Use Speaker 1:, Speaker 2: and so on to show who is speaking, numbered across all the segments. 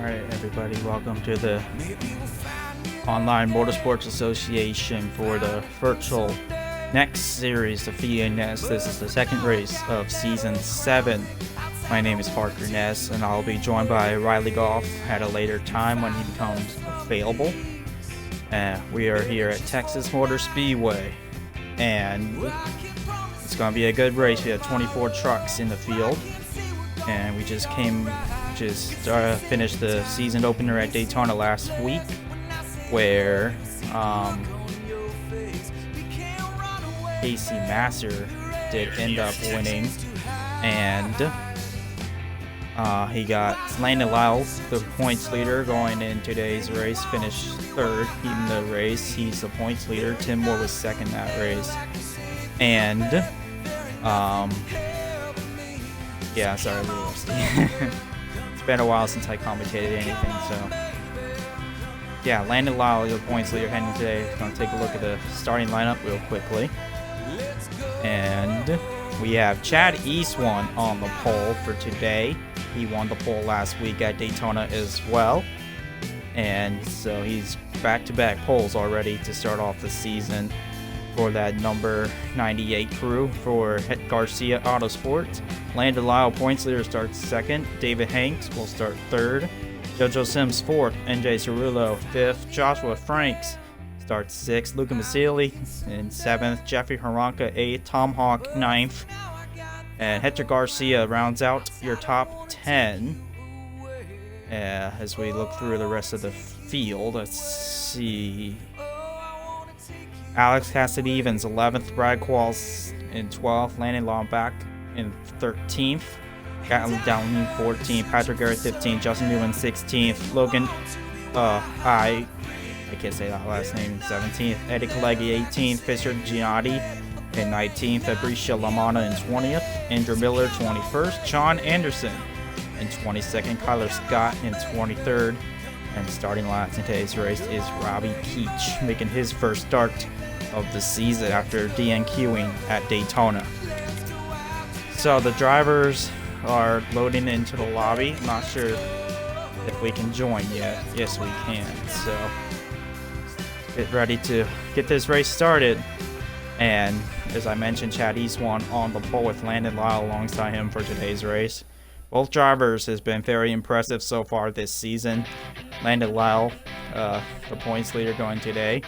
Speaker 1: Alright everybody, welcome to the Online Motorsports Association for the virtual next series, the VNS. This is the second race of Season 7. My name is Parker Ness, and I'll be joined by Riley Goff at a later time when he becomes available. We are here at Texas Motor Speedway, and it's going to be a good race. We have 24 trucks in the field, and we just finished the season opener at Daytona last week, where Casey Masser did end up winning, and he got Landon Lyle, the points leader going in today's race, finished third in the race. He's the points leader. Tim Moore was second that race, and yeah, sorry, a little rusty. It's been a while since I commentated anything, so yeah, Landon Lyle, the points leader heading today. We're gonna take a look at the starting lineup real quickly, and we have Chad Eastwan on the pole for today. He won the pole last week at Daytona as well, and so he's back-to-back poles already to start off the season for that number 98 crew for Garcia Autosports. Landon Lyle, points leader, starts second. David Hanks will start third. JoJo Sims fourth. NJ Cerullo fifth. Joshua Franks starts sixth. Luca Masili in seventh. Jeffrey Haranka eighth. Tom Hawk ninth. And Hector Garcia rounds out your top 10. As we look through the rest of the field, let's see. Alex Cassidy-Evans 11th, Brad Qualls in 12th, Landon Lombach in 13th, Gatlin Dowling 14th, Patrick Garrett 15th, Justin Newman 16th, Logan, I can't say that last name, 17th, Eddie Kalegi 18th, Fisher Giannotti in 19th, Fabricio Lamana in 20th, Andrew Miller 21st, Sean Anderson in 22nd, Kyler Scott in 23rd, and starting last in today's race is Robbie Keach, making his first start of the season after DNQing at Daytona. So the drivers are loading into the lobby. I'm not sure if we can join yet. Yes, we can. So get ready to get this race started. And as I mentioned, Chad Eastwan on the pole with Landon Lyle alongside him for today's race. Both drivers has been very impressive so far this season. Landon Lyle, the points leader going today,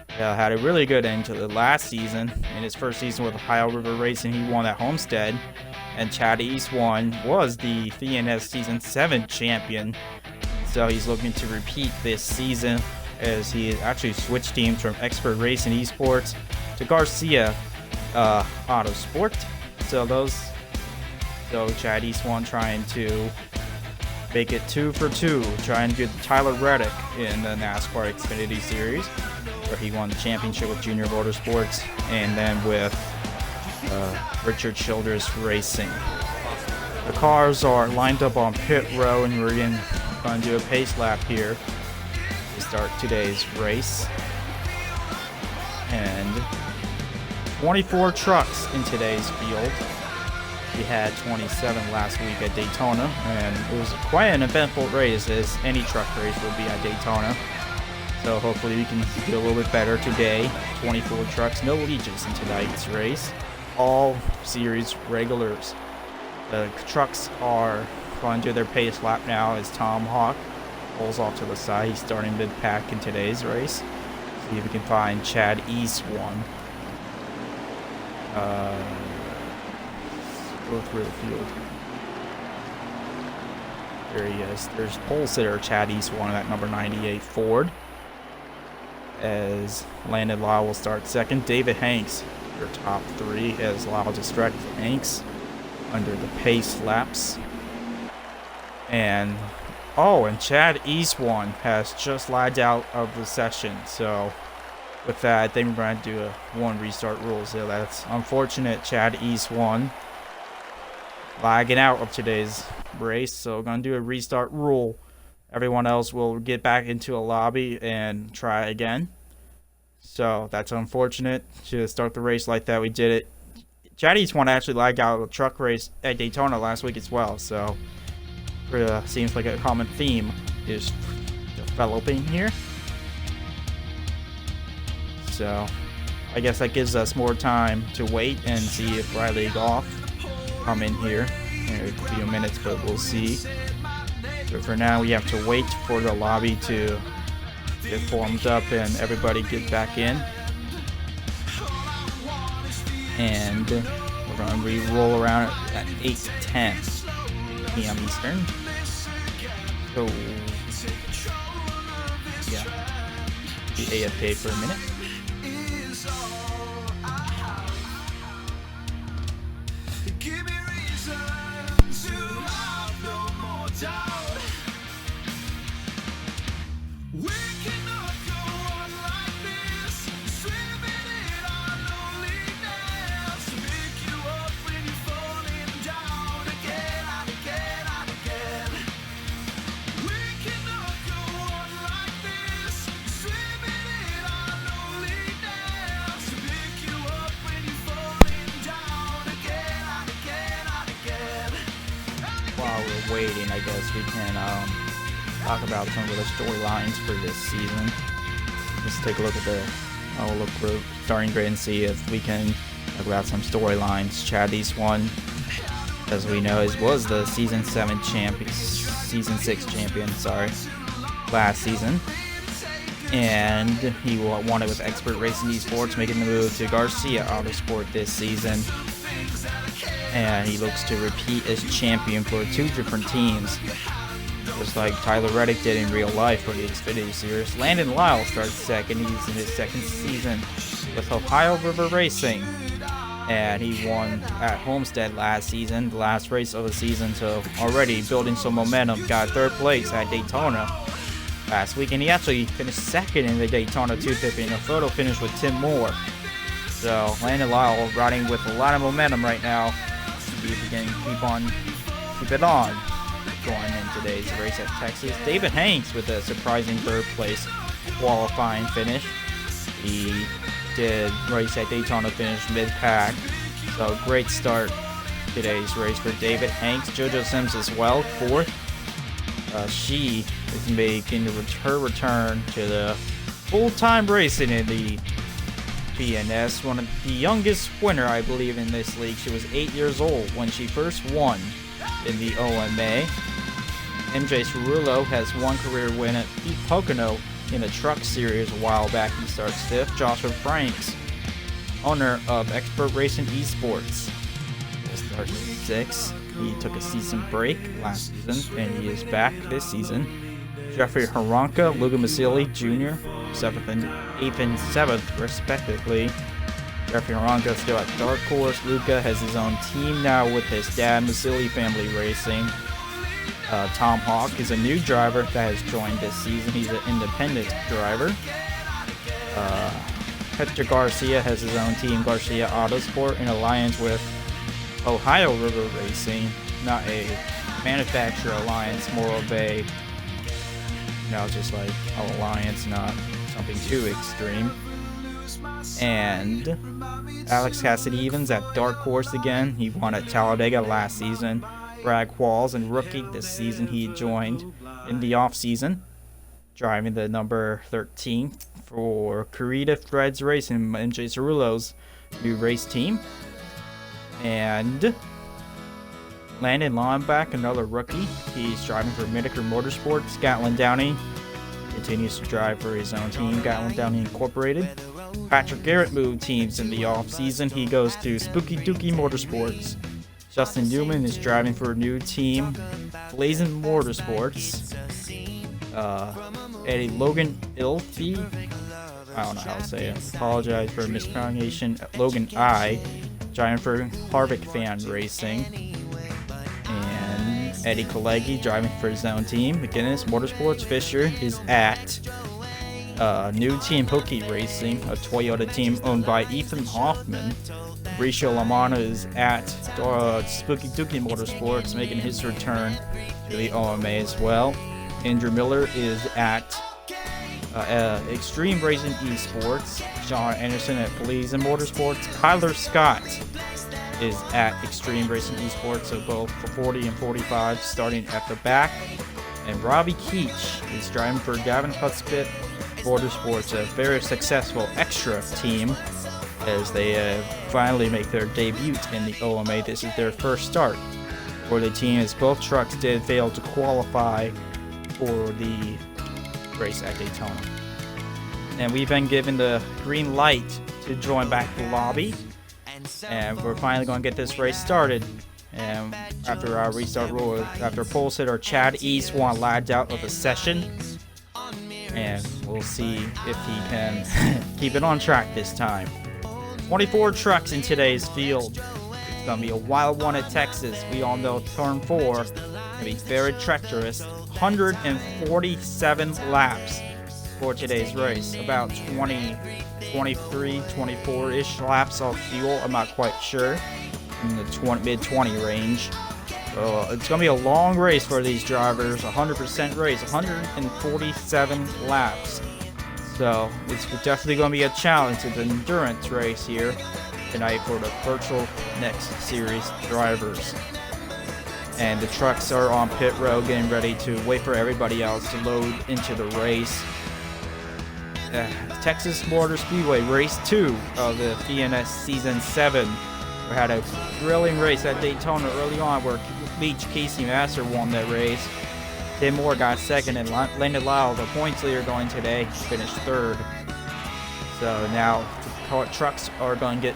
Speaker 1: had a really good end to the last season. In his first season with Ohio River Racing, he won at Homestead. And Chad Eastwan was the VNS Season 7 champion. So he's looking to repeat this season, as he actually switched teams from Expert Racing Esports to Garcia Autosport. So Chad Eastwan trying to make it 2 for 2, trying to get Tyler Reddick in the NASCAR Xfinity Series, where he won the championship with Junior Motorsports, and then with Richard Childress Racing. The cars are lined up on pit row, and we're going to do a pace lap here to start today's race. And 24 trucks in today's field. We had 27 last week at Daytona, and it was quite an eventful race, as any truck race will be at Daytona. So hopefully we can do a little bit better today. 24 trucks, no leeches in tonight's race. All series regulars. The trucks are going to do their pace lap now as Tom Hawk pulls off to the side. He's starting mid-pack in today's race. See if we can find Chad Eastwan. Go through the field. There he is. There's pole sitter Chad Eastwan at number 98 Ford, as Landon Lyle will start second. David Hanks, your top 3, as Lyle distracted Hanks under the pace laps. And Chad Eastwan has just lagged out of the session. So with that, I think we're going to do a 1 restart rule. So that's unfortunate. Chad Eastwan lagging out of today's race, so we're going to do a restart rule. Everyone else will get back into a lobby and try again. So that's unfortunate to start the race like that. We did it. Chad Eastwan actually lagged out of a truck race at Daytona last week as well, so seems like a common theme is developing here. So I guess that gives us more time to wait and see if Riley Goff come in here in a few minutes, but we'll see. But for now, we have to wait for the lobby to get formed up and everybody get back in. And we're going to re-roll around at 8:10 p.m. Eastern. So, yeah, the AFK for a minute. While we're waiting, I guess we can talk about some of the storylines for this season. Let's take a look at the look for starting grid and see if we can talk about some storylines. Chaddy's one, as we know, was the season 6 champion, last season. And he won it with Expert Racing Esports, making the move to Garcia Autosport this season. And he looks to repeat as champion for 2 different teams, just like Tyler Reddick did in real life for the Xfinity Series. Landon Lyle starts second. He's in his 2nd season with Ohio River Racing, and he won at Homestead last season, the last race of the season, so already building some momentum. Got 3rd place at Daytona last week, and he actually finished 2nd in the Daytona 250 in a photo finish with Tim Moore. So Landon Lyle riding with a lot of momentum right now. See if he can keep it on going in today's race at Texas. David Hanks with a surprising 3rd place qualifying finish. He did race at Daytona, finish mid-pack. So great start today's race for David Hanks. JoJo Sims as well, 4th. She is making her return to the full-time racing in the VNS, one of the youngest winner, I believe, in this league. She was 8 years old when she first won in the OMA. MJ Cerullo has 1 career win at Pete Pocono in the Truck Series a while back. He starts 5th. Joshua Franks, owner of Expert Racing Esports, will start 6th. He took a season break last season, and he is back this season. Jeffrey Haranka, Luca Masili Jr., 8th and 7th, respectively. Jeffrey Haranka still at Dark Horse. Luca has his own team now with his dad, Masili Family Racing. Tom Hawk is a new driver that has joined this season. He's an independent driver. Hector Garcia has his own team, Garcia Autosport, in alliance with Ohio River Racing. Not a manufacturer alliance, more of a, just like an alliance, not something too extreme. And Alex Cassidy Evans at Dark Horse again. He won at Talladega last season. Brad Qualls, and rookie this season, he joined in the off-season, driving the number 13 for Carita Threads Racing, MJ Cerullo's new race team. And Landon Longback, another rookie. He's driving for Miniker Motorsports. Gatlin Downey continues to drive for his own team, Gatlin Downey Incorporated. Patrick Garrett moved teams in the off-season. He goes to Spooky Dookie Motorsports. Justin Newman is driving for a new team, Blazing Motorsports. Eddie Logan Ilfie, I don't know how to say it. Apologize for mispronunciation. Logan I, driving for Harvick Fan Racing. And Eddie Kalegi driving for his own team, McGinnis Motorsports. Fisher is at new team Hookie Racing, a Toyota team owned by Ethan Hoffman. Mauricio Lamana is at Spooky Dookie Motorsports, making his return to the OMA as well. Andrew Miller is at Extreme Racing Esports. John Anderson at Blazing Motorsports. Kyler Scott is at Extreme Racing Esports, so both for 40 and 45 starting at the back. And Robbie Keach is driving for Gavin Hudspeth Motorsports, a very successful extra team, as they finally make their debut in the OMA. This is their first start for the team, as both trucks did fail to qualify for the race at Daytona. And we've been given the green light to join back the lobby, and we're finally going to get this race started. And after our restart rule, after pole sitter Chad Eastwan lagged out of the session, and we'll see if he can keep it on track this time. 24 trucks in today's field. It's going to be a wild one at Texas. We all know turn 4 is going to be very treacherous. 147 laps for today's race. About 23, 24-ish laps of fuel. I'm not quite sure. In the mid-20 range. It's going to be a long race for these drivers. 100% race. 147 laps. So it's definitely going to be a challenge. It's an endurance race here tonight for the virtual next series drivers. And the trucks are on pit road getting ready to wait for everybody else to load into the race. Texas Motor Speedway Race 2 of the VNS Season 7. We had a thrilling race at Daytona early on where Leach Casey Master won that race. Tim Moore got second, and Landon Lyle, the points leader going today, finished third. So now the trucks are going to get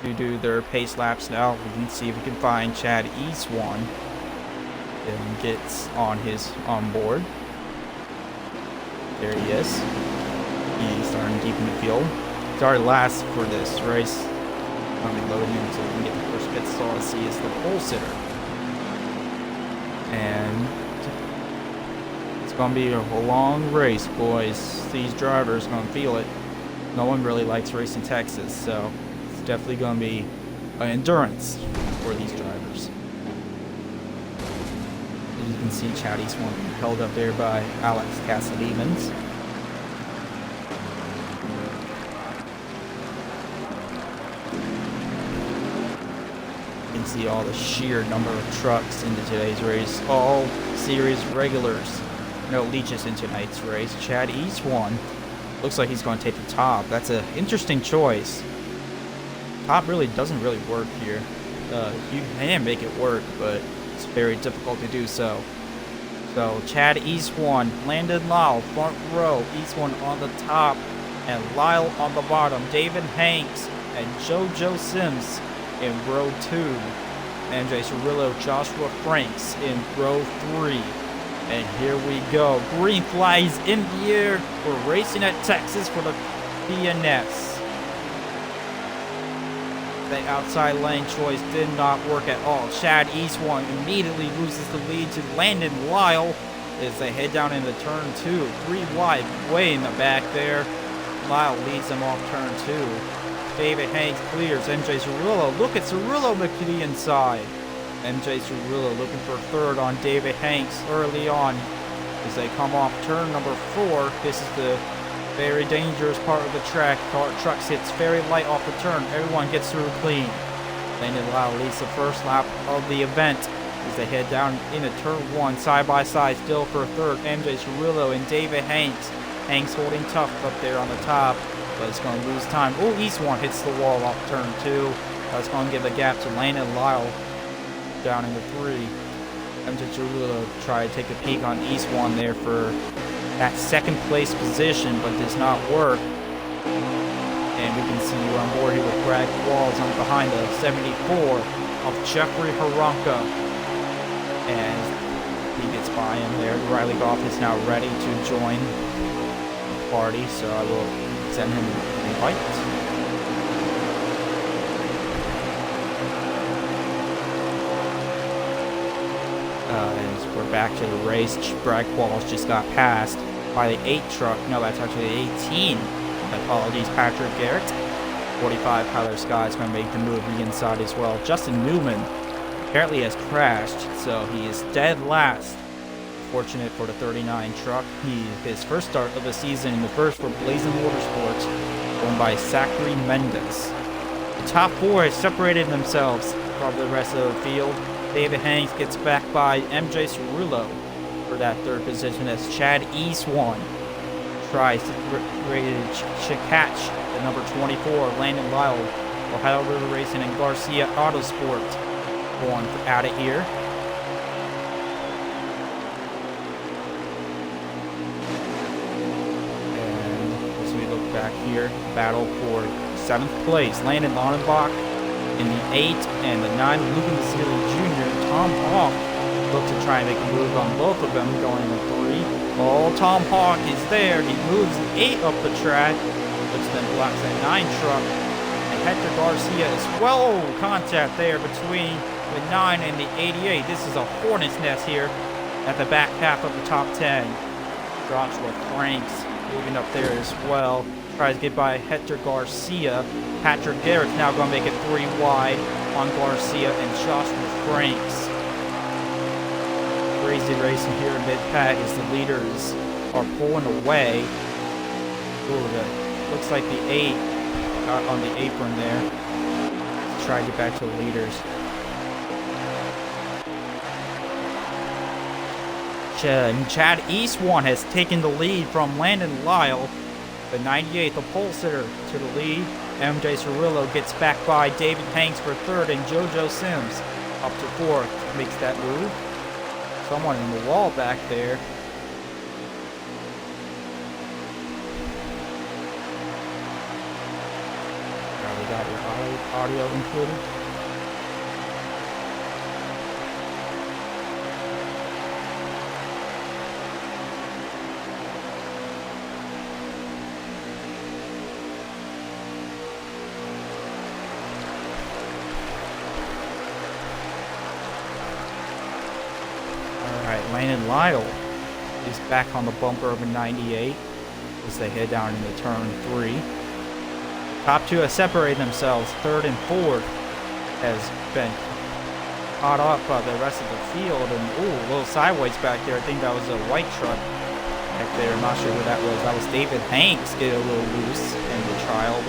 Speaker 1: to do their pace laps now. We can see if we can find Chad Eastwan and gets on his onboard. There he is. He's starting deep in the field. Started last for this race. Going to be loading him so we can get the first pit stall to see is the pole sitter. And it's going to be a long race, boys. These drivers are going to feel it. No one really likes racing Texas, so it's definitely going to be an endurance for these drivers. As you can see, Chad Eastwan held up there by Alex Casademons. See all the sheer number of trucks into today's race. All series regulars. No leeches in tonight's race. Chad Eastwan looks like he's going to take the top. That's an interesting choice. Top really doesn't really work here. You can make it work, but it's very difficult to do so. So Chad Eastwan, Landon Lyle, front row. Eastwan on the top, and Lyle on the bottom. David Hanks and JoJo Sims in row 2. MJ Cirillo, Joshua Franks in row 3. And here we go. Green flags in the air. We're racing at Texas for the VNS. The outside lane choice did not work at all. Chad Eastwan immediately loses the lead to Landon Lyle as they head down into turn 2. 3 wide, way in the back there. Lyle leads them off turn 2. David Hanks clears MJ Cirillo. Look at Cirillo to the inside. MJ Cirillo looking for third on David Hanks early on as they come off turn number 4. This is the very dangerous part of the track. Trucks hits very light off the turn. Everyone gets through clean. Landon Lyle leads the first lap of the event as they head down into turn 1 side by side still for third. MJ Cirillo and David Hanks. Hanks holding tough up there on the top, but it's going to lose time. Oh, Eastwan hits the wall off turn 2. That's going to give the gap to Landon Lyle down into 3. MJ Cirillo try to take a peek on Eastwan there for that second place position, but does not work. And we can see you on board here with Brad Walls on behind the 74 of Jeffrey Haranka. And he gets by him there. Riley Goff is now ready to join the party, so I will send him an invite. As we're back to the race, Brad Qualls just got passed by the 8 truck. No, that's actually the 18. My apologies, Patrick Garrett. 45, Tyler Scott's going to make the move the inside as well. Justin Newman apparently has crashed, so he is dead last. Fortunate for the 39 truck. His first start of the season in the first for Blazing Motorsports, won by Zachary Mendes. The top 4 have separated themselves from the rest of the field. David Hanks gets back by MJ Cirillo for that third position as Chad Eastwan tries to catch the number 24, Landon Lyle, Ohio River Racing and Garcia Autosport going out of here. And as we look back here, battle for 7th place, Landon Lonenbach in the 8 and the 9, Lucan Vasily Jr. Tom Hawk look to try and make a move on both of them going in the 3. Oh, Tom Hawk is there. He moves the 8 up the track, which then blocks that 9 truck. And Hector Garcia as well. Contact there between the 9 and the 88. This is a hornet's nest here at the back half of the top 10. Joshua Franks moving up there as well. Tries to get by Hector Garcia. Patrick Garrett's now going to make it 3 wide on Garcia and Joshua Franks. Crazy racing here in mid-pack as the leaders are pulling away. Ooh, looks like the 8 on the apron there. Let's try to get back to the leaders. Chad Eastwan has taken the lead from Landon Lyle. The 98, the pole sitter to the lead. MJ Cirillo gets back by David Hanks for 3rd, and JoJo Sims up to 4th makes that move. Someone in the wall back there. We got your audio included. Landon Lyle is back on the bumper of a 98 as they head down into turn 3. Top 2 have separated themselves. 3rd and 4th has been caught up by the rest of the field. And ooh, a little sideways back there. I think that was a white truck back there. I'm not sure who that was. That was David Hanks getting a little loose in the trial.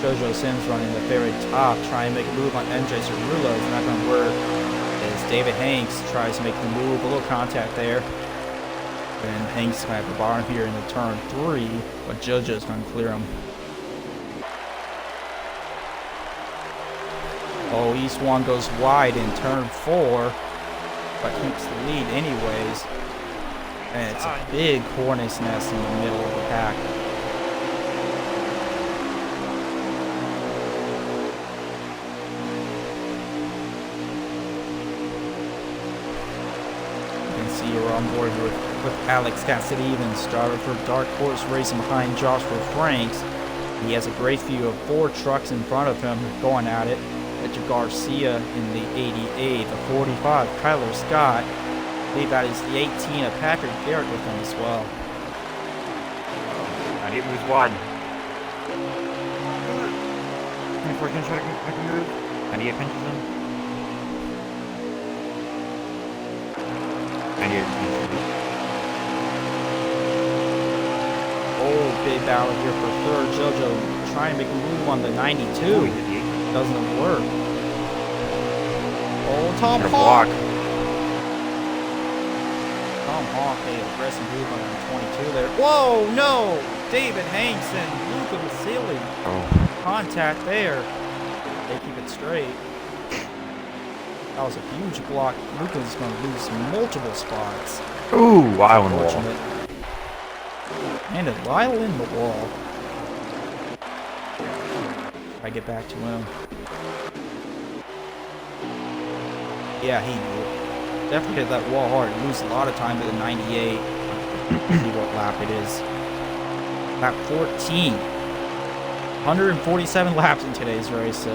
Speaker 1: JoJo Sims running the very top, trying to make a move on MJ Cirillo. It's not going to work. As David Hanks tries to make the move, a little contact there. And Hanks at the bottom here in the turn 3, but JoJo's going to clear him. Oh, Eastwan goes wide in turn 4, but keeps the lead anyways. And it's a big hornet's nest in the middle of the pack. You're on board with Alex Cassidy-Evans, starter for Dark Horse Racing behind Joshua Franks. He has a great view of 4 trucks in front of him going at it. Hector Garcia in the 88, the 45, Kyler Scott. I believe that is the 18 of Patrick Garrett with him as well.
Speaker 2: And it moves wide. 24 can try to make a move. And he pinches him.
Speaker 1: Oh, big battle here for 3rd. JoJo trying to make a move on the 92. Doesn't work. Oh, Tom Hawk. Tom Hawk made an aggressive move on the 22 there. Whoa, no! David Hanks and Luca Vasily. Contact there. They keep it straight. That was a huge block. Luca's going to lose multiple spots.
Speaker 2: Ooh, Lyle in the wall.
Speaker 1: And Lyle in the wall. I get back to him. Yeah, he definitely hit that wall hard. Lose a lot of time to the 98. See what lap it is. Lap 14. 147 laps in today's race, so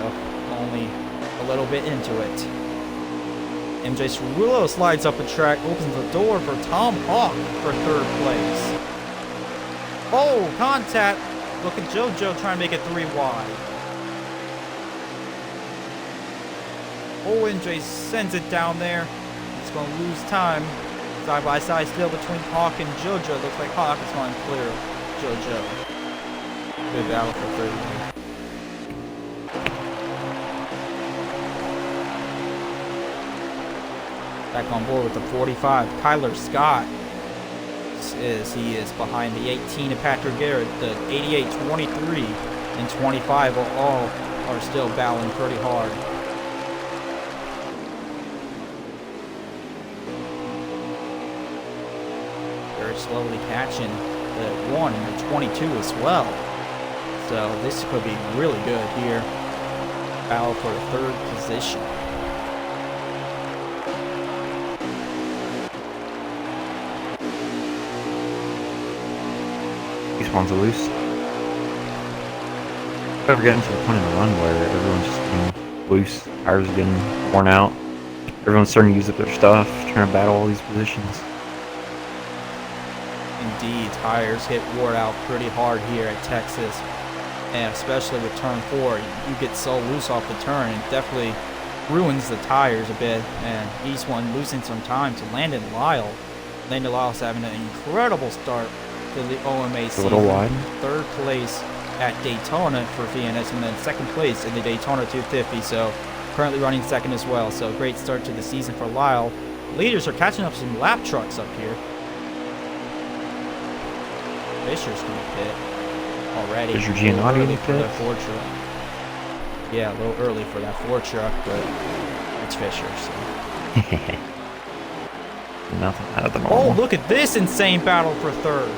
Speaker 1: only a little bit into it. MJ Cirillo slides up the track, opens the door for Tom Hawk for 3rd place. Oh, contact. Look at JoJo trying to make it 3 wide. Oh, MJ sends it down there. He's going to lose time. Side by side still between Hawk and JoJo. Looks like Hawk is going to clear JoJo. Good battle for 3rd. Back on board with the 45. Tyler Scott he is behind the 18 of Patrick Garrett. The 88, 23, and 25 all are still battling pretty hard. They're slowly catching the 1 and the 22 as well. So this could be really good here. Battle for third position.
Speaker 2: These ones are loose. We're getting to the point in the run where everyone's just getting loose. Tires are getting worn out. Everyone's starting to use up their stuff, trying to battle all these positions.
Speaker 1: Indeed, tires get wore out pretty hard here at Texas. And especially with turn 4, you get so loose off the turn, it definitely ruins the tires a bit. And East One losing some time to Landon Lyle. Landon Lyle's having an incredible start to the OMA season.
Speaker 2: A little wide.
Speaker 1: Third place at Daytona for VNS, and then second place in the Daytona 250. So currently running second as well. So great start to the season for Lyle. Leaders are catching up some lap trucks up here. Fisher's gonna pit already.
Speaker 2: Is your Giannotti in the pit?
Speaker 1: Ford truck. Yeah, a little early for that Ford truck, but it's Fisher. So.
Speaker 2: Nothing out of the normal.
Speaker 1: Oh, look at this insane battle for third.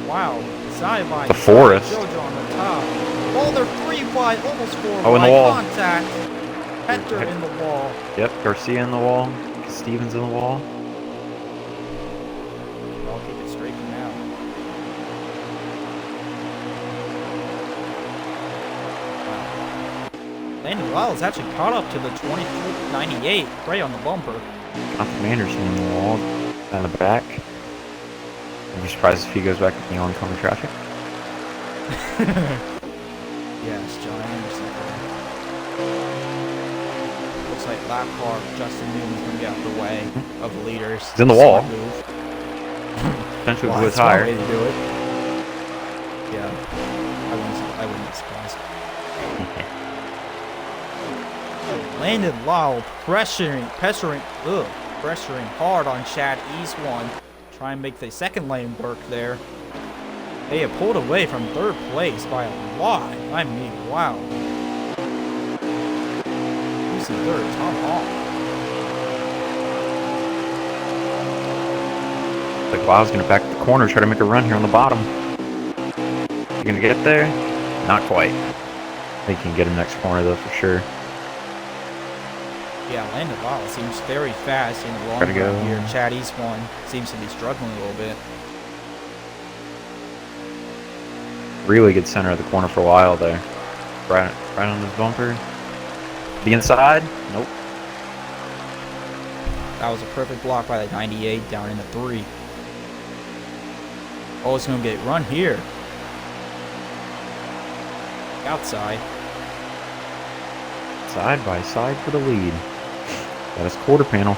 Speaker 1: Wow, side by
Speaker 2: the Forest.
Speaker 1: Jojo on the top. Oh, they're 3 wide, almost 4
Speaker 2: Oh, in
Speaker 1: wide.
Speaker 2: the wall.
Speaker 1: Contact. Hector in the wall.
Speaker 2: Yep, Garcia in the wall. Stevens in the wall.
Speaker 1: I'll keep it straight for now. Wow. Landon Lyle's actually caught up to the 2498, right on the bumper.
Speaker 2: Jonathan Anderson in the wall. Down the back. I'd be surprised if he goes back to the oncoming traffic.
Speaker 1: Yes, John Anderson. Looks like lap car Justin Newman's going to get out the way of the leaders.
Speaker 2: He's in the wall.
Speaker 1: Move.
Speaker 2: Potentially
Speaker 1: Well,
Speaker 2: with a
Speaker 1: that's one
Speaker 2: tire.
Speaker 1: way to do it. Yeah, I wouldn't be surprised. Landon Lyle pressuring hard on Chad East One. Try and make the second lane work there. They have pulled away from third place by a lot. I mean, wow. Who's in third? Tom Hall.
Speaker 2: Like Lyle's gonna back the corner, try to make a run here on the bottom. You gonna get there? Not quite. I think he can get him next corner though for sure.
Speaker 1: Yeah, Landon Lyle seems very fast in the long
Speaker 2: Try to
Speaker 1: run
Speaker 2: go.
Speaker 1: here. Chad East One seems to be struggling a little bit.
Speaker 2: Really good center of the corner for a while there. Right on his bumper. The inside? Nope.
Speaker 1: That was a perfect block by the 98 down in the 3. Oh, it's going to get run here. Outside.
Speaker 2: Side by side for the lead. Got his quarter panel.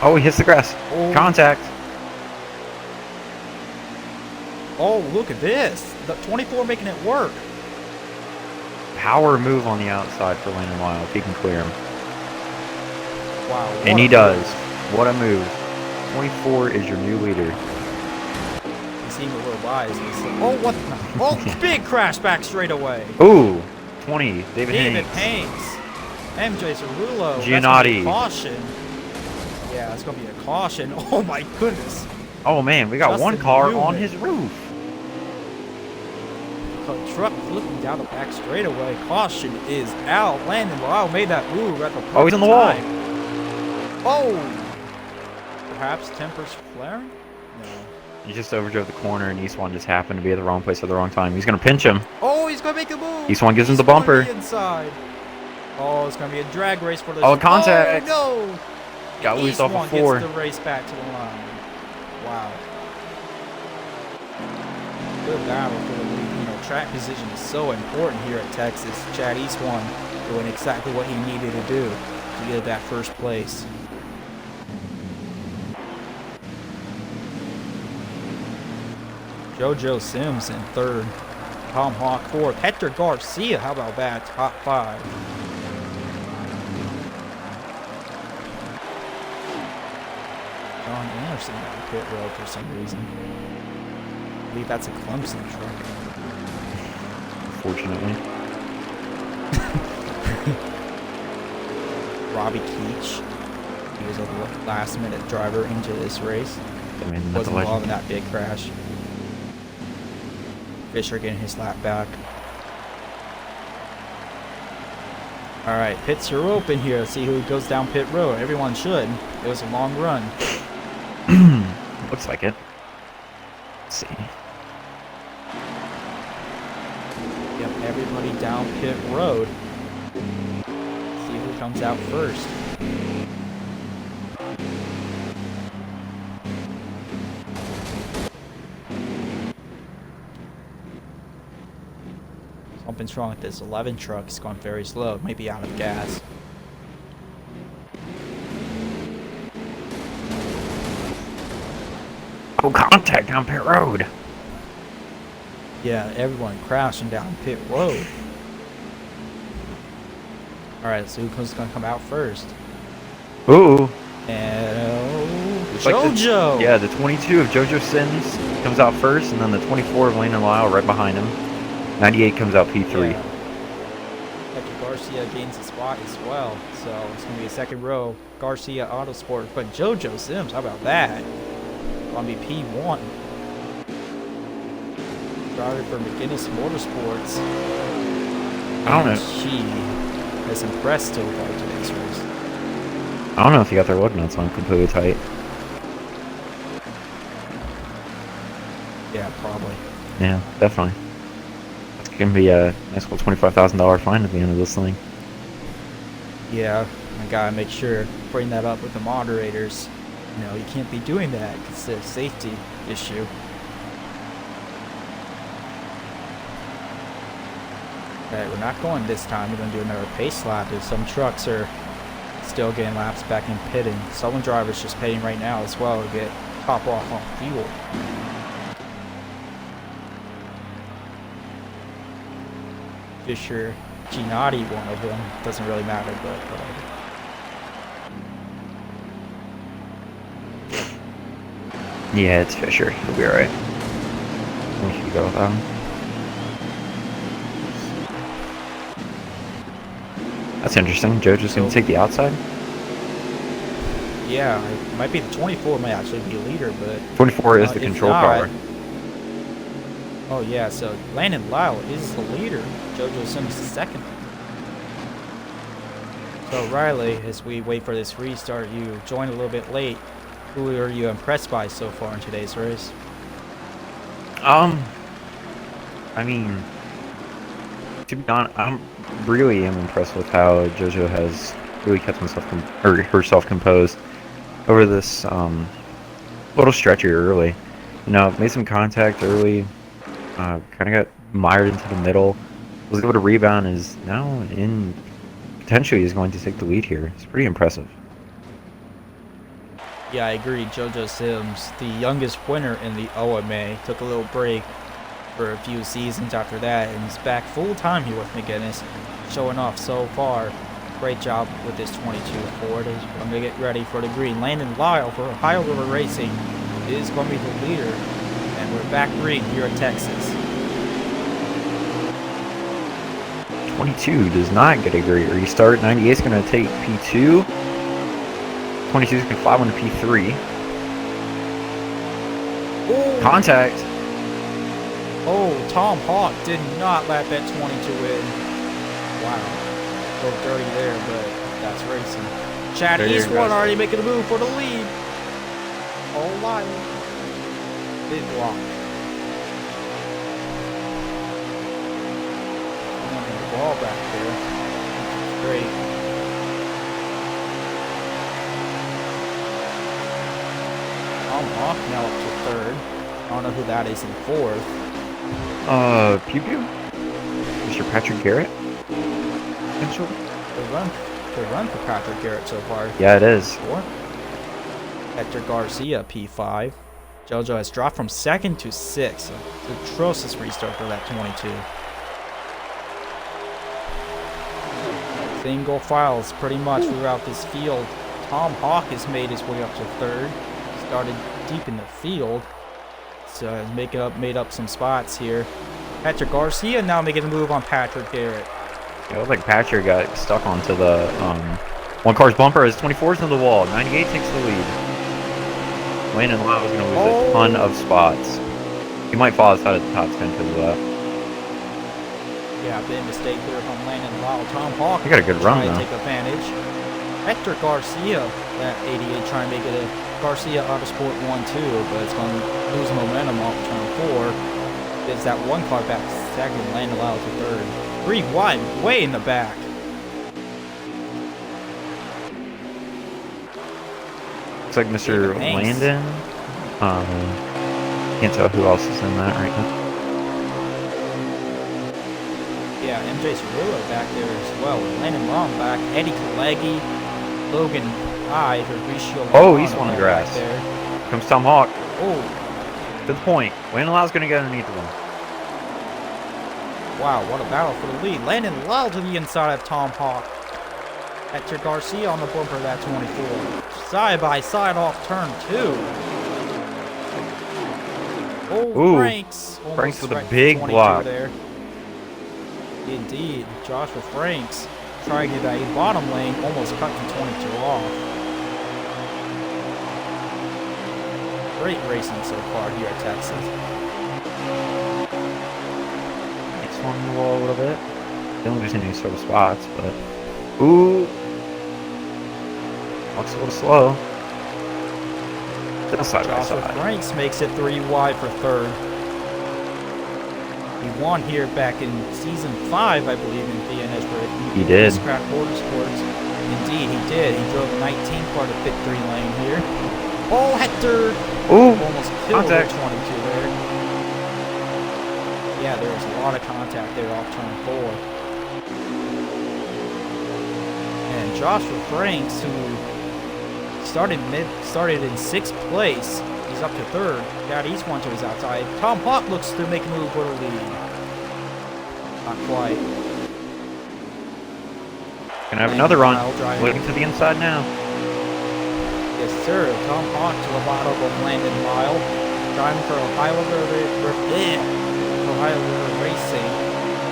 Speaker 2: Oh, he hits the grass.
Speaker 1: Oh.
Speaker 2: Contact.
Speaker 1: Oh, look at this. The 24 making it work.
Speaker 2: Power move on the outside for Landon Lyle if he can clear him.
Speaker 1: Wow.
Speaker 2: And he does. What a move. 24 is your new leader.
Speaker 1: He seemed a little biased. Oh, what the? Oh, big crash back straight away.
Speaker 2: Ooh, 20. David
Speaker 1: David
Speaker 2: Haynes.
Speaker 1: Haynes. MJ Cerullo. That's
Speaker 2: Giannotti.
Speaker 1: gonna be a caution. Yeah, it's going to be a caution. Oh, my goodness.
Speaker 2: Oh, man, we got
Speaker 1: Justin
Speaker 2: one car on
Speaker 1: Newman.
Speaker 2: his roof.
Speaker 1: A truck flipping down the back straightaway. Caution is out. Landon Lyle made that move at the perfect
Speaker 2: Oh, he's on the wall.
Speaker 1: time. Oh! Perhaps tempers flaring? No.
Speaker 2: He just overdrove the corner, and East One just happened to be at the wrong place at the wrong time. He's going to pinch him.
Speaker 1: Oh, he's going to make a move.
Speaker 2: East One gives him the
Speaker 1: He's gonna
Speaker 2: bumper.
Speaker 1: be inside. Oh, it's going to be a drag race for the...
Speaker 2: Oh, contact.
Speaker 1: Oh, no!
Speaker 2: Got loose
Speaker 1: East
Speaker 2: off
Speaker 1: One
Speaker 2: of 4.
Speaker 1: gets the race back to the line. Wow. Good battle for the lead. You know, track position is so important here at Texas. Chad East One doing exactly what he needed to do to get that first place. JoJo Sims in third. Tom Hawk fourth. Hector Garcia, how about that? Top 5. Sean Anderson down pit road for some reason. I believe that's a Clemson truck.
Speaker 2: Fortunately.
Speaker 1: Robbie Keach. He was a last-minute driver into this race.
Speaker 2: I mean,
Speaker 1: Was involved in that big crash. Fisher getting his lap back. All right, pits are open here. Let's see who goes down pit road. Everyone should. It was a long run.
Speaker 2: Looks like it. Let's see.
Speaker 1: Yep, everybody down pit road. See who comes out first. Something's wrong with this 11 truck. It's going very slow. It might be out of gas.
Speaker 2: Oh, contact down pit road.
Speaker 1: Yeah, everyone crashing down pit road. Alright, so who's going to come out first?
Speaker 2: Ooh.
Speaker 1: And
Speaker 2: It's like
Speaker 1: JoJo!
Speaker 2: yeah, the 22 of JoJo Sims comes out first, and then the 24 of Landon Lyle right behind him. 98 comes out P3.
Speaker 1: Yeah. Hector Garcia gains a spot as well, so it's going to be a second row. Garcia Autosport, but JoJo Sims, how about that? On be P1. Driver for McGinnis Motorsports.
Speaker 2: I don't know.
Speaker 1: She has impressed so far today's race.
Speaker 2: I don't know if you got their lug nuts on completely tight.
Speaker 1: Yeah, probably.
Speaker 2: Yeah, definitely. It's gonna be a nice little $25,000 fine at the end of this thing.
Speaker 1: Yeah, I gotta make sure, bring that up with the moderators. You know, you can't be doing that because it's a safety issue. Alright, we're not going this time. We're going to do another pace lap as some trucks are still getting laps back in pitting. Some drivers just pitting right now as well to get top off on fuel. Fisher, Gennady, one of them. Doesn't really matter, but whatever.
Speaker 2: Yeah, it's Fisher. He'll be alright. We should go with him. That's interesting. JoJo's gonna take the outside?
Speaker 1: Yeah, it might be the 24 might actually be a leader, but
Speaker 2: 24 is the
Speaker 1: if
Speaker 2: control
Speaker 1: not-
Speaker 2: car.
Speaker 1: Oh yeah, so Landon Lyle is the leader. JoJo Sims is second. So Riley, as we wait for this restart, you joined a little bit late. Who are you impressed by so far in today's race?
Speaker 2: I mean, to be honest, I'm really impressed with how JoJo has really kept herself composed over this little stretch here early. You know, made some contact early, kind of got mired into the middle, was able to rebound, is now in potentially is going to take the lead here. It's pretty impressive.
Speaker 1: Yeah, I agree. JoJo Sims, the youngest winner in the OMA, took a little break for a few seasons after that, and he's back full time here with McGinnis, showing off so far. Great job with this 22 Ford. I'm going to get ready for the green. Landon Lyle for Ohio River Racing is going to be the leader, and we're back green here in Texas.
Speaker 2: 22 does not get a great restart. 98 is going to take P2. 22 is going to fly one to P3.
Speaker 1: Oh.
Speaker 2: Contact.
Speaker 1: Oh, Tom Hawk did not let that 22 in. Wow. A little dirty there, but that's racing. Chad Eastwood already making a move for the lead. Oh, my. Big block. The ball back there. Great. Tom Hawk now up to third. I don't know who that is in fourth.
Speaker 2: Pew Pew? Mr. Patrick Garrett? Potentially?
Speaker 1: Good run for Patrick Garrett so far.
Speaker 2: Yeah, it is.
Speaker 1: Four. Hector Garcia, P5. JoJo has dropped from second to sixth. The atrocious restart for that 22. Single files pretty much throughout this field. Tom Hawk has made his way up to third. started deep in the field. So made up some spots here. Patrick Garcia now making a move on Patrick Garrett.
Speaker 2: It looked like Patrick got stuck onto the one car's bumper as 24's into the wall. 98 takes the lead. Landon Lau is going to lose a ton of spots. He might fall outside of the top 10 because of that.
Speaker 1: Yeah, big mistake there from Landon Lau. Tom Hawk.
Speaker 2: He got a good run though.
Speaker 1: Take advantage. Hector Garcia at 88 trying to make it a Garcia Autosport 1-2, but it's going to lose momentum off turn 4. Gets that one car back second, Landon Lau to third. 3 wide, way in the back.
Speaker 2: Looks like Mr. Landon. Can't tell who else is in that right now.
Speaker 1: Yeah, MJ Cerullo back there as well. Landon Long back. Eddie Kalegi, Logan I, Fabricio.
Speaker 2: Oh, he's on the grass. There comes Tom Hawk.
Speaker 1: Oh,
Speaker 2: to the point. Landon Lau's going to get underneath of him.
Speaker 1: Wow, what a battle for the lead. Landon Lau to the inside of Tom Hawk. Hector Garcia on the bumper of that 24. Side by side off turn 2. Oh,
Speaker 2: ooh,
Speaker 1: Franks.
Speaker 2: Franks with a big block.
Speaker 1: There. Indeed. Joshua Franks trying to get that bottom lane, almost cut the 22 off. Great racing so far here at Texas.
Speaker 2: He swung the wall a little bit. Didn't lose any sort of spots, but ooh, looks a little slow. Still side by side.
Speaker 1: Franks makes it 3 wide for third. He won here back in season 5, I believe, in VNS.
Speaker 2: He did.
Speaker 1: Craft Motorsports. Indeed, he did. He drove 19 part of victory lane here. Oh, Hector!
Speaker 2: Ooh,
Speaker 1: almost killed the 22
Speaker 2: contact.
Speaker 1: there. Yeah, there was a lot of contact there off turn 4. And Joshua Franks, who started in 6th place, he's up to 3rd. Got East one to his outside. Tom Hawk looks to make a move for the lead. Not quite.
Speaker 2: Gonna have another run. Looking to the inside now.
Speaker 1: Yes, sir. Tom Hawk to the bottom of Landon Lyle. Driving for Ohio River Racing.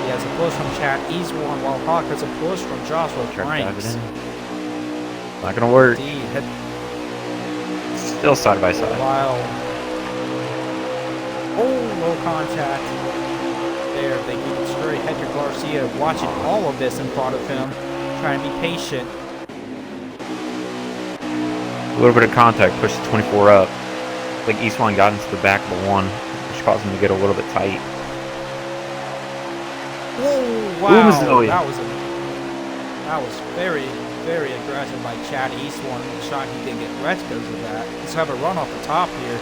Speaker 1: He has a push from Chad Eastwan, while Hawk has a push from Joshua Franks.
Speaker 2: Not gonna work.
Speaker 1: Indeed.
Speaker 2: Still side by side.
Speaker 1: Wow. Oh, low contact. There, they keep it straight. Hector Garcia watching all of this in front of him, trying to be patient.
Speaker 2: A little bit of contact pushed the 24 up. Like Eastwan got into the back of the 1, which caused him to get a little bit tight.
Speaker 1: Oh, wow.
Speaker 2: Ooh,
Speaker 1: that was very, very aggressive by Chad Eastwan. Shocked he didn't get wrecked because of that. Let's have a run off the top here.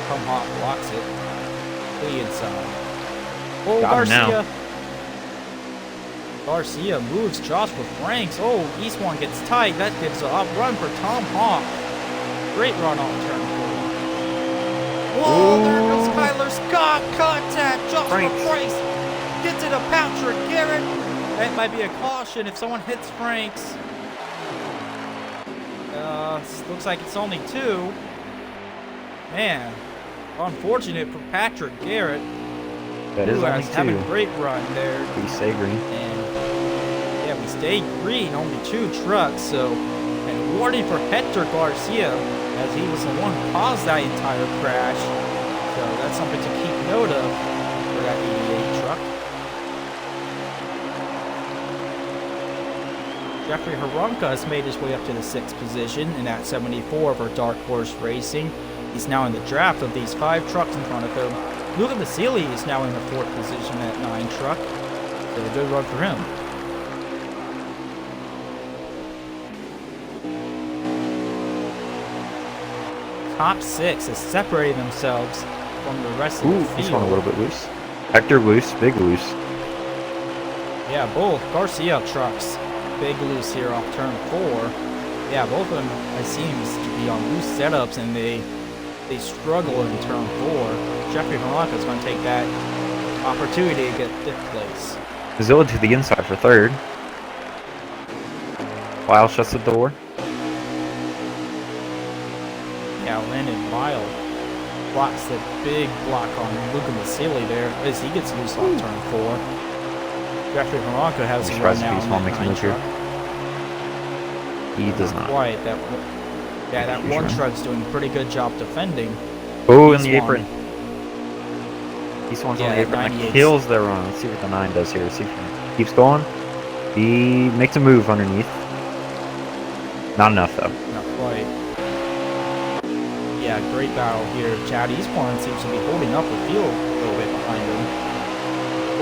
Speaker 1: Tom Hawk blocks it. To the inside. Oh, Garcia. Garcia moves Joshua Franks. Oh, Eastwan gets tight. That gives a run for Tom Hawk. Great run on turn 4. Whoa, there goes Kyler Scott. Contact. Joshua Franks gets it to Patrick Garrett. That might be a caution if someone hits Franks. Looks like it's only 2. Man, unfortunate for Patrick Garrett.
Speaker 2: That is only 2.
Speaker 1: Having a great run there.
Speaker 2: We stay green.
Speaker 1: And yeah, we stayed green. Only 2 trucks. So, and warning for Hector Garcia, as he was the one who caused that entire crash. So that's something to keep note of for that 88 truck. Jeffrey Harunka has made his way up to the 6th position in that 74 for Dark Horse Racing. He's now in the draft of these 5 trucks in front of him. Luca Vasili is now in the 4th position at 9 truck. So a good run for him. Top 6 has separated themselves from the rest of the field.
Speaker 2: He's one a little bit loose. Hector loose, big loose.
Speaker 1: Yeah, both Garcia trucks. Big loose here off turn 4. Yeah, both of them, it seems to be on loose setups, and they struggle in turn 4. Jeffrey Harunka is going to take that opportunity to get 5th place.
Speaker 2: Zilla to the inside for 3rd. Lyle shuts the door.
Speaker 1: Yeah, Landon Lyle blocks the big block on Luca Masili there as he gets loose on turn 4. Jeffrey Haranka has
Speaker 2: I'm
Speaker 1: a run
Speaker 2: surprised
Speaker 1: now
Speaker 2: if
Speaker 1: in
Speaker 2: Eastmont
Speaker 1: that
Speaker 2: makes a
Speaker 1: 9
Speaker 2: move here.
Speaker 1: truck.
Speaker 2: He does not.
Speaker 1: Quite. That
Speaker 2: Huge
Speaker 1: one
Speaker 2: run.
Speaker 1: truck's doing a pretty good job defending.
Speaker 2: Oh, in the
Speaker 1: Eastmont.
Speaker 2: apron. Eastmont's on
Speaker 1: Yeah,
Speaker 2: the apron. That
Speaker 1: 98's.
Speaker 2: kills their run. Let's see what the 9 does here. See if he keeps going. He makes a move underneath. Not enough, though.
Speaker 1: Not quite. Yeah, great battle here. Chad Eastmont seems to be holding up the field a little bit behind him.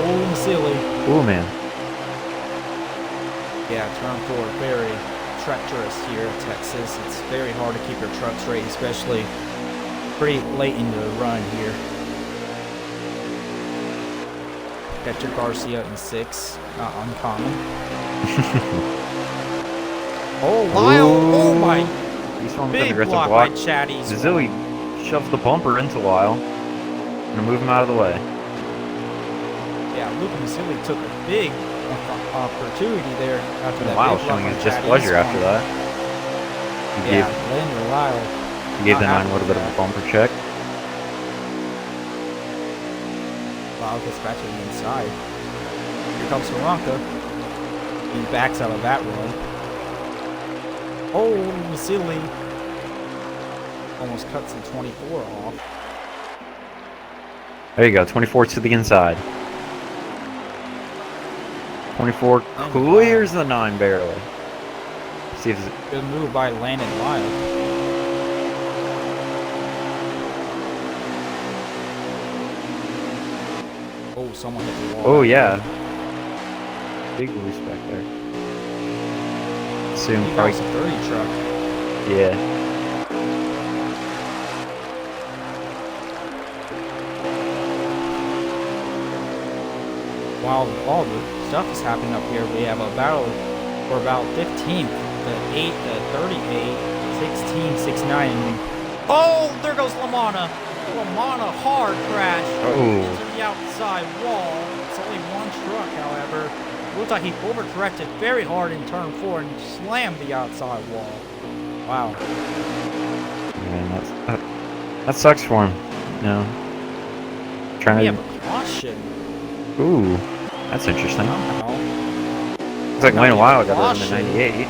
Speaker 1: Oh, silly.
Speaker 2: Oh, man.
Speaker 1: Yeah, turn 4, very treacherous here in Texas. It's very hard to keep your truck straight, especially pretty late in the run here. Hector Garcia in 6, not uncommon. Oh, Lyle! Oh my!
Speaker 2: Eastmont's got an
Speaker 1: Big
Speaker 2: aggressive
Speaker 1: block
Speaker 2: block.
Speaker 1: by Chad Eastmont.
Speaker 2: Zilli shoves the bumper into Lyle. Gonna move him out of the way.
Speaker 1: Yeah, Luke Masili took a big opportunity there after that.
Speaker 2: Lyle
Speaker 1: big block
Speaker 2: showing
Speaker 1: on
Speaker 2: his
Speaker 1: Chad
Speaker 2: displeasure
Speaker 1: Eastmont.
Speaker 2: after that.
Speaker 1: Yeah, Landon Lyle.
Speaker 2: He gave the
Speaker 1: not
Speaker 2: 9 a little bit of
Speaker 1: happy
Speaker 2: a bumper check.
Speaker 1: Lyle gets back to the inside. Here comes Haranka. He backs out of that run. Oh, Masili almost cuts the 24 off.
Speaker 2: There you go, 24 to the inside. 24 clears the 9 barely. See if it's,
Speaker 1: Good move by Landon Lyle. Oh, someone hit the wall.
Speaker 2: oh yeah. Big loose back there. Soon
Speaker 1: He
Speaker 2: probably,
Speaker 1: goes a 30 truck.
Speaker 2: yeah.
Speaker 1: While all the stuff is happening up here, we have a battle for about 15th, the 8, the 38, 16, 69. Oh, there goes Lamana. Lamana hard crash
Speaker 2: Oh.
Speaker 1: into the outside wall. It's only one truck, however. Looks like he overcorrected very hard in turn 4 and slammed the outside wall. Wow.
Speaker 2: Man, that sucks for him. No.
Speaker 1: We
Speaker 2: Trying
Speaker 1: have a caution
Speaker 2: to. Ooh, that's interesting.
Speaker 1: somehow.
Speaker 2: Looks like Landon Lyle got it in
Speaker 1: Caution.
Speaker 2: the 98.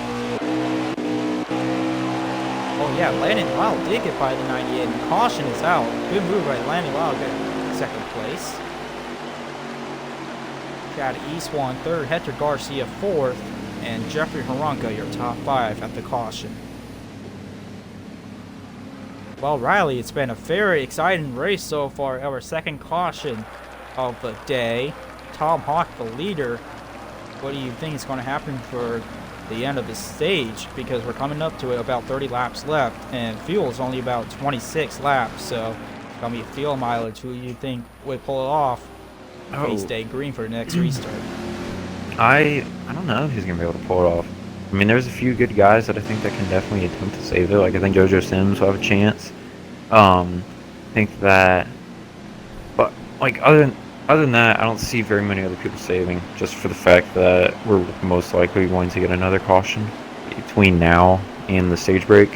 Speaker 1: Oh yeah, Landon Lyle did get by the 98, and caution is out. Good move by Landon Lyle, get second place. Chad Eastwan third, Hector Garcia fourth, and Jeffrey Haranka your top 5 at the caution. Well, Riley, it's been a very exciting race so far. Our second caution of the day. Tom Hawk, the leader. What do you think is going to happen for the end of the stage? Because we're coming up to it, about 30 laps left, and fuel is only about 26 laps, so it's going to be fuel mileage. Who do you think would pull it off if we stay green for the next restart?
Speaker 2: I don't know who's gonna be able to pull it off. I mean, there's a few good guys that I think that can definitely attempt to save it. Like I think JoJo Sims will have a chance. I think that, but like other than that, I don't see very many other people saving. Just for the fact that we're most likely going to get another caution between now and the stage break.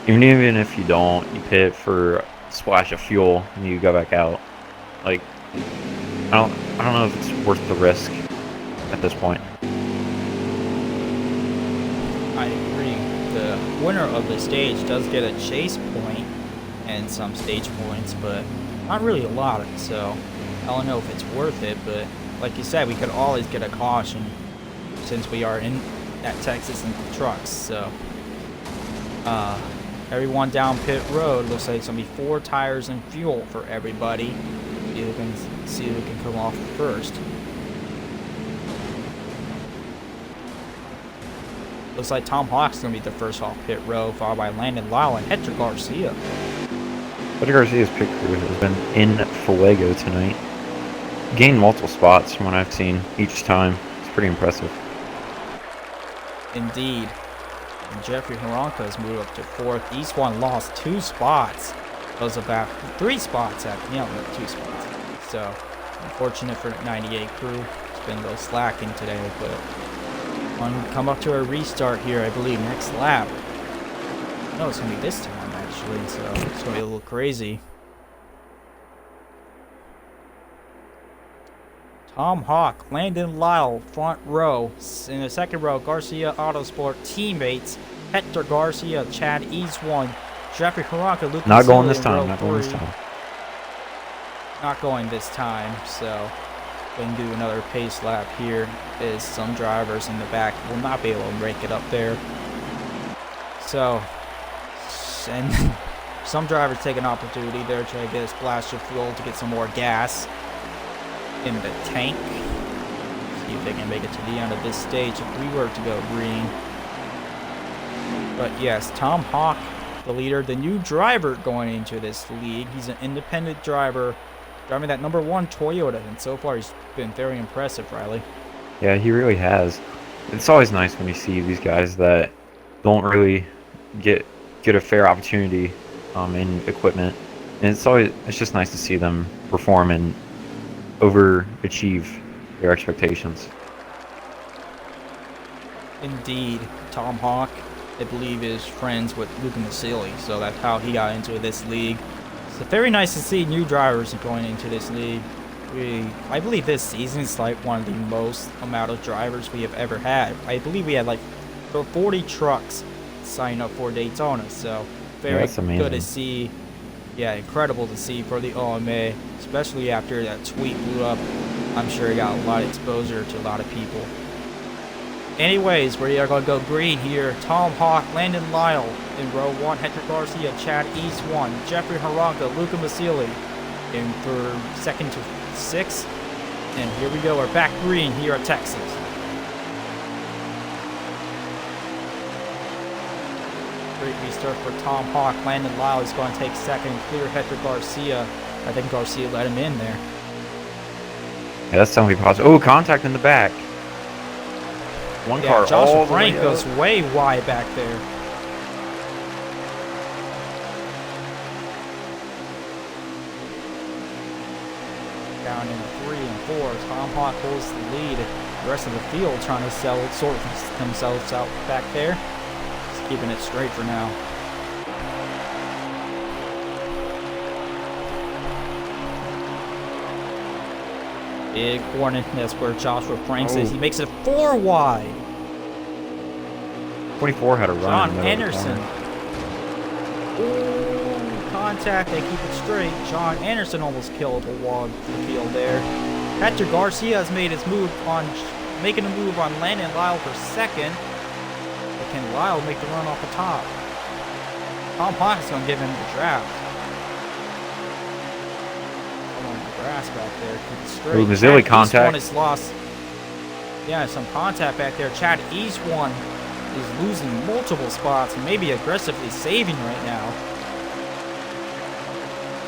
Speaker 2: Even if you don't, you pit for a splash of fuel and you go back out. Like I don't know if it's worth the risk at this point.
Speaker 1: I agree. The winner of the stage does get a chase point and some stage points, but not really a lot. So I don't know if it's worth it. But like you said, we could always get a caution since we are in at Texas in trucks. So everyone down pit road looks like it's gonna be 4 tires and fuel for everybody. See who can come off first. Looks like Tom Hawk's going to be the first off pit row, followed by Landon Lyle and Hector Garcia.
Speaker 2: Hector Garcia's pit crew has been in Fuego tonight. Gained multiple spots from what I've seen each time. It's pretty impressive.
Speaker 1: Indeed. And Jeffrey Haranka has moved up to 4th. East one lost 2 spots. Was about 3 spots at, 2 spots. So, unfortunate for the 98 crew. It's been a little slacking today, but come up to a restart here, I believe, next lap. No, it's going to be this time, actually. actually, so it's gonna be a little crazy. Tom Hawk, Landon Lyle, front row. In the second row, Garcia Autosport teammates Hector Garcia, Chad Eastone, Jeffrey Haranka, Luke
Speaker 2: Not going
Speaker 1: Vasili
Speaker 2: this
Speaker 1: in
Speaker 2: time.
Speaker 1: row
Speaker 2: Not going this
Speaker 1: 3.
Speaker 2: time.
Speaker 1: Not going this time, so we can do another pace lap here. As some drivers in the back will not be able to break it up there. So, and some drivers take an opportunity there to try to get a splash of fuel to get some more gas in the tank. See if they can make it to the end of this stage if we were to go green. But yes, Tom Hawk, the leader, the new driver going into this league. He's an independent driver, driving that number 1 Toyota, and so far he's been very impressive, Riley.
Speaker 2: Yeah, he really has. It's always nice when you see these guys that don't really get a fair opportunity in equipment, and it's just nice to see them perform and overachieve their expectations.
Speaker 1: Indeed, Tom Hawk, I believe, is friends with Luca Vasili, so that's how he got into this league. So very nice to see new drivers going into this league. I believe this season is like one of the most amount of drivers we have ever had. I believe we had like 40 trucks sign up for Daytona, so very good to see. Yeah, incredible to see for the OMA, especially after that tweet blew up. I'm sure it got a lot of exposure to a lot of people. Anyways, we are going to go green here. Tom Hawk, Landon Lyle in row 1, Hector Garcia, Chad Eastone, Jeffrey Haranka, Luca Vasili in for 2nd to 6th. And here we go, we're back green here at Texas. Great restart for Tom Hawk. Landon Lyle is going to take 2nd, clear Hector Garcia. I think Garcia let him in there.
Speaker 2: Yeah, that's something positive. Oh, contact in the back. One car
Speaker 1: Josh
Speaker 2: all
Speaker 1: Frank
Speaker 2: the way
Speaker 1: goes way wide back there. Down in 3 and 4, Tom Hawk holds the lead. The rest of the field trying to sort themselves out back there. Just keeping it straight for now. Big corner, that's where Joshua Frank is. He makes it 4 wide.
Speaker 2: 24 had a run.
Speaker 1: John Anderson. Ooh, contact, they keep it straight. John Anderson almost killed the wall the field there. Hector Garcia has made his move on, making a move on Landon Lyle for 2nd. But can Lyle make the run off the top? Tom Hawk is going to give him the draft. Grass back there, keep it straight.
Speaker 2: Ooh, Vasili contact.
Speaker 1: Eastone is lost. Yeah, some contact back there. Chad Eastone is losing multiple spots and maybe aggressively saving right now.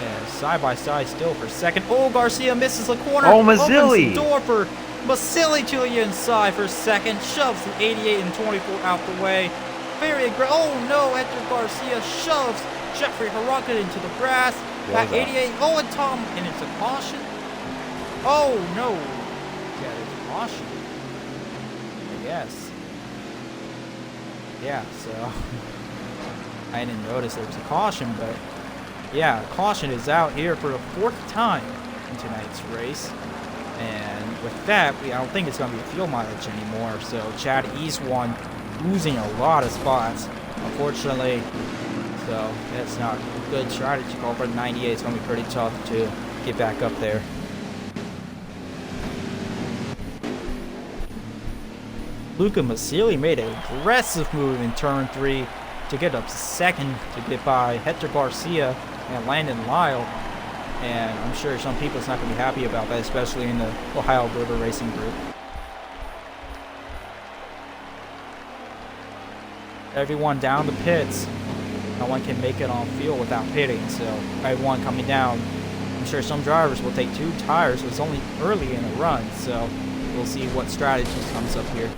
Speaker 1: And side by side still for 2nd. Oh, Garcia misses the corner.
Speaker 2: Oh, Vasili.
Speaker 1: Opens the door for Vasili to the inside for 2nd. Shoves the 88 and 24 out the way. Very aggressive. Oh no, Hector Garcia shoves Jeffrey Haranka into the grass. Back 88. Oh, and Tom, and it's a caution. Oh no. Yeah, there's a caution. Yes. Yeah, so I didn't notice there was a caution, but yeah, caution is out here for the 4th time in tonight's race. And with that, I don't think it's going to be fuel mileage anymore. So Chad Eastone losing a lot of spots, unfortunately. So that's not a good strategy call for the 98. It's going to be pretty tough to get back up there. Luca Vasili made an aggressive move in turn 3 to get up to 2nd to get by Hector Garcia and Landon Lyle. And I'm sure some people's not going to be happy about that, especially in the Ohio River Racing Group. Everyone down the pits. No one can make it on field without pitting, so everyone coming down. I'm sure some drivers will take 2 tires, so it's only early in the run, so we'll see what strategy comes up here.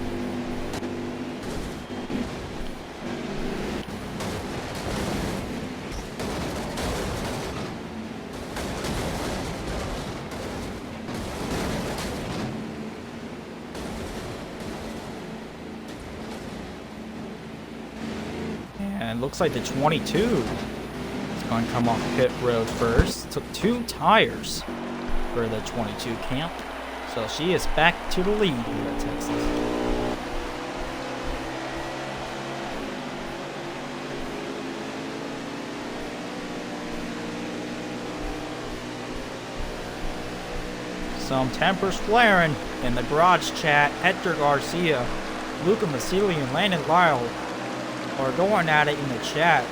Speaker 1: And looks like the 22 Going to come off pit road first. Took 2 tires for the 22 camp. So she is back to the lead here at Texas. Some tempers flaring in the garage chat. Hector Garcia, Luca Masili, and Landon Lyle are going at it in the chat.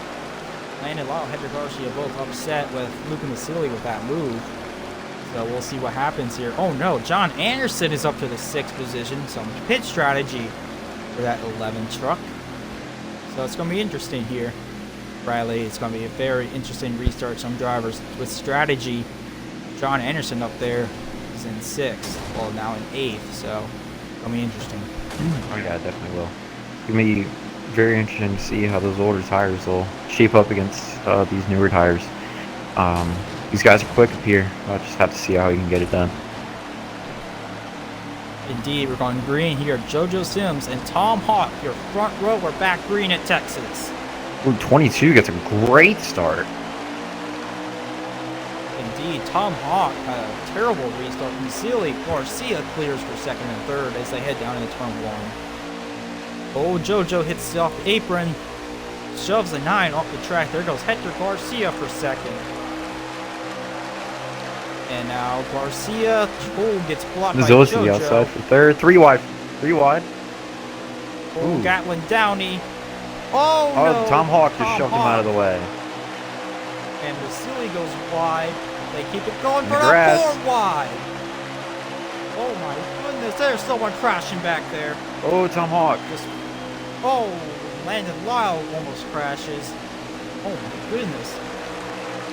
Speaker 1: Landon Lyle and Hector Garcia both upset with Luca Masili with that move. So we'll see what happens here. Oh no, John Anderson is up to the 6th position. Some pit strategy for that 11 truck. So it's going to be interesting here, Riley. It's going to be a very interesting restart. Some drivers with strategy. John Anderson up there is in 6th. Well, now in 8th. So it's going to be interesting.
Speaker 2: Oh yeah, it definitely will. It's going to be very interesting to see how those older tires will shape up against these newer tires. These guys are quick up here. I'll just have to see how he can get it done.
Speaker 1: Indeed, we're going green here. JoJo Sims and Tom Hawk, your front row, are back green at Texas.
Speaker 2: Ooh, 22 gets a great start.
Speaker 1: Indeed, Tom Hawk had a terrible restart from Sealy. Garcia clears for 2nd and 3rd as they head down into turn 1. Oh, JoJo hits off the apron, shoves a 9 off the track. There goes Hector Garcia for 2nd. And now Garcia gets blocked by JoJo.
Speaker 2: Outside for 3rd. 3 wide. 3 wide.
Speaker 1: Oh, Gatlin Downey. Oh, no.
Speaker 2: Tom Hawk just shoved him out of the way.
Speaker 1: And Vasily goes wide. They keep it going for a 4 wide. Oh my goodness, there's someone crashing back there.
Speaker 2: Oh, Tom Hawk.
Speaker 1: Landon Lyle almost crashes. Oh my goodness.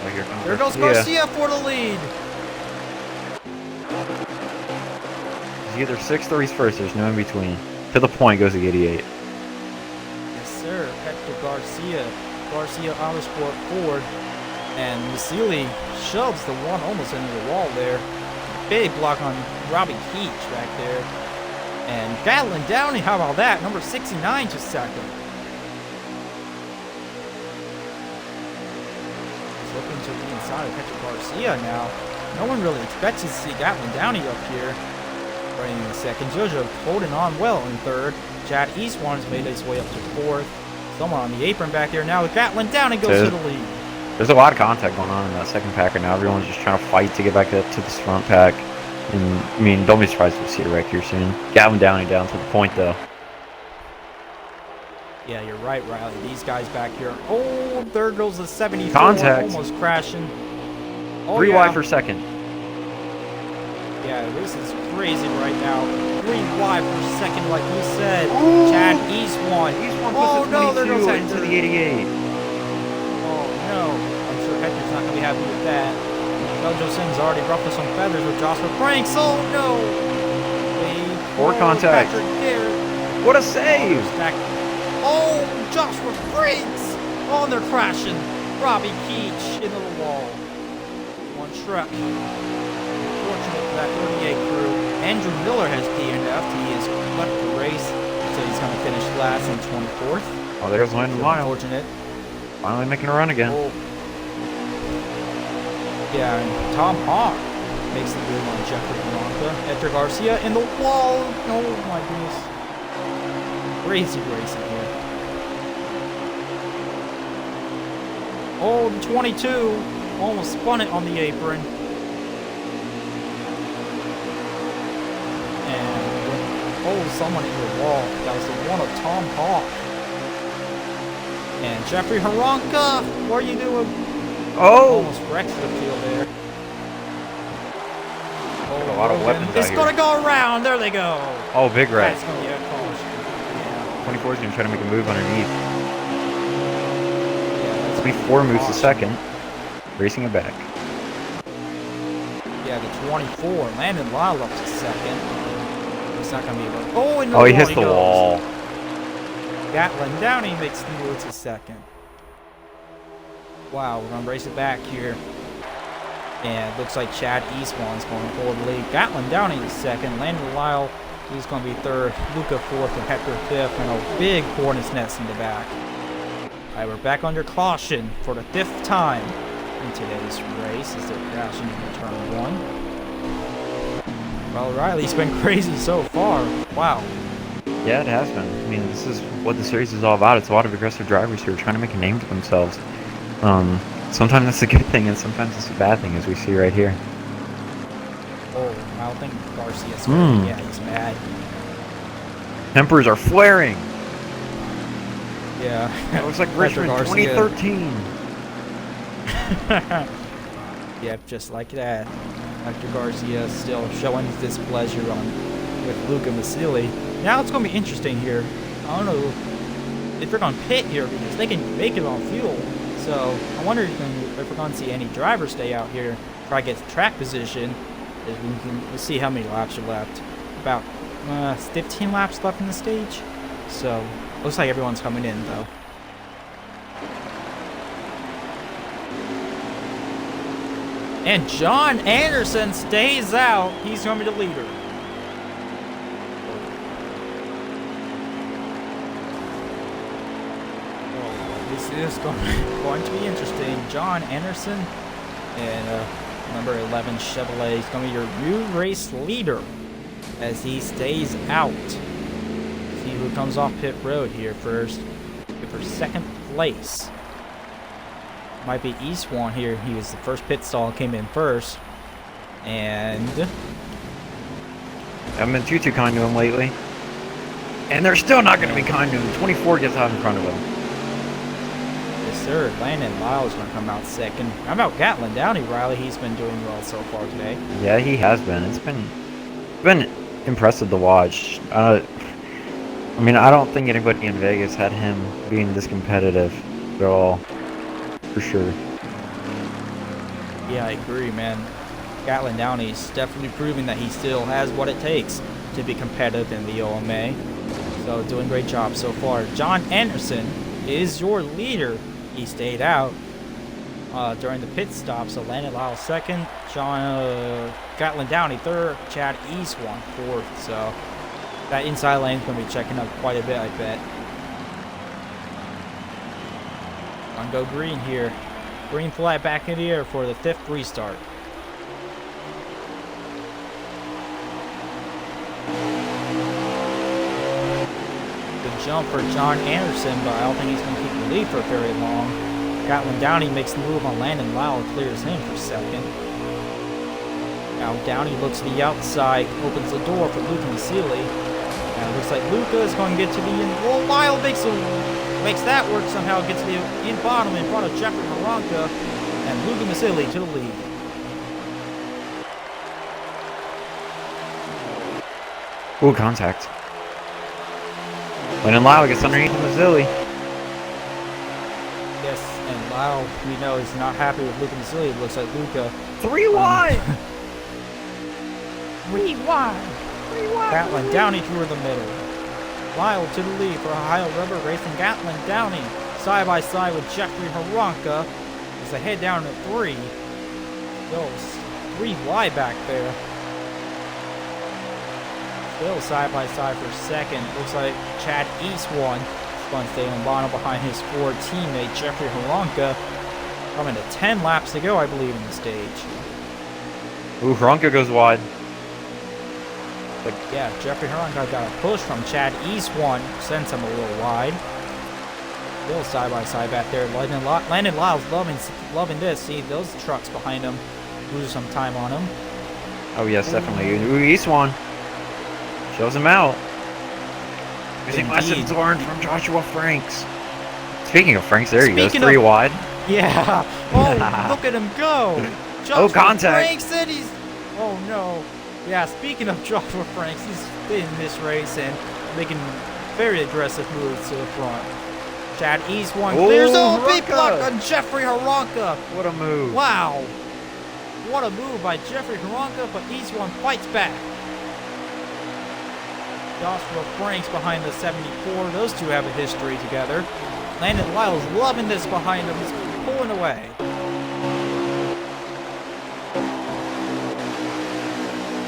Speaker 2: Oh, here comes
Speaker 1: there goes Garcia for the lead.
Speaker 2: He's either 6th or he's 1st. There's no in between. To the point goes the 88.
Speaker 1: Yes, sir. Hector Garcia. Garcia Autosport Ford. And Vasily shoves the one almost into the wall there. Big block on Robbie Keach back there. And Gatlin Downey, how about that? Number 69 just 2nd. He's looking to the inside of Hector Garcia now. No one really expects to see Gatlin Downey up here. Running in 2nd. JoJo holding on well in 3rd. Chad Eastwan's made his way up to 4th. Someone on the apron back there now. Gatlin Downey goes to the lead.
Speaker 2: There's a lot of contact going on in that 2nd pack right now. Everyone's just trying to fight to get back up to this front pack. And, I mean, don't be surprised if we see a wreck here soon. Gatlin Downey down to the point, though.
Speaker 1: Yeah, you're right, Riley. These guys back here. Oh, there goes the 74.
Speaker 2: Contact.
Speaker 1: Almost crashing. Oh,
Speaker 2: 3 wide for 2nd.
Speaker 1: Yeah, this is crazy right now. 3 wide for 2nd, like you said.
Speaker 2: Ooh.
Speaker 1: Chad Eastwan.
Speaker 2: Puts the 22 into the 88.
Speaker 1: Oh, no. I'm sure Hector's not going to be happy with that. JoJo Sims already ruffled some feathers with Joshua Franks. Oh, no.
Speaker 2: Four contact. What a save.
Speaker 1: Oh, Joshua Franks. Oh, and they're crashing. Robbie Keach into the wall. One Shrek. Fortunate for that 38 crew. Andrew Miller has DNF'd. He has left the race, so he's going to finish last in 24th.
Speaker 2: Oh, there's Landon Lyle.
Speaker 1: Unfortunate.
Speaker 2: Finally making a run again.
Speaker 1: Oh. Yeah, and Tom Hawk makes the move on Jeffrey Blanca. Hector Garcia in the wall. Oh my goodness. Crazy racing here. Oh, the 22 almost spun it on the apron. And someone in the wall. That was the one of Tom Hawk. And Jeffrey Haranka, what are you doing?
Speaker 2: Oh!
Speaker 1: Almost wrecked the field there.
Speaker 2: Oh, a lot of weapons
Speaker 1: it's going to go around. There they go.
Speaker 2: Oh, big wreck.
Speaker 1: That's going to be a caution. Yeah.
Speaker 2: 24 is going to try to make a move underneath.
Speaker 1: Yeah,
Speaker 2: 24 moves to 2nd. Racing it back.
Speaker 1: Yeah, the 24. Landon Lyle up to 2nd. It's not going to be able to... Oh, and
Speaker 2: he hits the wall.
Speaker 1: Gatlin Downey makes the move to 2nd. Wow, we're going to race it back here. And it looks like Chad Eastwan's going forward the lead. Gatlin Downey is 2nd. Landon Lyle, he's going to be 3rd. Luca 4th and Hector 5th. And a big hornet's nest in the back. Alright, we're back under caution for the 5th time in today's race as they're crashing into turn 1. Well, Riley's been crazy so far. Wow.
Speaker 2: Yeah, it has been. I mean, this is what the series is all about. It's a lot of aggressive drivers who are trying to make a name for themselves. Sometimes that's a good thing, and sometimes it's a bad thing, as we see right here.
Speaker 1: Oh, I don't think Garcia's ready. Yeah, he's mad.
Speaker 2: Tempers are flaring.
Speaker 1: Yeah.
Speaker 2: It looks like Richmond 2013.
Speaker 1: Yep, just like that. Hector Garcia still showing his displeasure with Luca Masili. Now it's going to be interesting here. I don't know if they're going to pit here because they can make it on fuel. So I wonder if we're going to see any drivers stay out here, try to get the track position. We'll see how many laps are left. About 15 laps left in the stage. So looks like everyone's coming in though. And John Anderson stays out. He's going to be the leader. This is going to be interesting. John Anderson and number 11 Chevrolet is going to be your new race leader as he stays out. See who comes off pit road here first. For 2nd place. Might be Eastwan here. He was the first pit stall, came in first. And
Speaker 2: I've been too kind to him lately. And they're still not going to be kind to him. 24 gets out in front of him.
Speaker 1: Yes, sir. Landon Lyle's going to come out 2nd. How about Gatlin Downey, Riley? He's been doing well so far today.
Speaker 2: Yeah, he has been. It's been impressive to watch. I mean, I don't think anybody in Vegas had him being this competitive at all. For sure.
Speaker 1: Yeah, I agree, man. Gatlin Downey's definitely proving that he still has what it takes to be competitive in the OMA. So doing a great job so far. John Anderson is your leader. He stayed out during the pit stop. So Landon Lyle 2nd, Gatlin Downey 3rd, Chad Eastwan 4th. So that inside lane's going to be checking up quite a bit, I bet. On go green here. Green flag back in the air for the 5th restart. Good jump for John Anderson, but I don't think he's going to keep the lead for very long. Gatlin Downey makes the move on Landon Lyle and clears him for 2nd. Now Downey looks to the outside, opens the door for Luca Masili. And it looks like Luca is going to get to the end. Oh, Lyle makes that work somehow, gets to the in bottom in front of Jeffrey Maranka and Luca Masili to the lead.
Speaker 2: Ooh, contact. Landon Lyle gets underneath Mazzilli.
Speaker 1: Yes, and Lyle, we know, is not happy with Luca Masili. It looks like Luca.
Speaker 2: 3 wide!
Speaker 1: 3 wide! 3 wide! Gatlin Downey through the middle. Lyle to the lead for Ohio Rubber Racing. Gatlin Downey side by side with Jeffrey Haranka as they head down to 3. Goes 3 wide back there. Still side by side for 2nd. Looks like Chad Eastwan is going to stay on bottom behind his Ford teammate Jeffrey Haranka. Coming to 10 laps to go, I believe, in the stage.
Speaker 2: Ooh, Haranka goes wide.
Speaker 1: Yeah, Jeffrey Haranka got a push from Chad Eastwan, sends him a little wide. Still side by side back there. Landon Lyle's loving this. See those trucks behind him, lose some time on him.
Speaker 2: Oh yes, definitely. Ooh, Eastwan shows him out. Using lessons learned from Joshua Franks. Speaking of Franks, there he goes, 3 wide.
Speaker 1: Yeah. Oh, look at him go.
Speaker 2: Joshua contact.
Speaker 1: Franks said he's. Oh no. Yeah, speaking of Joshua Franks, he's been in this race and making very aggressive moves to the front. Chad Eastwan clears the big block on Jeffrey Haranka.
Speaker 2: What a move.
Speaker 1: Wow. What a move by Jeffrey Haranka, but Eastwan fights back. Joshua Franks behind the 74. Those two have a history together. Landon Lyle's loving this behind him. He's pulling away.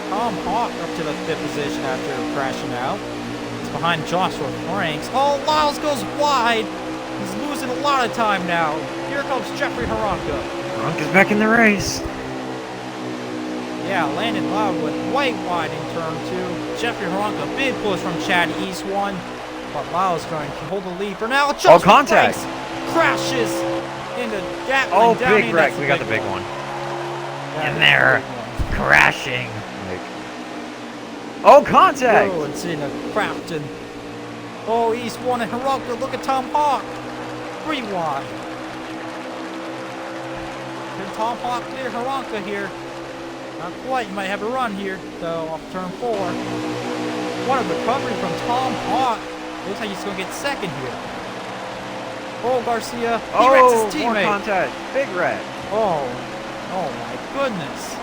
Speaker 1: Tom Hawk up to the 5th position after crashing out. He's behind Joshua Franks. Oh, Lyles goes wide. He's losing losing a lot of time now. Here comes Jeffrey Haranka.
Speaker 2: Haranka's back in the race.
Speaker 1: Yeah, landed loud with white wide in turn 2. Jeffrey Haranka, big push from Chad East 1. But Lyle's going to hold the lead for now.
Speaker 2: Oh, contact!
Speaker 1: Crashes into Gatlin.
Speaker 2: Oh,
Speaker 1: down
Speaker 2: big wreck. We got the big one. In there. Crashing. Oh, contact!
Speaker 1: Oh, it's in a Crafton. Oh, East 1 and Haranka. Look at Tom Hawk. 3 wide. Can Tom Hawk clear Haranka here? Not quite. You might have a run here, though, off turn 4. What a recovery from Tom Hawk. Looks like he's going to get second here. Oh, Garcia. He wrecks his teammate.
Speaker 2: More contact. Big wreck.
Speaker 1: Oh my goodness.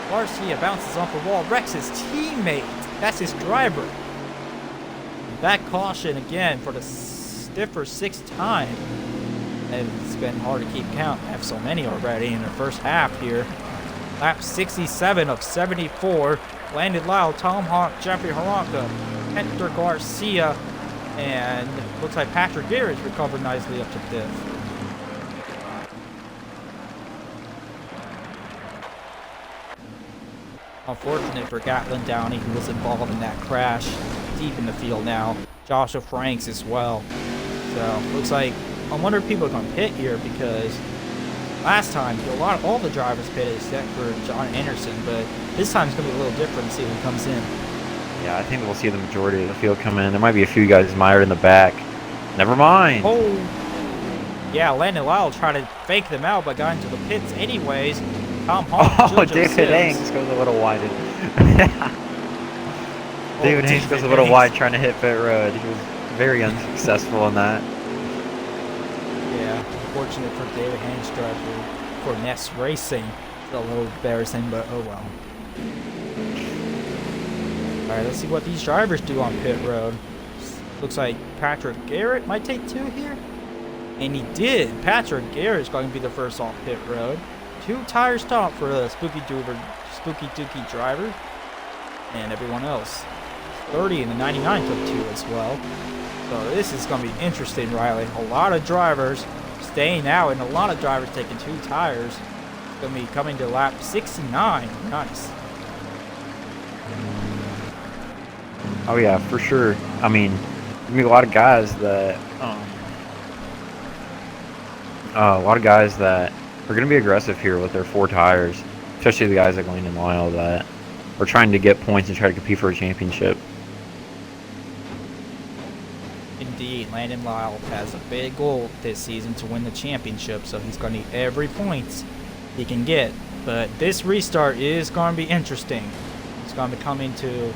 Speaker 1: Garcia bounces off the wall, wrecks his teammate. That's his driver. That caution again for the stiffer 6th time. And it's been hard to keep count. I have so many already in the first half here. Lap 67 of 74. Landed Lyle, Tom Hawk, Jeffrey Haranka, Hector Garcia, and looks like Patrick Garrett's recovered nicely up to 5th. Unfortunate for Gatlin Downey, who was involved in that crash. Deep in the field now. Joshua Franks as well. So, looks like, I wonder if people are going to pit here because last time, all the drivers pitted except for John Anderson, but this time it's going to be a little different to see who comes in.
Speaker 2: Yeah, I think we'll see the majority of the field come in. There might be a few guys mired in the back. Never mind.
Speaker 1: Oh, yeah, Landon Lyle tried to fake them out, but got into the pits anyways. Tom Hawk,
Speaker 2: oh, David Hanks goes a little wide. David Hanks goes a little wide trying to hit pit road. He was very unsuccessful in that.
Speaker 1: Yeah, unfortunate for David Hanks driver for Ness Racing. It's a little embarrassing, but oh well. Alright, let's see what these drivers do on pit road. Looks like Patrick Garrett might take 2 here. And he did. Patrick Garrett is going to be the first off pit road. 2 tires top for the Spooky Dookie driver. And everyone else. 30 and the 99 took 2 as well. So this is going to be interesting, Riley. A lot of drivers staying out and a lot of drivers taking 2 tires. It's going to be coming to lap 69. Nice.
Speaker 2: Oh yeah, for sure. I mean, there's gonna be a lot of guys that are gonna be aggressive here with their 4 tires, especially the guys like Landon Lyle that are trying to get points and try to compete for a championship.
Speaker 1: Indeed, Landon Lyle has a big goal this season to win the championship, so he's going to need every point he can get. But this restart is going to be interesting. It's going to be coming to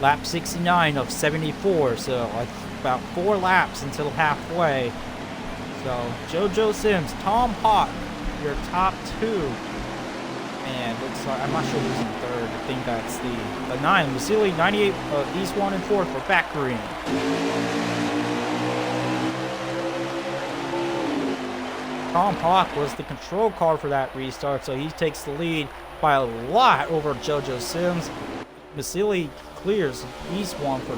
Speaker 1: lap 69 of 74, so about 4 laps until halfway. So JoJo Sims, Tom Hawk, your top 2, and looks like I'm not sure who's in 3rd. I think that's the 9, Vasily 98 of East 1 and 4 for back green. Tom Hawk was the control car for that restart, so he takes the lead by a lot over JoJo Sims. Vasily clears East 1 for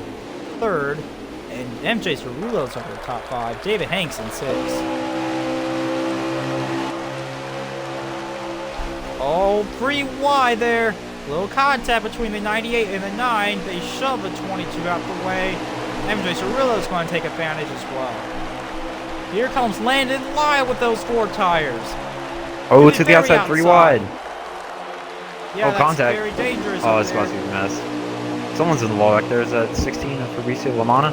Speaker 1: 3rd, and MJ Cerullo's over the top 5. David Hanks in 6th. Oh, pretty wide there. Little contact between the 98 and the 9. They shove the 22 out the way. MJ Cerullo's going to take advantage as well. Here comes Landon Lyle with those 4 tires.
Speaker 2: Oh, to the outside, 3 wide.
Speaker 1: Yeah,
Speaker 2: that's contact.
Speaker 1: Very dangerous.
Speaker 2: Oh, it's about to be a mess. Someone's in the wall back there. Is that 16 of Fabricio Lamana?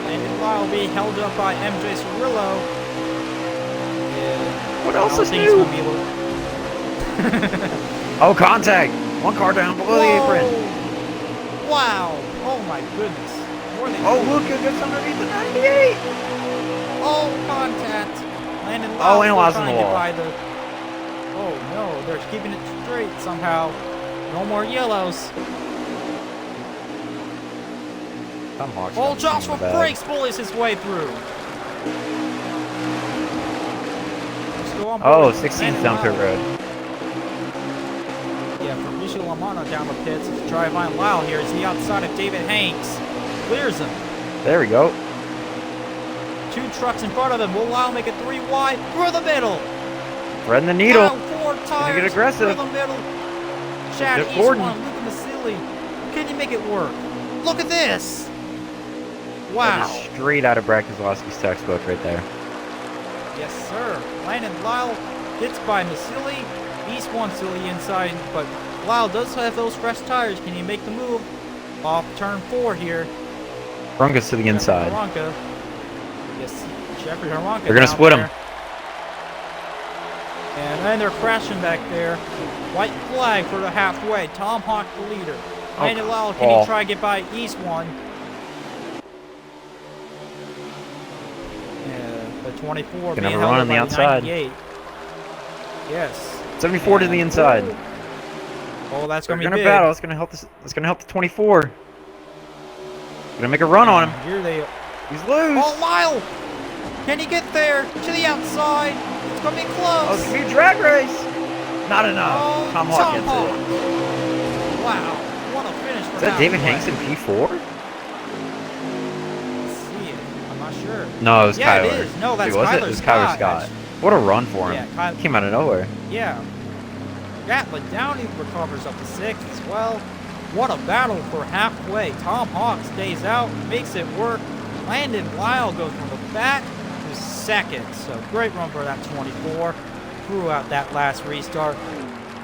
Speaker 1: Landon Lyle being held up by MJ Cirillo.
Speaker 2: What else is new? Oh, contact! 1 car down below the apron.
Speaker 1: Wow! Oh my goodness.
Speaker 2: Oh, look, it gets underneath the 98!
Speaker 1: Oh, contact! Landon Lyle.
Speaker 2: Oh, and Lyle's on the wall.
Speaker 1: Oh no, they're keeping it straight somehow. No more yellows. Oh, Joshua Frakes bullies his way through.
Speaker 2: Oh, 16th down pit road.
Speaker 1: Yeah, Fabricio Lamana down the pits. It's drive on Lyle here. Is he outside of David Hanks? Clears him.
Speaker 2: There we go.
Speaker 1: 2 trucks in front of him. Will Lyle make it 3 wide through the middle?
Speaker 2: Threading the needle.
Speaker 1: Down 4
Speaker 2: Gonna
Speaker 1: tires
Speaker 2: get aggressive.
Speaker 1: through the middle. Chad
Speaker 2: Jeff
Speaker 1: East
Speaker 2: Gordon.
Speaker 1: one, Luca Masilli. Can he make it work? Look at this.
Speaker 2: That
Speaker 1: Wow.
Speaker 2: is straight out of Brad Keselowski's textbook right there.
Speaker 1: Yes, sir. Landon Lyle hits by Masilli. East wants to the inside, but Lyle does have those fresh tires. Can he make the move off turn 4 here?
Speaker 2: Runga's to the inside.
Speaker 1: Haranka. Yes, Jeffrey Haranka.
Speaker 2: They're gonna
Speaker 1: down
Speaker 2: split him.
Speaker 1: there. And then they're crashing back there. White flag for the halfway. Tom Hawk the leader.
Speaker 2: Oh,
Speaker 1: Landon Lyle, can he try to get by East one? Yeah, the 24
Speaker 2: Can
Speaker 1: being
Speaker 2: have a
Speaker 1: held
Speaker 2: run
Speaker 1: up
Speaker 2: on the
Speaker 1: by
Speaker 2: outside.
Speaker 1: 98. Yes.
Speaker 2: 74 to the inside.
Speaker 1: Oh, that's
Speaker 2: They're
Speaker 1: gonna be
Speaker 2: gonna
Speaker 1: big.
Speaker 2: battle. It's gonna help this. It's gonna help the 24. Gonna make a run on him.
Speaker 1: Here they.
Speaker 2: He's loose.
Speaker 1: Oh, Lyle! Can he get there to the outside? It's gonna be close.
Speaker 2: Oh, it's gonna be a drag race. Not enough.
Speaker 1: Oh,
Speaker 2: Tom Hawk gets
Speaker 1: Hawk.
Speaker 2: it.
Speaker 1: Wow, what a finish for
Speaker 2: Is that David
Speaker 1: halfway.
Speaker 2: Hanks in P4?
Speaker 1: Let's see it. I'm not sure.
Speaker 2: No, it was
Speaker 1: Yeah,
Speaker 2: Kyler.
Speaker 1: it is. No, that's
Speaker 2: Wait, was it?
Speaker 1: Kyler
Speaker 2: It was Kyler
Speaker 1: Scott.
Speaker 2: Scott. What a run for him.
Speaker 1: Yeah,
Speaker 2: Came out of nowhere.
Speaker 1: Yeah. Gatlin Downey recovers up to 6th as well. What a battle for halfway. Tom Hawk stays out, makes it work. Landon Lyle goes from the back to 2nd. So great run for that 24. Threw out that last restart.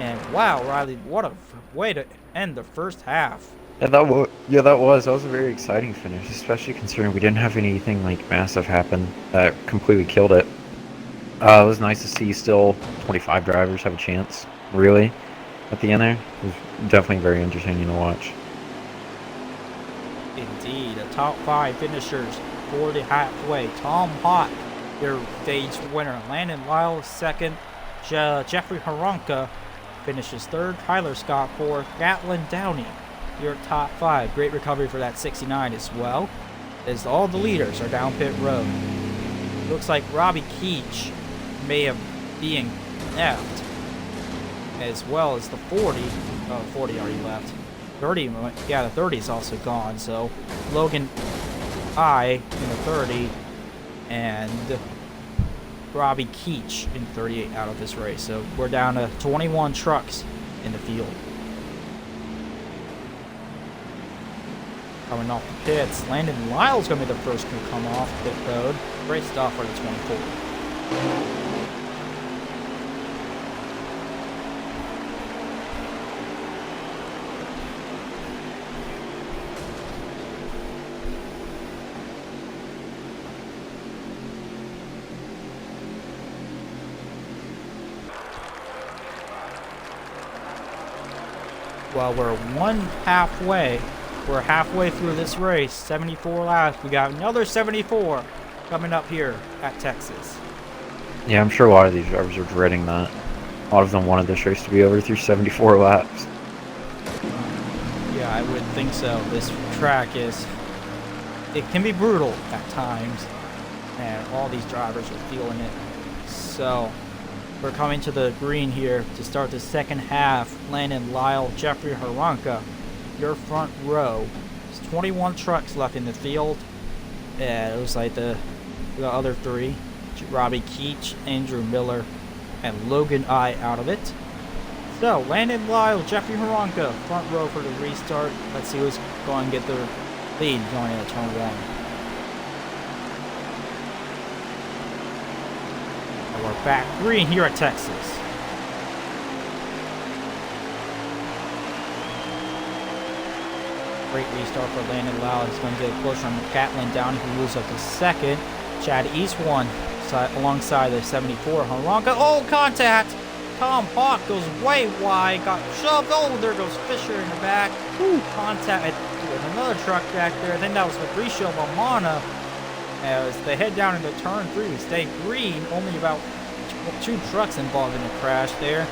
Speaker 1: And wow, Riley, what a way to end the first half.
Speaker 2: Yeah, that was. That was a very exciting finish, especially considering we didn't have anything like massive happen that completely killed it. It was nice to see still 25 drivers have a chance, really, at the end there. It was definitely very entertaining to watch.
Speaker 1: Indeed, the top 5 finishers for the halfway. Tom Hawk, your stage winner. Landon Lyle, 2nd. Jeffrey Haranka finishes 3rd. Tyler Scott, 4th. Gatlin Downey, your top 5. Great recovery for that 69 as well, as all the leaders are down pit road. Looks like Robbie Keach may have been left, as well as the 40. Oh, 40 already left. 30, yeah, the 30 is also gone. So Logan I in the 30 and Robbie Keach in 38 out of this race. So we're down to 21 trucks in the field. Coming off the pits, Landon Lyle's going to be the first to come off pit road. Great stuff for the 24. Well, we're halfway through this race, 74 laps. We got another 74 coming up here at Texas.
Speaker 2: Yeah, I'm sure a lot of these drivers are dreading that. A lot of them wanted this race to be over through 74 laps.
Speaker 1: Yeah, I would think so. This track it can be brutal at times, and all these drivers are feeling it. So we're coming to the green here to start the second half. Landon Lyle, Jeffrey Haranka, your front row. There's 21 trucks left in the field. Yeah, it was like the other 3. Robbie Keach, Andrew Miller, and Logan I out of it. So, Landon Lyle, Jeffrey Haranka, front row for the restart. Let's see who's going to get the lead going into turn 1. We're back green here at Texas. Great restart for Landon Lyle. He's going to get a push on Gatlin Downey, who moves up to 2nd. Chad East one alongside the 74. Haranka. Oh, contact! Tom Hawk goes way wide. Got shoved. Oh, there goes Fisher in the back. Ooh, contact with another truck back there. I think that was Fabricio Mamana. As they head down into turn 3, we stay green. Only about 2 trucks involved in the crash there.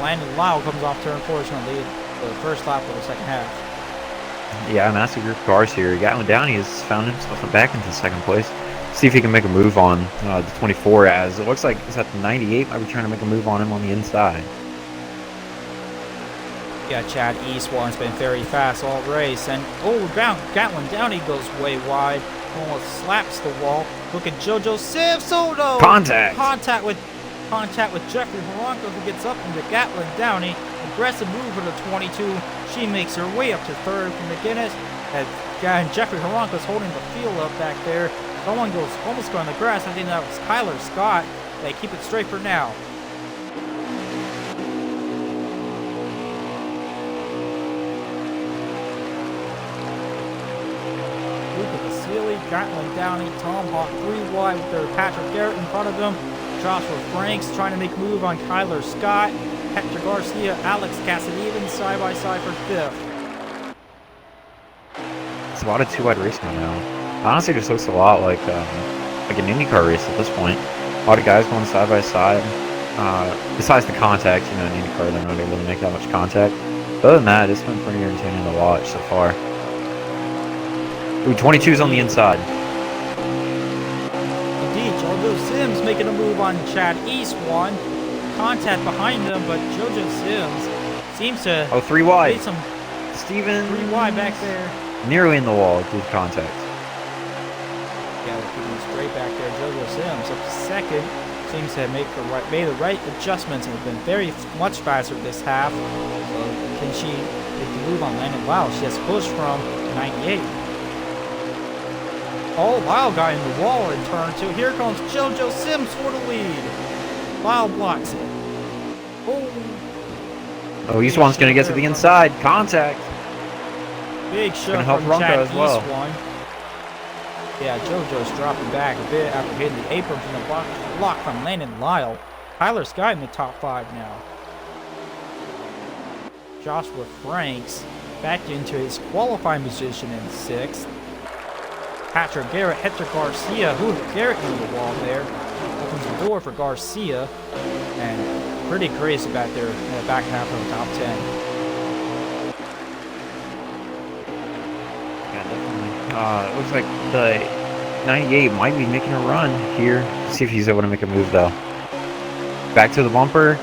Speaker 1: Landon Lyle comes off turn 4. He's going to lead the first lap of the second half.
Speaker 2: Yeah, massive group of cars here. Gatlin Downey has found himself back into 2nd place. See if he can make a move on the 24, as it looks like he's at the 98. Might be trying to make a move on him on the inside.
Speaker 1: Yeah, Chad Eastwarn's been very fast all race. And, oh, Gatlin Downey goes way wide. almost slaps the wall. Look at JoJo Sims. Oh no!
Speaker 2: Contact!
Speaker 1: Contact with Jeffrey Haranka, who gets up into Gatlin Downey. Aggressive move for the 22. She makes her way up to third from McGinnis. And Jeffrey Haranka's holding the field up back there. Someone goes almost going on the grass. I think that was Kyler Scott. They keep it straight for now. Gatlin Downey, Tom Hawk 3 wide with their Patrick Garrett in front of them. Joshua Franks trying to make a move on Kyler Scott. Hector Garcia, Alex Cassidy even side by side for fifth.
Speaker 2: It's a lot of two-wide racing right now. Honestly, this looks a lot like an IndyCar race at this point. A lot of guys going side by side. Besides the contact, you know, in IndyCar they're not able to make that much contact. But other than that, it's been pretty entertaining to watch so far. Ooh, 22's on the inside.
Speaker 1: Indeed, JoJo Sims making a move on Chad Eastwan. Contact behind him, but JoJo Sims seems to...
Speaker 2: Oh, 3 wide.
Speaker 1: Some
Speaker 2: Steven...
Speaker 1: 3 wide back there.
Speaker 2: Nearly in the wall due to contact.
Speaker 1: Yeah, they're keeping it straight back there. JoJo Sims up to second. Seems to have made the right adjustments and have been very much faster this half. So can she make the move on Landon? Wow, she has pushed from 98. Oh, Lyle got in the wall in turn 2. Here comes JoJo Sims for the lead. Lyle blocks it.
Speaker 2: Oh, Eastwan's going to get to the inside. Contact.
Speaker 1: Big shot
Speaker 2: help
Speaker 1: from
Speaker 2: Ronco
Speaker 1: Chad
Speaker 2: as well.
Speaker 1: Eastwan. Yeah, JoJo's dropping back a bit after hitting the apron from the block from Landon Lyle. Tyler Scott in the top 5 now. Joshua Franks back into his qualifying position in 6th. Patrick Garrett, Hector Garcia, Garrett in the wall there. Opens the door for Garcia. And pretty crazy back there in the back half of the top 10.
Speaker 2: Yeah, definitely. It looks like the 98 might be making a run here. Let's see if he's able to make a move, though. Back to the bumper.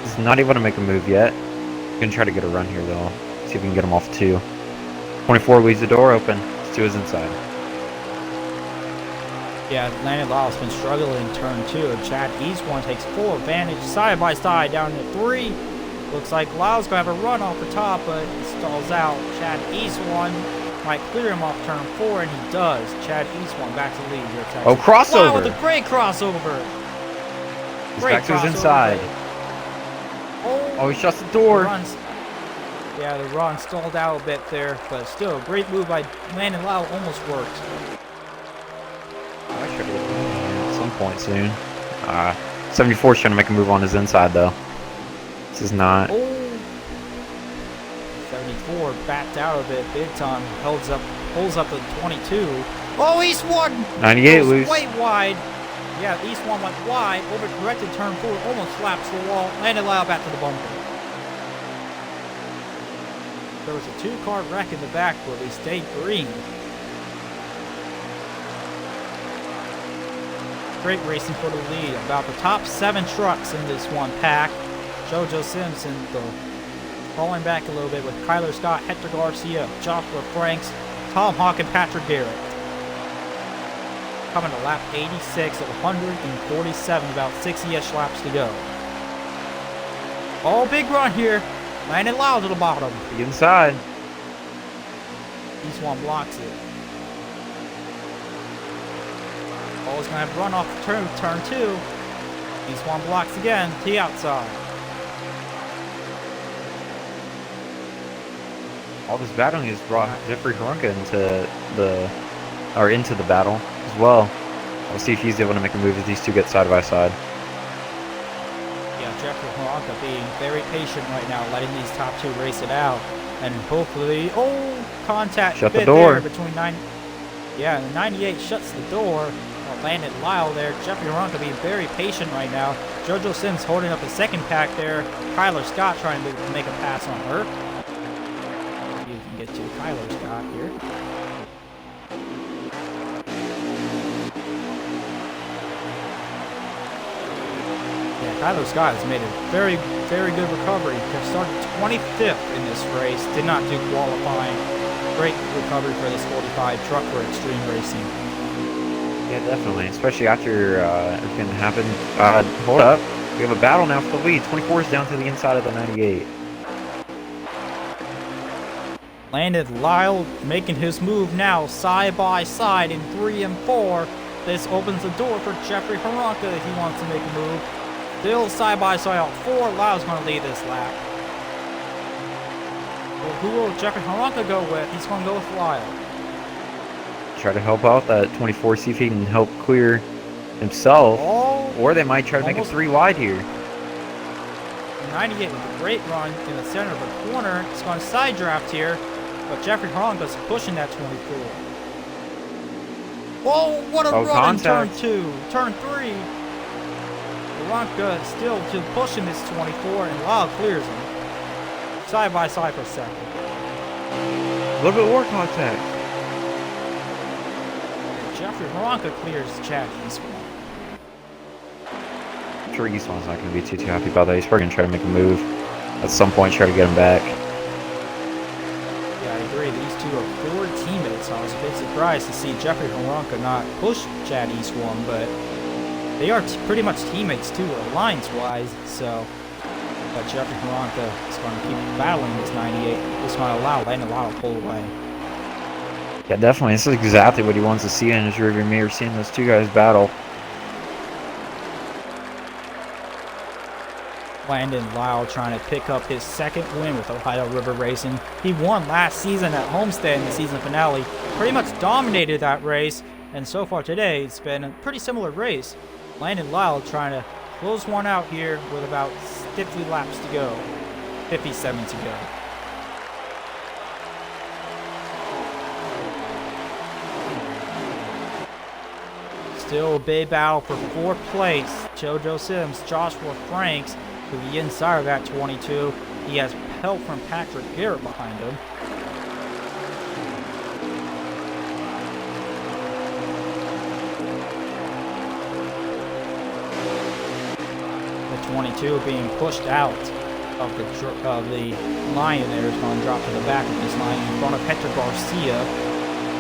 Speaker 2: He's not able to make a move yet. Gonna try to get a run here, though. See if we can get him off 2. 24 leaves the door open. To his inside.
Speaker 1: Yeah, Landon Lyle's been struggling in turn 2. And Chad Eastwan takes full advantage side by side down to 3. Looks like Lyle's going to have a run off the top, but it stalls out. Chad Eastwan might clear him off turn 4, and he does. Chad Eastwan back to lead here.
Speaker 2: Oh, crossover!
Speaker 1: Wow, with a great crossover.
Speaker 2: He's back to his inside. Oh, he shuts the door.
Speaker 1: Yeah, the run stalled out a bit there, but still a great move by Landon Lyle. Almost worked.
Speaker 2: I should get at some point soon. 74's trying to make a move on his inside, though. This is not.
Speaker 1: Oh. 74 backed out of it big time. Pulls up the 22. Oh, Eastwan
Speaker 2: 98 loose.
Speaker 1: Way wide. Yeah, Eastwan went wide. Overcorrected turn 4. Almost slaps the wall. Landon Lyle back to the bumper. There was a 2-car wreck in the back, but we stayed green. Great racing for the lead. About the top 7 trucks in this one pack. JoJo Simpson falling back a little bit with Kyler Scott, Hector Garcia, Joshua Franks, Tom Hawk, and Patrick Garrett. Coming to lap 86 of 147, about 60-ish laps to go. Oh, big run here. Landon Lyle to the bottom.
Speaker 2: The inside.
Speaker 1: Eastwan blocks it. Always going to have to run off turn 2. Eastwan blocks again to the outside.
Speaker 2: All this battling has brought Jeffrey Haranka into the battle as well. We'll see if he's able to make a move as these two get side by side.
Speaker 1: Jeffrey Haranka being very patient right now, letting these top 2 race it out, and hopefully, contact
Speaker 2: shut
Speaker 1: bit
Speaker 2: the door
Speaker 1: there between 9. Yeah, the 98 shuts the door. Landon Lyle there. Jeffrey Haranka being very patient right now. JoJo Sims holding up the second pack there. Kyler Scott trying to make a pass on her. You can get to Kyler Scott here. Tyler Scott has made a very, very good recovery. He started 25th in this race. Did not do qualifying. great recovery for this 45 truck for extreme racing.
Speaker 2: Yeah, definitely. Especially after everything that happened. Hold up. We have a battle now for the lead. 24 is down to the inside of the 98.
Speaker 1: Landon Lyle making his move now, side by side in 3 and 4. This opens the door for Jeffrey Haranka if he wants to make a move. Still side by side out 4. Lyle's going to lead this lap. Well, who will Jeffrey Haranka go with? He's going to go with Lyle.
Speaker 2: Try to help out that 24, see if he can help clear himself. Or they might try to make it 3 wide here.
Speaker 1: 98 with a great run in the center of the corner. He's going to side draft here. But Jeffrey Haranka's pushing that 24. Whoa, what a run in turn 2. Turn 3. Haranka still pushing this 24, and Lyle clears him. Side by side for a second.
Speaker 2: A little bit more contact.
Speaker 1: And Jeffrey Haranka clears Chad Eastman.
Speaker 2: I'm sure Eastman's not going to be too happy about that. He's probably going to try to make a move at some point, try to get him back.
Speaker 1: Yeah, I agree. These two are 4 teammates. I was a bit surprised to see Jeffrey Haranka not push Chad Eastman, but they are pretty much teammates too, alliance-wise. So, but Jeffrey Haranka is going to keep battling this 98. This might allow Landon Lyle to pull away.
Speaker 2: Yeah, definitely. This is exactly what he wants to see in his rearview mirror, seeing those 2 guys battle.
Speaker 1: Landon Lyle trying to pick up his 2nd win with Ohio River Racing. He won last season at Homestead in the season finale. Pretty much dominated that race, and so far today it's been a pretty similar race. Landon Lyle trying to close one out here with about 50 laps to go. 57 to go. Still a big battle for 4th place. JoJo Sims, Joshua Franks to the inside of that 22. He has help from Patrick Garrett behind him. The 22 being pushed out of the line there is going to drop to the back of this line in front of Hector Garcia.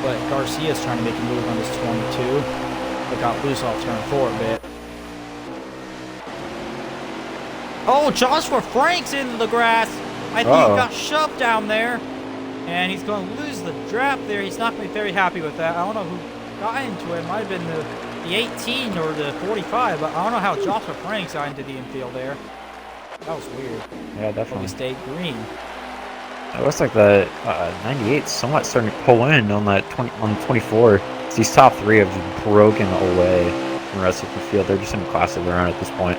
Speaker 1: But Garcia's trying to make a move on this 22. But got loose off turn 4 a bit. Oh, Joshua Franks into the grass. I think he got shoved down there. And he's going to lose the draft there. He's not going to be very happy with that. I don't know who got into it. It might have been the 18 or the 45. But I don't know how Joshua Franks got into the infield there. That was weird.
Speaker 2: Yeah, definitely.
Speaker 1: But he stayed green.
Speaker 2: It looks like the 98 is somewhat starting to pull in on that 24. So these top 3 have just broken away from the rest of the field. They're just in a class of their own at this point.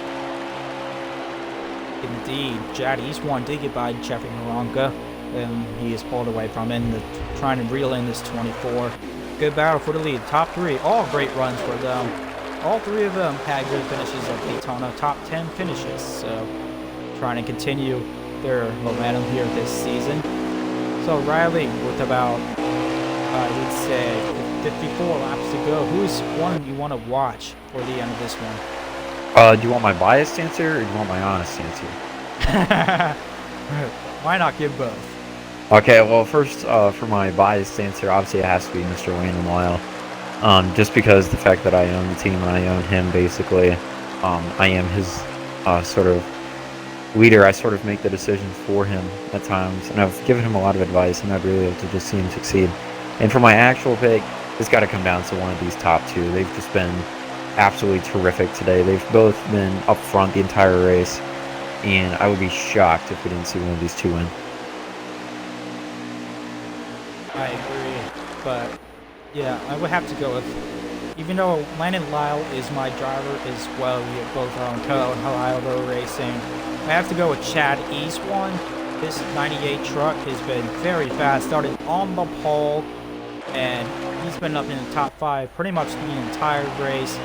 Speaker 1: Indeed, Chad Eastman did get by Jeffrey Haranka, and he is pulled away from him, trying to reel in this 24. Good battle for the lead. Top 3, all great runs for them. All 3 of them had good finishes at Daytona, top 10 finishes. So, trying to continue their momentum here this season. So Riley, with about, I would say, 54 laps to go, who's one you want to watch for the end of this one?
Speaker 2: Do you want my biased answer, or do you want my honest answer?
Speaker 1: Why not give both?
Speaker 2: Okay, well, first, for my biased answer, obviously it has to be Mr. Landon Lyle. Just because the fact that I own the team and I own him, basically, I am his sort of leader. I sort of make the decisions for him at times, and I've given him a lot of advice, and I'd really like to just see him succeed. And for my actual pick, it's got to come down to one of these top 2. They've just been absolutely terrific today. They've both been up front the entire race, and I would be shocked if we didn't see one of these 2 win.
Speaker 1: I agree, but yeah, I would have to go with, even though Landon Lyle is my driver as well, we both are on Ohio Racing, I have to go with Chad Eastman. This 98 truck has been very fast, started on the pole, and he's been up in the top 5 pretty much the entire race.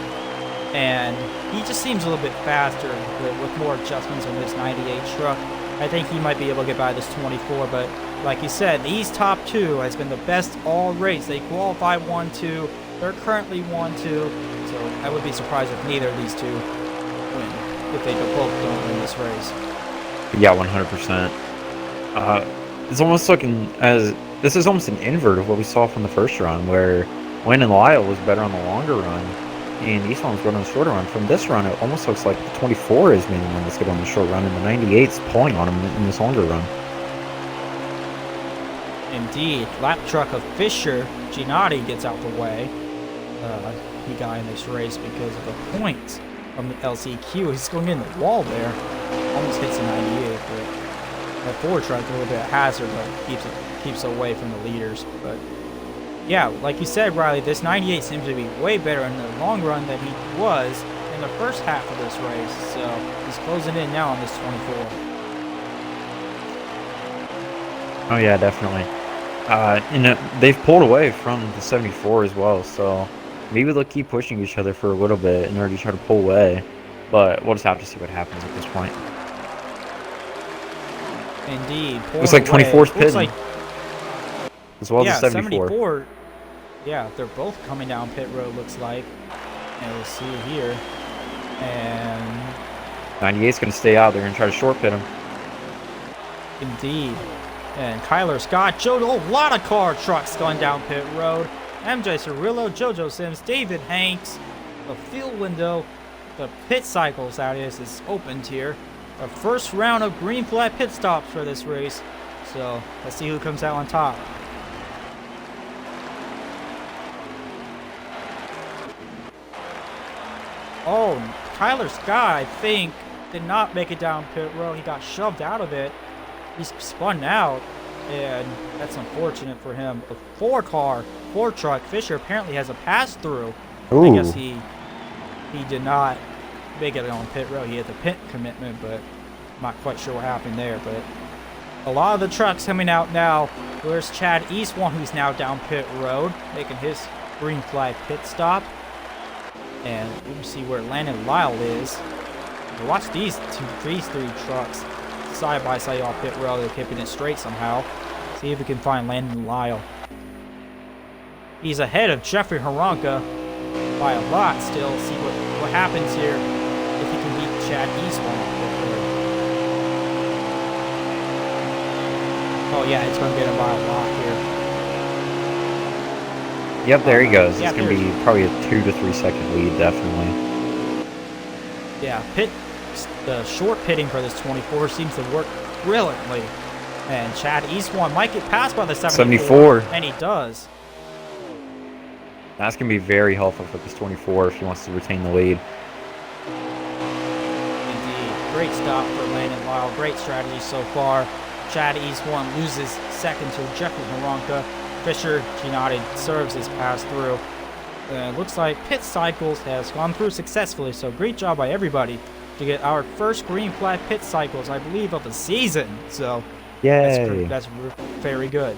Speaker 1: And he just seems a little bit faster with more adjustments on this 98 truck. I think he might be able to get by this 24, but like you said, these top 2 has been the best all race. They qualified 1-2. They're currently 1-2. So I would be surprised if neither of these 2 win, if they both don't win this race.
Speaker 2: Yeah, 100%. It's almost looking as this is almost an invert of what we saw from the first run, where Wayne and Lyle was better on the longer run, and Eastman was good on the shorter run. From this run, it almost looks like the 24 is being the one that's good on the short run, and the 98's pulling on him in this longer run.
Speaker 1: Indeed. Lap truck of Fisher, Gennady gets out the way. He got in this race because of the points from the LCQ. He's going in the wall there. Almost hits the 98, but that Ford truck a little bit of hazard, but keeps away from the leaders. But yeah, like you said, Riley, this 98 seems to be way better in the long run than he was in the first half of this race. So he's closing in now on this 24.
Speaker 2: Oh yeah, definitely. And they've pulled away from the 74 as well, so maybe they'll keep pushing each other for a little bit in order to try to pull away. But we'll just have to see what happens at this point.
Speaker 1: Indeed.
Speaker 2: Looks like 24's pitting.
Speaker 1: Like,
Speaker 2: as well as
Speaker 1: yeah,
Speaker 2: the 74.
Speaker 1: Yeah, they're both coming down pit road, looks like. And we'll see here. And
Speaker 2: 98's going to stay out. They're going to try to short pit him.
Speaker 1: indeed. And Kyler Scott, Jojo, a lot of car trucks going down pit road. MJ Cirillo, JoJo Sims, David Hanks, the field window, the pit cycles, that is opened here. The first round of green flag pit stops for this race. So let's see who comes out on top. Oh, Kyler Scott, I think, did not make it down pit road. He got shoved out of it. He's spun out, and that's unfortunate for him. A four truck, Fisher apparently has a pass-through. I guess he did not make it on pit road. He had the pit commitment, but I'm not quite sure what happened there. But a lot of the trucks coming out now. Where's Chad Eastwan, who's now down pit road, making his green flag pit stop. And we can see where Landon Lyle is. Watch these three trucks side by side off pit road. They're keeping it straight somehow. See if we can find Landon Lyle. He's ahead of Jeffrey Haranka by a lot still. See what happens here if he can beat Chad Eastman. Oh yeah, it's going to get him by a lot here.
Speaker 2: Yep, there he goes.
Speaker 1: Yeah,
Speaker 2: it's going to be probably a 2 to 3 second lead, definitely.
Speaker 1: Yeah, the short pitting for this 24 seems to work brilliantly. And Chad Eastwan might get passed by the 74. And he does.
Speaker 2: That's going to be very helpful for this 24 if he wants to retain the lead.
Speaker 1: Indeed. Great stop for Landon Lyle. Great strategy so far. Chad Eastwan loses second to Jeffrey Haranka. Fisher Gennady serves his pass through. Looks like Pit Cycles has gone through successfully, so great job by everybody to get our first green flag Pit Cycles, I believe, of the season. So
Speaker 2: yay,
Speaker 1: that's very good.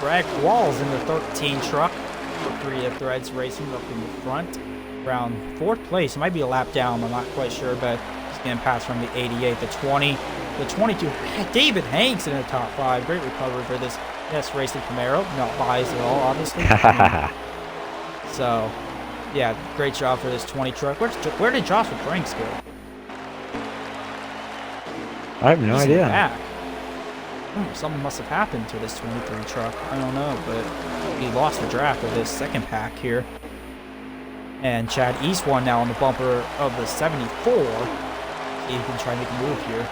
Speaker 1: Brad Qualls in the 13 truck for Three Threads Racing up in the front. Around 4th place. It might be a lap down, I'm not quite sure, but he's getting passed from the 88, the 20, the 22. David Hanks in the top 5. Great recovery for this Racing Camaro. Not biased at all, obviously. So, yeah, great job for this 20 truck. Where did Joshua Franks go?
Speaker 2: I have no idea.
Speaker 1: Back. Something must have happened to this 23 truck. I don't know, but he lost the draft of this second pack here. And Chad Eastwan now on the bumper of the 74. See if he can try and make a move here.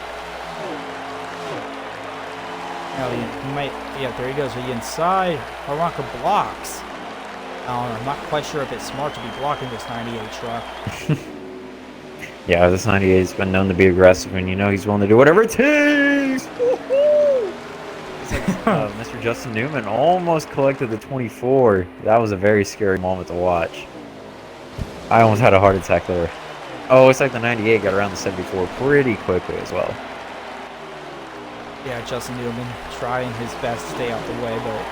Speaker 1: Now he might, yeah, there he goes. The inside. Haranka blocks. I don't know, I'm not quite sure if it's smart to be blocking this 98 truck.
Speaker 2: Yeah, this 98's been known to be aggressive, and you know he's willing to do whatever it takes. Mr. Justin Newman almost collected the 24. That was a very scary moment to watch. I almost had a heart attack there. Oh, it's like the 98 got around the 74 pretty quickly as well.
Speaker 1: Yeah, Justin Newman trying his best to stay out the way, but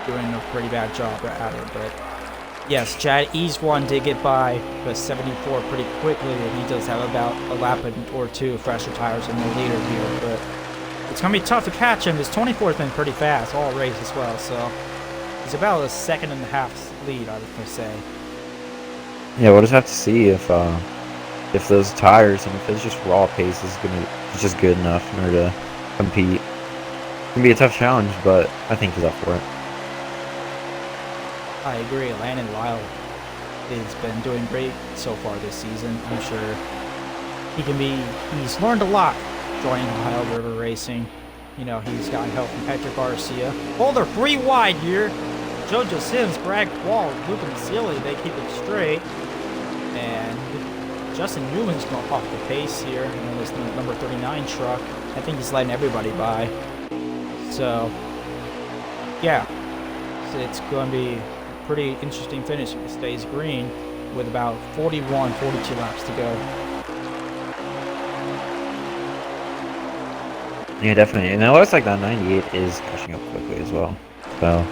Speaker 1: doing a pretty bad job at it. But yes, Chad Eastwan did get by the 74 pretty quickly, and he does have about a lap or two fresher tires in the leader here. But it's going to be tough to catch him. His 24 has been pretty fast all race as well, so he's about a 1.5 seconds lead, I would say.
Speaker 2: Yeah, we'll just have to see if those tires and if it's just raw pace is just good enough in order to compete. It's gonna be a tough challenge, but I think he's up for it.
Speaker 1: I agree. Landon Lyle has been doing great so far this season. I'm sure he's learned a lot joining Ohio River Racing. You know, he's gotten help from Patrick Garcia. Oh, they're 3 wide here. JoJo Sims, Brad Quall, Luke and Sealy, they keep it straight. And Justin Newman's going off the pace here in this number 39 truck. I think he's letting everybody by. So, yeah, so it's going to be a pretty interesting finish if it stays green with about 41, 42 laps to go.
Speaker 2: Yeah, definitely. And it looks like that 98 is catching up quickly as well. So,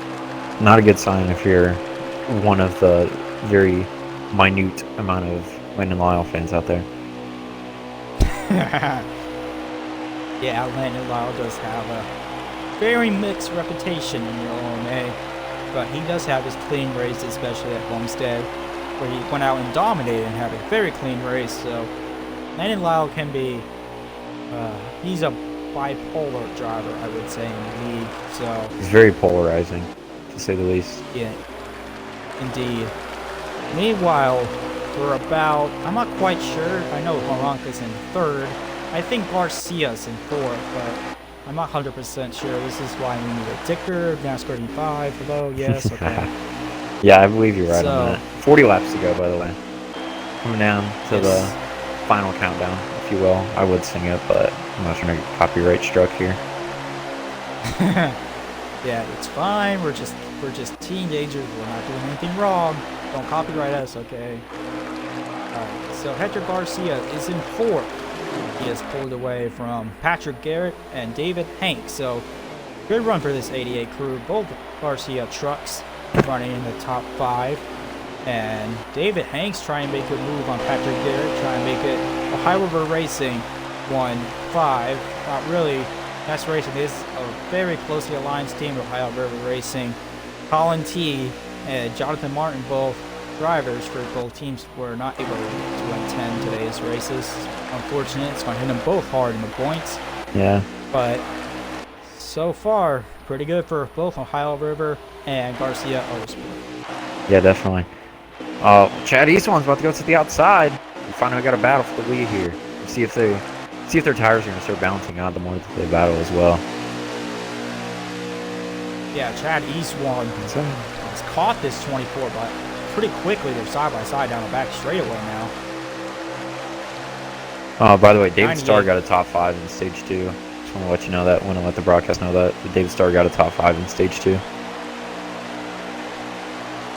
Speaker 2: not a good sign if you're one of the very minute amount of Landon Lyle fans out there.
Speaker 1: Yeah, Landon Lyle does have a very mixed reputation in the OMA, but he does have his clean race, especially at Homestead, where he went out and dominated and had a very clean race. So Landon Lyle can be, he's a bipolar driver, I would say, in the league. So
Speaker 2: he's very polarizing, to say the least.
Speaker 1: Yeah, indeed. Meanwhile, for about, I'm not quite sure. I know Haranka's in 3rd. I think Garcia's in 4th, but I'm not 100% sure. This is why we need a ticker. NASCAR 35. Hello, yes, okay.
Speaker 2: Yeah, I believe you're right on that. 40 laps to go, by the way. Coming down to the final countdown, if you will. I would sing it, but I'm not trying to get copyright struck here.
Speaker 1: Yeah, it's fine. We're just teenagers. We're not doing anything wrong. Don't copyright us, okay? Alright, so Hector Garcia is in 4th. He has pulled away from Patrick Garrett and David Hank. So, good run for this 88 crew. Both Garcia trucks running in the top 5. And David Hanks trying to make a move on Patrick Garrett, trying to make it Ohio River Racing 1-5. Not really. That's Racing is a very closely aligned team with Ohio River Racing. Colin T and Jonathan Martin, both drivers for both teams, were not able to attend today's races. Unfortunate, it's going to hit them both hard in the points.
Speaker 2: Yeah.
Speaker 1: But so far, pretty good for both Ohio River and Garcia Autosport.
Speaker 2: Yeah, definitely. Chad Eastwan's about to go to the outside. We finally got a battle for the lead here. See if their tires are going to start balancing out the more that they battle as well.
Speaker 1: Yeah, Chad Eastwan has caught this 24, but pretty quickly they're side by side down the back straightaway now.
Speaker 2: By the way, David
Speaker 1: 98.
Speaker 2: Starr got a top 5 in stage 2. Just want to let you know that. Want to let the broadcast know that David Starr got a top 5 in stage 2.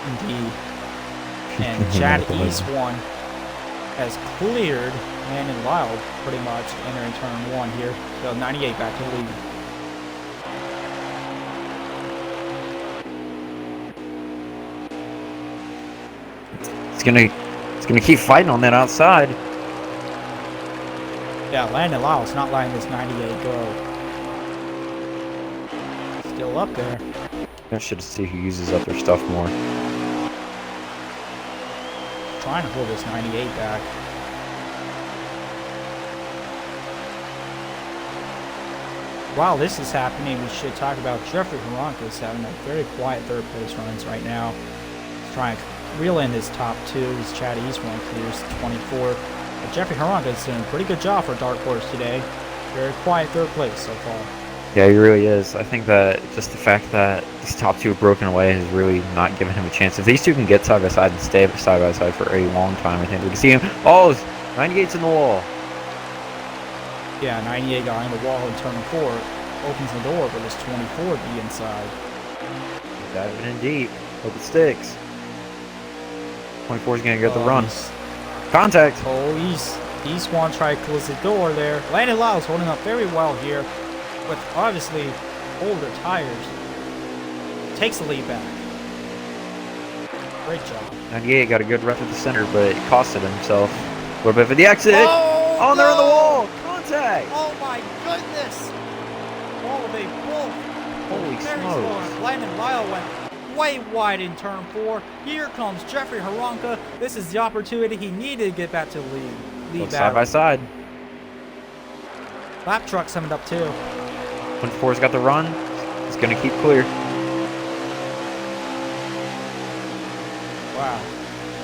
Speaker 1: Indeed. And Chad Eastwan has cleared Landon Lyle pretty much entering turn 1 here. So 98 back to the lead.
Speaker 2: It's gonna keep fighting on that outside.
Speaker 1: Yeah, Landon Lyle's not letting this 98 go. Still up there.
Speaker 2: I should see who uses up their stuff more.
Speaker 1: Trying to hold this 98 back. While this is happening, we should talk about Jeffrey Haranka's having a very quiet 3rd place runs right now. He's trying to reel in his top 2. His Chad Eastwan clears 24. But Jeffrey Haranka's doing a pretty good job for Dark Horse today. Very quiet 3rd place so far.
Speaker 2: Yeah, he really is. I think that just the fact that these top 2 have broken away has really not given him a chance. If these 2 can get side by side and stay side by side for a long time, I think we can see him. Oh, 98's in the wall.
Speaker 1: Yeah, 98 got in the wall in turn 4. Opens the door for this 24 to be inside.
Speaker 2: Diving in deep. Hope it sticks. 24 is going to get the run. Contact.
Speaker 1: Oh, Eastwan tried to close the door there. Landon Lyle's holding up very well here with obviously older tires. Takes the lead back. Great job.
Speaker 2: 98 got a good rep at the center, but it costed himself a little bit for the exit.
Speaker 1: Oh,
Speaker 2: they're on the wall. Contact.
Speaker 1: Oh my goodness. Oh, they both.
Speaker 2: Holy smokes.
Speaker 1: Landon Lyle went way wide in turn 4. Here comes Jeffrey Haranka. This is the opportunity he needed to get back to the lead
Speaker 2: Side by side.
Speaker 1: Lap truck summed up too.
Speaker 2: 24's got the run. It's going to keep clear.
Speaker 1: Wow.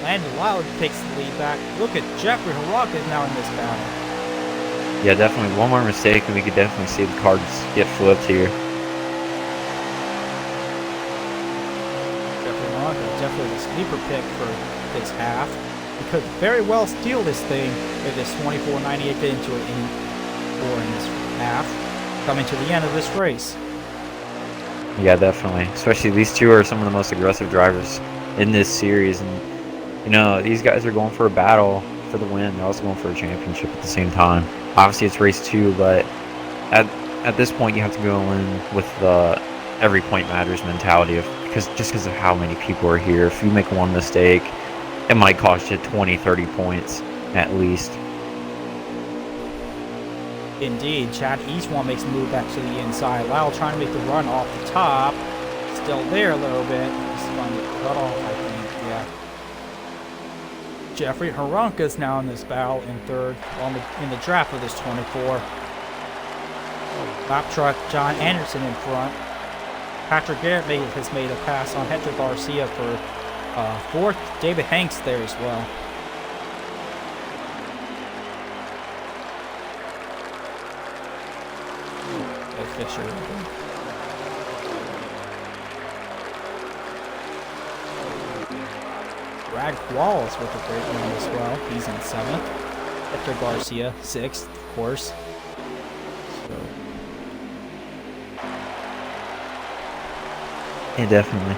Speaker 1: Landon Loud takes the lead back. Look at Jeffrey Haraka is now in this battle.
Speaker 2: Yeah, definitely. One more mistake, and we could definitely see the cards get flipped here.
Speaker 1: Jeffrey Haraka, definitely the sleeper pick for this half. He could very well steal this thing if this 24.98 get into it in this half, coming to the end of this race.
Speaker 2: Yeah, definitely. Especially these two are some of the most aggressive drivers in this series, and you know these guys are going for a battle for the win. They're also going for a championship at the same time. Obviously, it's race 2, but at this point, you have to go in with the every point matters mentality because of how many people are here. If you make one mistake, it might cost you 20, 30 points at least.
Speaker 1: Indeed, Chad Eastwan makes a move back to the inside. Lyle trying to make the run off the top. Still there a little bit. He's going to get cut off, I think. Yeah. Jeffrey Haranka is now in this battle in third in the draft of this 24. Lap truck John Anderson in front. Patrick Garrett has made a pass on Hector Garcia for fourth. David Hanks there as well. Fisher. Brad Qualls with a great run as well. He's in 7th. Hector Garcia, 6th, of course. So.
Speaker 2: Yeah, definitely.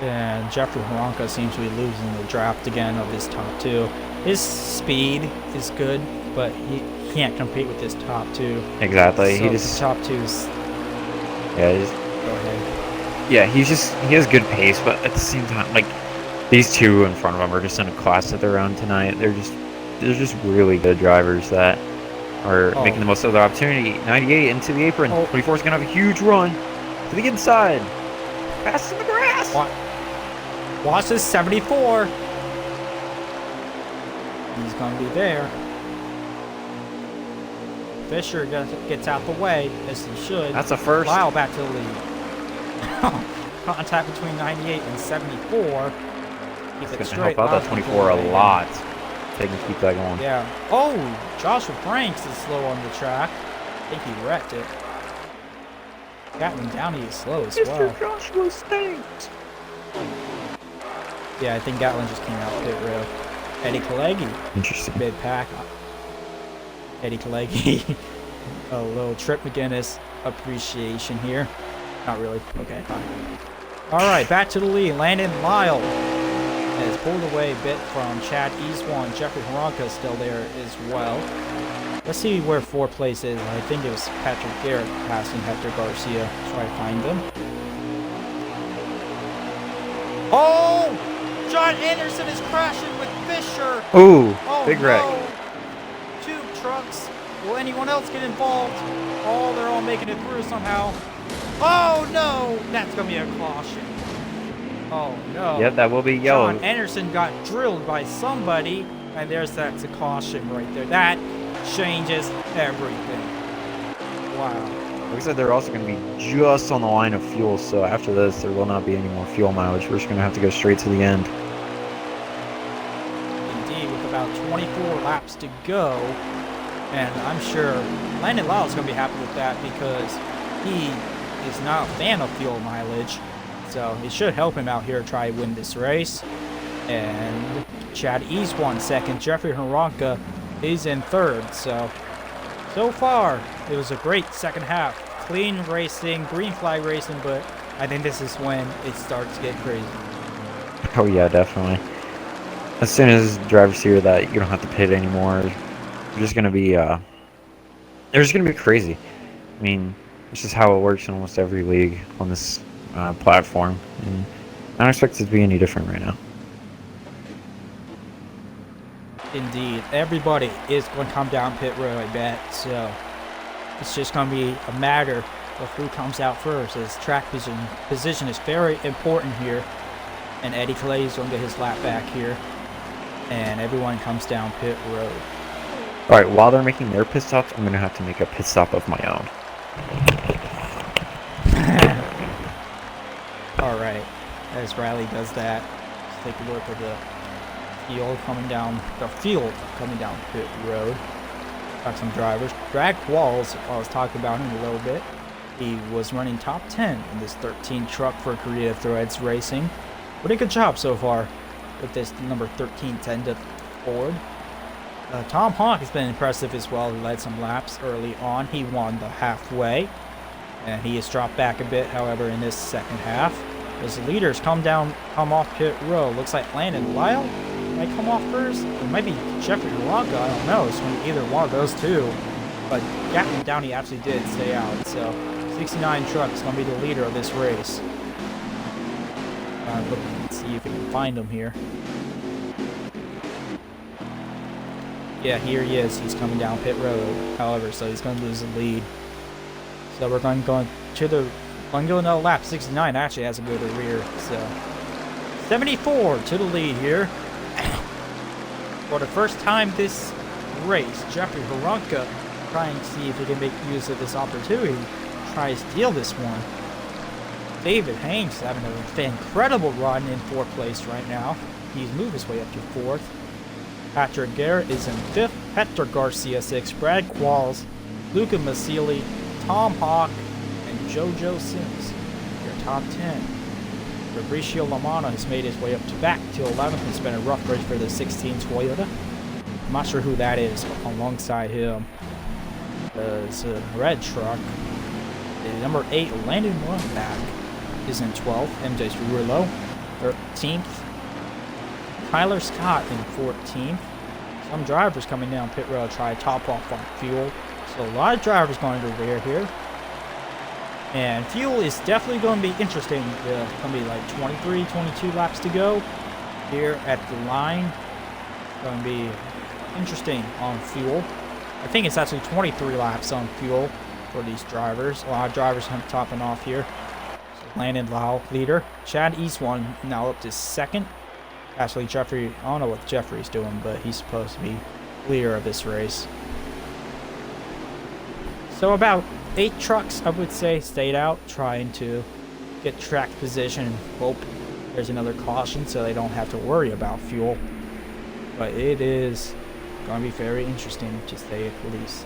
Speaker 1: And Jeffrey Haranka seems to be losing the draft again of his top 2. His speed is good, but he can't compete with this top 2.
Speaker 2: Exactly.
Speaker 1: So
Speaker 2: he just
Speaker 1: top 2's.
Speaker 2: Yeah.
Speaker 1: Go ahead.
Speaker 2: Yeah, he has good pace, but at the same time, like these two in front of him are just in a class of their own tonight. They're just really good drivers that are making the most of their opportunity. 98 into the apron. 24 is gonna have a huge run to the inside. Pass in the grass.
Speaker 1: Watch this 74. He's gonna be there. Fisher gets out the way, as he should.
Speaker 2: That's a first.
Speaker 1: Lyle back to the lead. Contact between 98 and 74. Keep it straight.
Speaker 2: Help out that 24 a lot. They can keep that going.
Speaker 1: Yeah. Oh, Joshua Franks is slow on the track. I think he wrecked it. Gatlin Downey is slow as well.
Speaker 2: Mr. Joshua stinks.
Speaker 1: Yeah, I think Gatlin just came out pit road. Eddie Kalegi.
Speaker 2: Interesting.
Speaker 1: Mid pack. Eddie Kalegi. A little Trip McGinnis appreciation here. Not really. Okay, fine. Alright, back to the lead. Landon Lyle has pulled away a bit from Chad Eastwan. Jeffrey Haranka is still there as well. Let's see where 4th place is. I think it was Patrick Garrett passing Hector Garcia. Try to find them. Oh! John Anderson is crashing with Fisher.
Speaker 2: Ooh,
Speaker 1: oh,
Speaker 2: big wreck.
Speaker 1: No. 2 trucks. Will anyone else get involved? Oh, they're all making it through somehow. Oh no! That's gonna be a caution. Oh no.
Speaker 2: Yep, that will be yellow.
Speaker 1: John Anderson got drilled by somebody, and that's a caution right there. That changes everything. Wow.
Speaker 2: Like I said, they're also going to be just on the line of fuel, so after this, there will not be any more fuel mileage. We're just going to have to go straight to the end.
Speaker 1: Indeed, with about 24 laps to go, and I'm sure Landon Lyle is going to be happy with that because he is not a fan of fuel mileage, so it should help him out here to try to win this race. And Chad Eastwan 2nd, Jeffrey Haranka is in 3rd, so far, it was a great second half. Clean racing, green flag racing, but I think this is when it starts to get crazy.
Speaker 2: Oh yeah, definitely. As soon as drivers hear that you don't have to pit anymore, they're just gonna be crazy. I mean, this is how it works in almost every league on this platform, and I don't expect it to be any different right now.
Speaker 1: Indeed, everybody is going to come down pit road, I bet. So it's just going to be a matter of who comes out first. As track position is very important here, and Eddie Clay is going to get his lap back here, and everyone comes down pit road.
Speaker 2: Alright, while they're making their pit stops, I'm going to have to make a pit stop of my own.
Speaker 1: Alright, as Riley does that, let's take a look at the field coming down pit road. Got some drivers. Drag Qualls, I was talking about him a little bit. He was running top 10 in this 13 truck for Creative Threads Racing. Pretty good job so far with this number 13 Tenda Ford. Tom Hawk has been impressive as well. He led some laps early on. He won the halfway, and he has dropped back a bit, however, in this second half. As the leaders come off pit road, looks like Landon Lyle might come off first. It might be Jeffrey Haranka, I don't know. It's going to be either one of those two. But Gatlin Downey actually did stay out, so 69 truck is going to be the leader of this race. Look and see if we can find him here. Yeah, here he is. He's coming down pit road. However, so he's going to lose the lead. So we're going to go another lap. 69 actually has a go to the rear. So 74 to the lead here. For the first time this race, Jeffrey Haranka trying to see if he can make use of this opportunity. Try to steal this one. David Hanks having an incredible run in 4th place right now. He's moved his way up to 4th. Patrick Garrett is in 5th. Hector Garcia 6th. Brad Qualls, Luca Masili, Tom Hawk, and JoJo Sims. Your top 10. Fabricio Lamana has made his way up to back to 11th. It's been a rough race for the 16 Toyota. I'm not sure who that is alongside him. There's a red truck. Number 8, Landon Lundback, is in 12th. MJ Rulo, 13th. Tyler Scott in 14th. Some drivers coming down pit road try to top off on fuel. So a lot of drivers going to the rear here. And fuel is definitely going to be interesting. It's going to be like 23, 22 laps to go here at the line. It's going to be interesting on fuel. I think it's actually 23 laps on fuel for these drivers. A lot of drivers topping off here. So Landon Lau, leader. Chad Eastwan now up to 2nd. Actually, Jeffrey, I don't know what Jeffrey's doing, but he's supposed to be leader of this race. So about 8 trucks, I would say, stayed out, trying to get track position and hope there's another caution so they don't have to worry about fuel. But it is going to be very interesting to say at the least.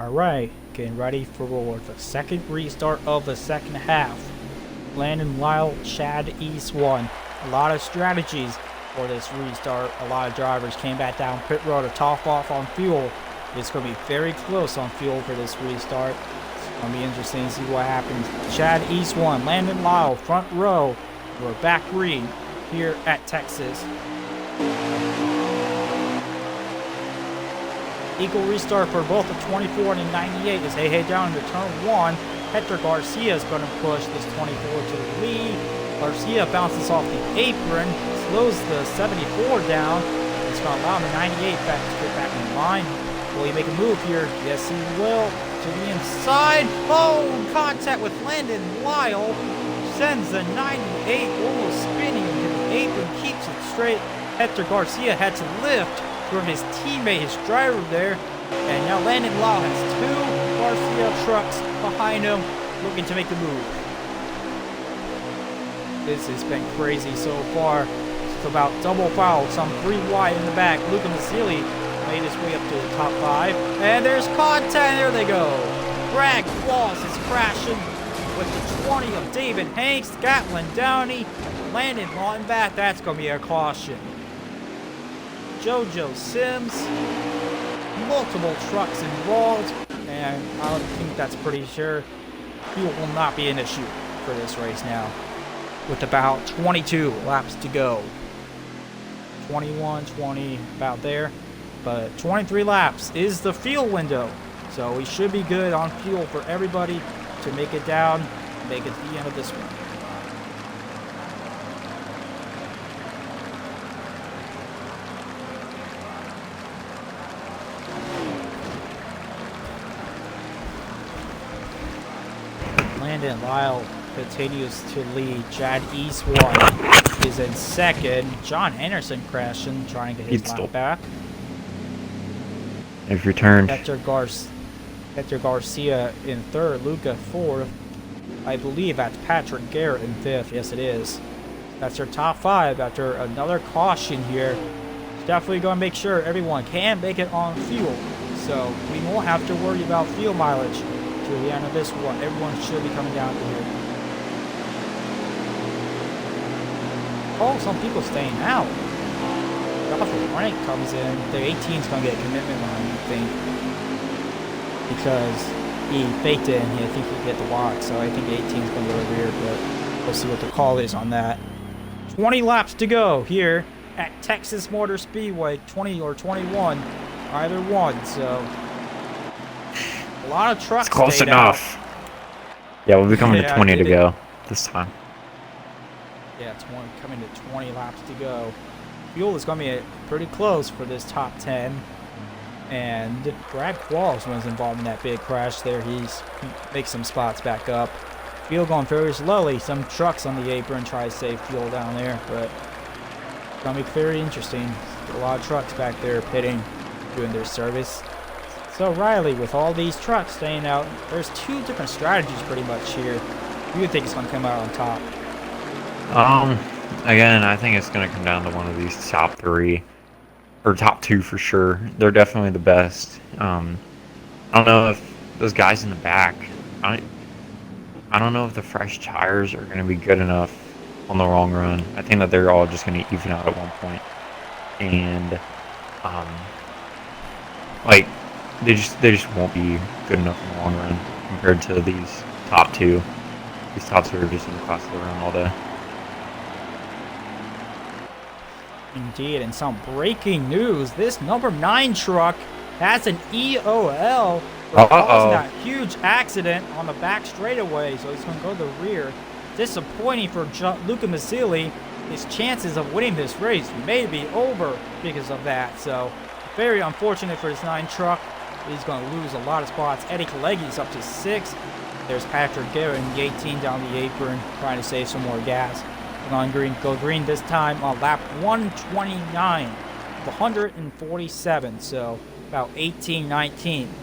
Speaker 1: Alright, getting ready for the second restart of the second half. Landon Lyle, Chad Eastwan. A lot of strategies for this restart. A lot of drivers came back down pit road to top off on fuel. It's going to be very close on fuel for this restart. It's going to be interesting to see what happens. Chad Eastwan, Landon Lyle, front row. We're back green here at Texas. Equal restart for both the 24 and the 98 as they head down into turn 1. Hector Garcia is going to push this 24 to the lead. Garcia bounces off the apron, slows the 74 down. It's going to allow the 98 back to get back in line. Will he make a move here? Yes, he will. To the inside. Oh, contact with Landon Lyle. Sends the 98 almost spinning into the apron, keeps it straight. Hector Garcia had to lift for his teammate, his driver there. And now Landon Lyle has 2 Garcia trucks behind him looking to make the move. This has been crazy so far. It's about double foul, some 3 wide in the back. Luca Masili made his way up to the top 5. And there's contact, there they go. Brad Qualls is crashing with the 20 of David Hanks, Gatlin Downey, Landon Lawton. That's going to be a caution. JoJo Sims, multiple trucks involved, and I think that's pretty sure fuel will not be an issue for this race now, with about 22 laps to go. 21, 20, about there, but 23 laps is the fuel window, so we should be good on fuel for everybody to make it down make it to the end of this one. Landon Lyle continues to lead. Chad Eastwood is in second. John Anderson crashing, trying to get his lap back.
Speaker 2: They've returned.
Speaker 1: Hector Garcia in third. Luca fourth. I believe that's Patrick Garrett in fifth. Yes, it is. That's their top five after another caution here. Definitely going to make sure everyone can make it on fuel. So we won't have to worry about fuel mileage to the end of this one. Everyone should be coming down to here. Oh, some people staying out. Joshua Frank comes in. The 18's going to get a commitment line, I think. Because he faked it and I think he hit the walk. So I think 18's going to go to the rear, but we'll see what the call is on that. 20 laps to go here at Texas Motor Speedway. 20 or 21, either one. So a lot of trucks.
Speaker 2: It's close enough. Yeah, we'll be coming to 20 to go this time.
Speaker 1: Yeah, it's coming to 20 laps to go. Fuel is going to be pretty close for this top 10. And Brad Qualls was involved in that big crash there. He makes some spots back up. Fuel going very slowly. Some trucks on the apron try to save fuel down there, but it's going to be very interesting. A lot of trucks back there pitting, doing their service. So Riley, with all these trucks staying out, there's two different strategies pretty much here. Who do you think is going to come out on top?
Speaker 2: Again, I think it's going to come down to one of these top three, or top two for sure. They're definitely the best. I don't know if those guys in the back, I don't know if the fresh tires are going to be good enough on the long run. I think that they're all just going to even out at one point. And, like, they just won't be good enough in the long run compared to these top two. These top two are just in the class of the run all day.
Speaker 1: Indeed, and some breaking news. This number 9 truck has an EOL for causing that huge accident on the back straightaway, so he's going to go to the rear. Disappointing for Luca Mazzilli. His chances of winning this race may be over because of that, so very unfortunate for this 9 truck. He's going to lose a lot of spots. Eddie Kalegi's up to 6. There's Patrick Garrett in the 18 down the apron, trying to save some more gas. On green, go green this time on lap 129 of 147, so about 19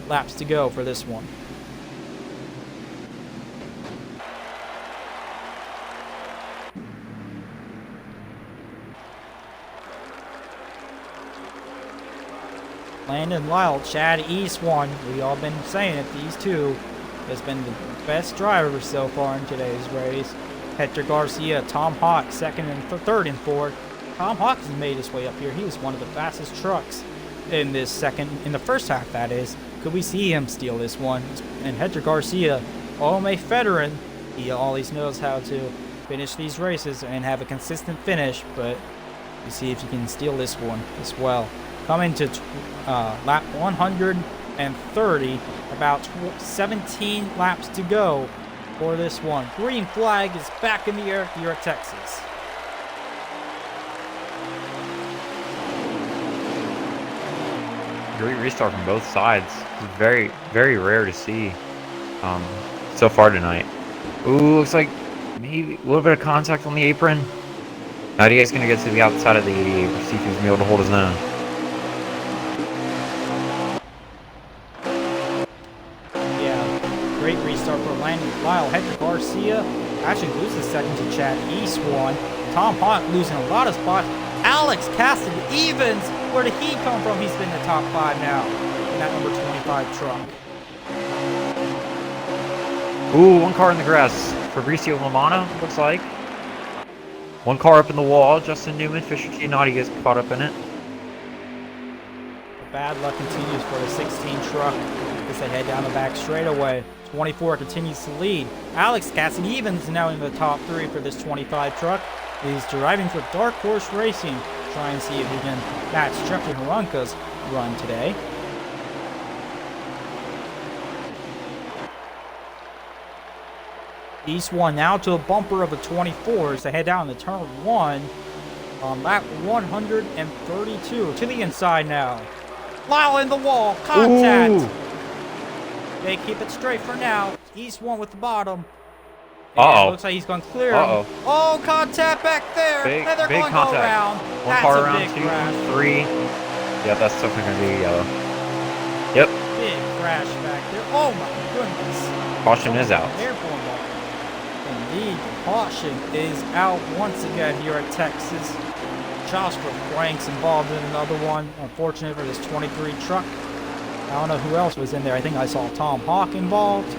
Speaker 1: laps to go for this one. Landon Lyle, Chad Eastwood, we all been saying it, these two has been the best drivers so far in today's race. Hector Garcia, Tom Hawk, second and third and fourth. Tom Hawk has made his way up here. He was one of the fastest trucks in the first half, that is. Could we see him steal this one? And Hector Garcia, OMA veteran, he always knows how to finish these races and have a consistent finish, but we see if he can steal this one as well. Coming to lap 130, about 17 laps to go for this one. Green flag is back in the air here at Texas.
Speaker 2: Great restart from both sides. It's very, very rare to see so far tonight. Ooh, looks like maybe a little bit of contact on the apron. Now Diaz going to get to the outside of the 88. See if he's going to be able to hold his own.
Speaker 1: Great restart for Landon Lyle. Hector Garcia actually loses second to Chad Eastwood. Tom Hawk losing a lot of spots. Alex Cassidy Evans, where did he come from? He's been in the top 5 now in that number 25 truck.
Speaker 2: Ooh, one car in the grass. Fabricio Romano, looks like. One car up in the wall. Justin Newman, Fisher Giannotti gets caught up in it.
Speaker 1: The bad luck continues for the 16 truck as they head down the back straightaway. 24 continues to lead. Alex Cassidy Evans now in the top 3 for this 25 truck. He's driving for Dark Horse Racing, trying to see if he can match Jeffrey Haranka's run today. East 1 now to a bumper of the 24s to head down to turn 1 on lap 132 to the inside now. Lyle in the wall, contact.
Speaker 2: Ooh.
Speaker 1: They keep it straight for now. East 1 with the bottom.
Speaker 2: Uh-oh.
Speaker 1: Looks like he's going to clear him.
Speaker 2: Uh-oh.
Speaker 1: Oh, contact back there.
Speaker 2: Big,
Speaker 1: and they're
Speaker 2: big
Speaker 1: going to
Speaker 2: contact.
Speaker 1: go around.
Speaker 2: One
Speaker 1: That's
Speaker 2: car
Speaker 1: a
Speaker 2: around,
Speaker 1: big
Speaker 2: 2,
Speaker 1: crash.
Speaker 2: 3. Yeah, that's definitely going to be yellow. Yep.
Speaker 1: Big crash back there. Oh my goodness.
Speaker 2: Caution is out.
Speaker 1: Airborne ball. Indeed, caution is out once again here at Texas. Joshua Frank's involved in another one. Unfortunate for this 23 truck. I don't know who else was in there. I think I saw Tom Hawk involved.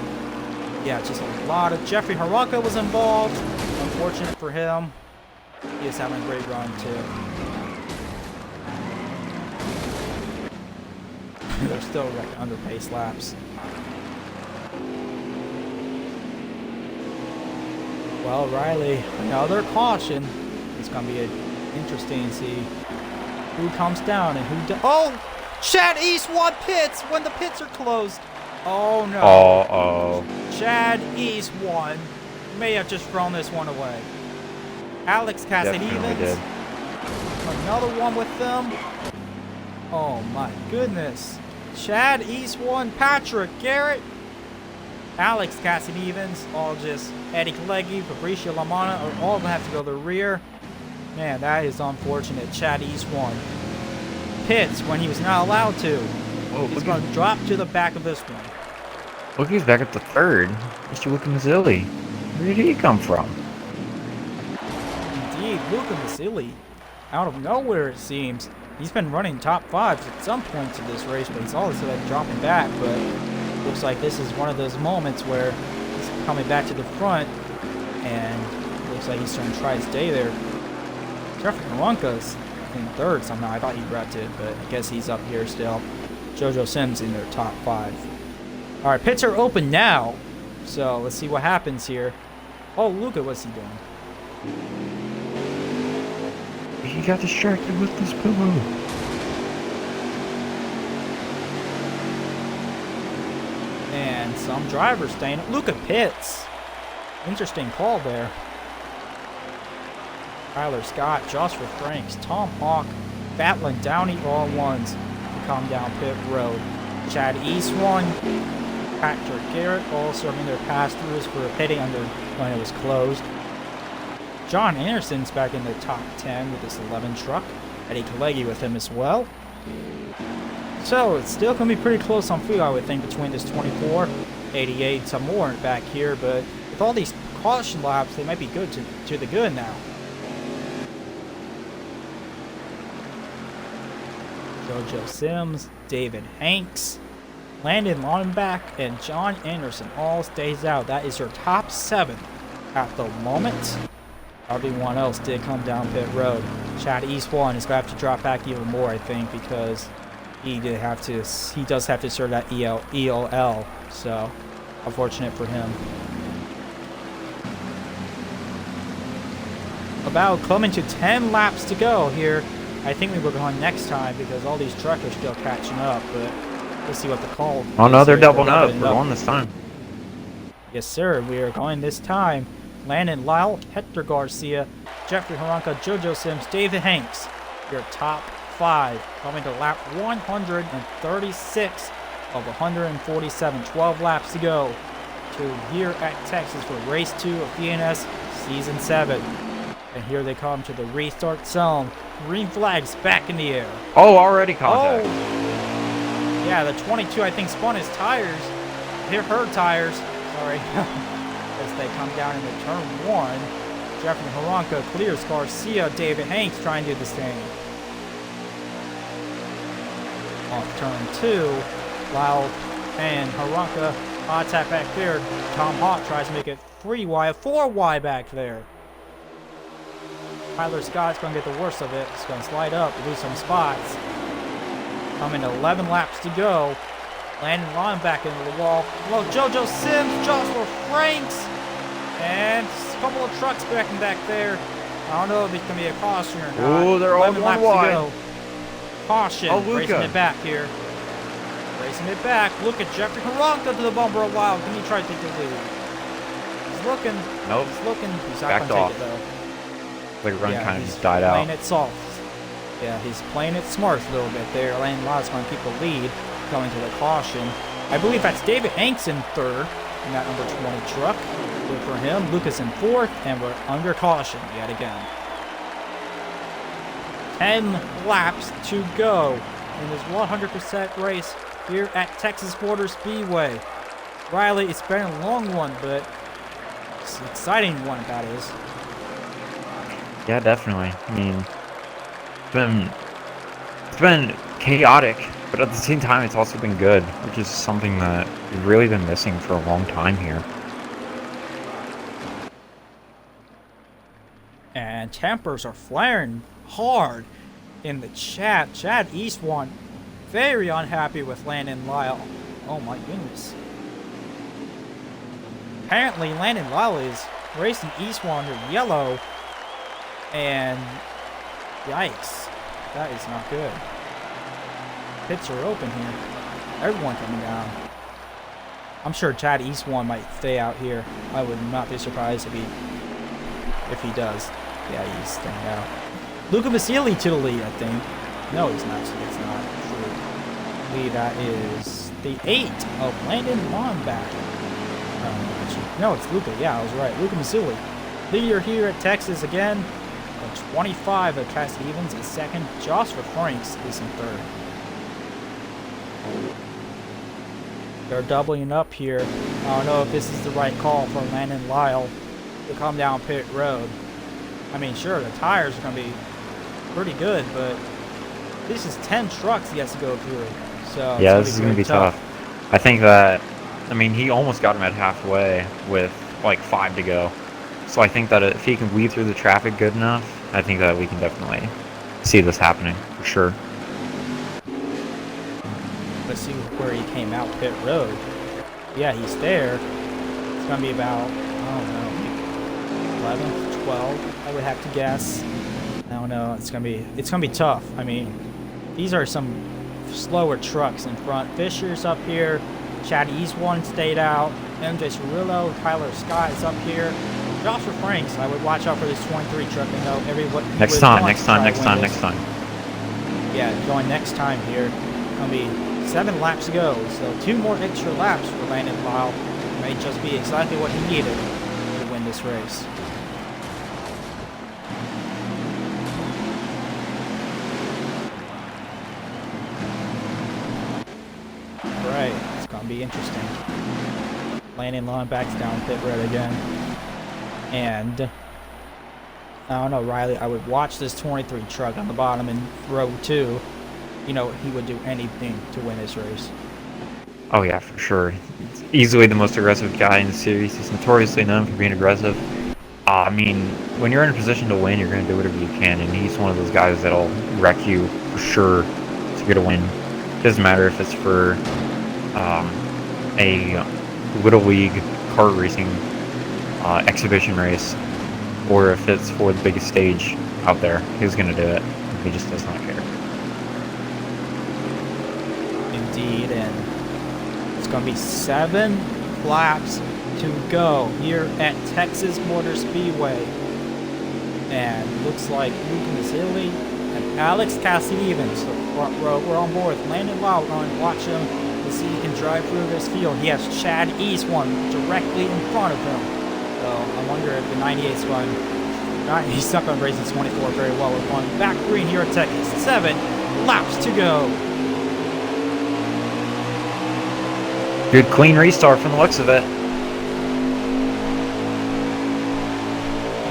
Speaker 1: Yeah, just a lot of... Jeffrey Haruka was involved. Unfortunate for him. He is having a great run, too. They're still wrecking under pace laps. Well, Riley, another caution. It's going to be interesting to see who comes down and who... Oh! Chad East 1 pits when the pits are closed. Oh, no.
Speaker 2: Uh-oh.
Speaker 1: Chad East 1 may have just thrown this one away. Alex Cassidy
Speaker 2: Definitely did.
Speaker 1: Another one with them. Oh, my goodness. Chad East 1, Patrick Garrett, Alex Cassidy-Evans, all just Eddie Kalegi, Fabricio Lamana, are all going to have to go to the rear. Man, that is unfortunate. Chad East 1 pits when he was not allowed to.
Speaker 2: Oh,
Speaker 1: He's going to drop to the back of this one.
Speaker 2: Look, he's back at the 3rd. Mr. Luca Mazzilli. Where did he come from?
Speaker 1: Indeed, Luca Mazzilli, out of nowhere it seems. He's been running top 5s at some points in this race, but he's all of a sudden dropping back. But looks like this is one of those moments where he's coming back to the front, and looks like he's trying to try his day there. Jeffrey Karanka's in 3rd somehow. I thought he wrecked it, but I guess he's up here still. JoJo Sims in their top 5. All right, pits are open now, so let's see what happens here. Oh, Luca, what's he doing?
Speaker 2: He got distracted with this pillow.
Speaker 1: And some drivers staying. Luca pits. Interesting call there. Tyler Scott, Joshua Franks, Tom Hawk, Batlin Downey, all ones to come down pit road. Chad East 1, Patrick Garrett, all serving their pass-throughs for pitting under when it was closed. John Anderson's back in the top 10 with this 11 truck. Eddie Kalegi with him as well. So it's still going to be pretty close on field, I would think, between this 24, 88, some more back here. But with all these caution laps, they might be good to the good now. JoJo Sims, David Hanks, Landon Lonenbach, and John Anderson all stays out. That is your top 7 at the moment. Everyone else did come down pit road. Chad East 1 is going to have to drop back even more, I think, because he does have to serve that EOL. So, unfortunate for him. About coming to 10 laps to go here. I think we were going next time because all these trucks are still catching up, but we'll see what the call
Speaker 2: Oh no, they're
Speaker 1: here.
Speaker 2: doubling up. We're going this time.
Speaker 1: Yes, sir. We are going this time. Landon Lyle, Hector Garcia, Jeffrey Haranka, JoJo Sims, David Hanks. Your top 5 coming to lap 136 of 147. 12 laps to go to here at Texas for race 2 of VNS season 7. And here they come to the restart zone. Green flags back in the air.
Speaker 2: Oh, already contact.
Speaker 1: Oh. Yeah, the 22 I think spun his tires. Hit her tires. Sorry. As they come down into turn 1. Jeffrey Haranka clears Garcia. David Hanks trying to do the same. Off turn 2. Lyle and Haranka tap back there. Tom Hawk tries to make it 3 wide, 4 wide back there. Tyler Scott's going to get the worst of it. He's going to slide up, lose some spots. Coming to 11 laps to go. Landon Lyon back into the wall. Well, JoJo Sims, Joshua Franks, and a couple of trucks backing back there. I don't know if it's going to be a caution or not.
Speaker 2: Oh, they're all
Speaker 1: 11
Speaker 2: going
Speaker 1: laps
Speaker 2: wide.
Speaker 1: to go. Caution.
Speaker 2: Oh, Luca.
Speaker 1: Racing it back here. Racing it back. Look at Jeffrey Haranka to the bumper a while. Can he try to take the lead? looking.
Speaker 2: Nope.
Speaker 1: He's looking. He's not
Speaker 2: Backed
Speaker 1: gonna
Speaker 2: off.
Speaker 1: take it though.
Speaker 2: The run kind of
Speaker 1: he's
Speaker 2: just died out.
Speaker 1: playing it soft. Yeah, he's playing it smart a little bit there. Landon Lyle's going to keep the lead, going to the caution. I believe that's David Hanks in third in that number 20 truck. Good for him. Lucas in fourth, and we're under caution yet again. 10 laps to go in this 100% race here at Texas Motor Speedway. Riley, it's been a long one, but it's an exciting one, that is.
Speaker 2: Yeah, definitely. I mean, it's been chaotic, but at the same time, it's also been good, which is something that we've really been missing for a long time here.
Speaker 1: And tempers are flaring hard in the chat. Chad Eastwan very unhappy with Landon Lyle. Oh my goodness. Apparently Landon Lyle is racing Eastwan under yellow. And yikes. That is not good. Pits are open here. Everyone coming down. I'm sure Chad Eastwan might stay out here. I would not be surprised if he does. Yeah, he's staying out. Luca Basili to the lead, I think. No, he's not. It's not true. Lead, that is the 8 of Landon Lomback. No, it's Luca. Yeah, I was right. Luca Basili. Leader here at Texas again. 25 of Cass Evans is second. Joshua Franks is in third. They're doubling up here. I don't know if this is the right call for Landon Lyle to come down pit road. I mean, sure, the tires are going to be pretty good, but this is 10 trucks he has to go through. So
Speaker 2: yeah, this is going to be tough. I think that, I mean, he almost got him at halfway with like 5 to go. So I think that if he can weave through the traffic good enough, I think that we can definitely see this happening for sure.
Speaker 1: Let's see where he came out pit road. Yeah, he's there. It's going to be about, I don't know, 11, 12, I would have to guess. I don't know. It's gonna be tough. I mean, these are some slower trucks in front. Fisher's up here. Chad Eastwan stayed out. MJ Cirillo, Tyler Scott is up here. Joshua Franks, I would watch out for this 23 truck and know everyone.
Speaker 2: Next time.
Speaker 1: Yeah, going next time here. Gonna be 7 laps to go. So 2 more extra laps for Landon Lyle. May just be exactly what he needed to win this race. Right, it's gonna be interesting. Landon Lyle backs down pit road again. And I don't know, Riley, I would watch this 23 truck on the bottom in row 2. You know, he would do anything to win this race.
Speaker 2: Oh yeah, for sure. He's easily the most aggressive guy in the series. He's notoriously known for being aggressive. I mean, when you're in a position to win, you're going to do whatever you can, and he's one of those guys that'll wreck you for sure to get a win. It doesn't matter if it's for a Little League kart racing exhibition race, or if it's for the biggest stage out there, he's going to do it. He just does not care.
Speaker 1: Indeed, and it's going to be 7 laps to go here at Texas Motor Speedway. And looks like Luke Mazzilli and Alex Cassidy-Evans, the front row, we're on board with Landon Lyle. We're going to watch him to see if he can drive through this field. He has Chad Eastwan directly in front of him. So I wonder if the 98's going. He's not going to race the 24 very well. We're going back green here at Texas. 7 laps to go.
Speaker 2: Good clean restart from the looks of it.